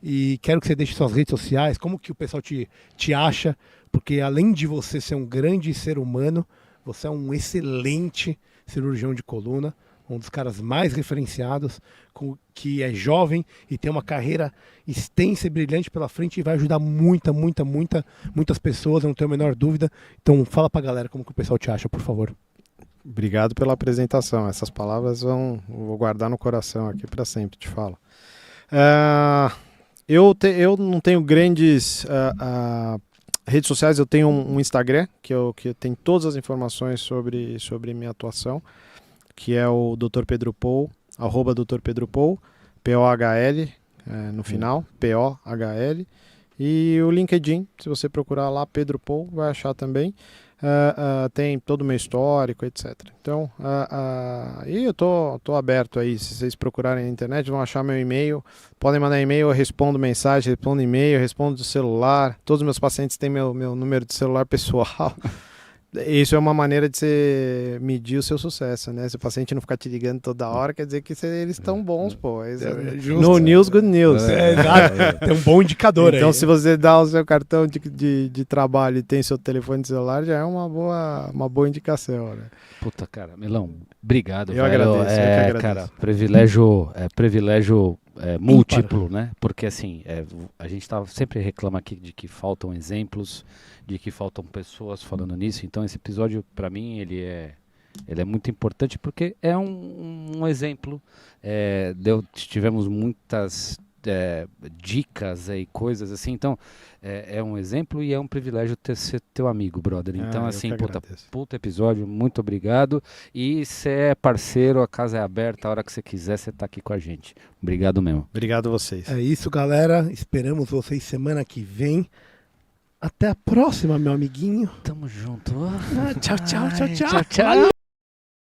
E quero que você deixe suas redes sociais, como que o pessoal te acha, porque além de você ser um grande ser humano, você é um excelente cirurgião de coluna, um dos caras mais referenciados, que é jovem e tem uma carreira extensa e brilhante pela frente e vai ajudar muitas pessoas, eu não tenho a menor dúvida. Então fala pra galera como que o pessoal te acha, por favor. Obrigado pela apresentação. Essas palavras eu vou guardar no coração aqui para sempre, te falo. Eu não tenho grandes redes sociais, eu tenho um Instagram que tem todas as informações sobre minha atuação, que é o Dr. Pedro Paul, @Dr. Pedro Paul, POHL no final, POHL. E o LinkedIn, se você procurar lá Pedro Paul, vai achar também. Tem todo o meu histórico, etc. Então, e eu tô aberto aí, se vocês procurarem na internet, vão achar meu e-mail, podem mandar e-mail, eu respondo mensagem, respondo e-mail, respondo do celular, todos os meus pacientes têm meu número de celular pessoal. Isso é uma maneira de você medir o seu sucesso, né? Se o paciente não ficar te ligando toda hora, quer dizer que eles estão bons, pô. Justo. No news, good news. Exato. Tem um bom indicador aí. Então, se você dá o seu cartão de trabalho e tem seu telefone celular, já é uma boa indicação, né? Puta, cara, Melão, obrigado, Eu velho. agradeço, eu que agradeço. Cara, privilégio múltiplo, né? Porque assim, a gente sempre reclama aqui de que faltam exemplos, de que faltam pessoas falando nisso. Então esse episódio, para mim, ele é muito importante porque é um exemplo. Tivemos muitas dicas e coisas assim. Então é um exemplo e é um privilégio ser teu amigo, brother. Então assim, puta episódio, muito obrigado. E você é parceiro, a casa é aberta, a hora que você quiser, você tá aqui com a gente. Obrigado mesmo. Obrigado a vocês. É isso, galera. Esperamos vocês semana que vem. Até a próxima, meu amiguinho. Tamo junto. Tchau. Tchau.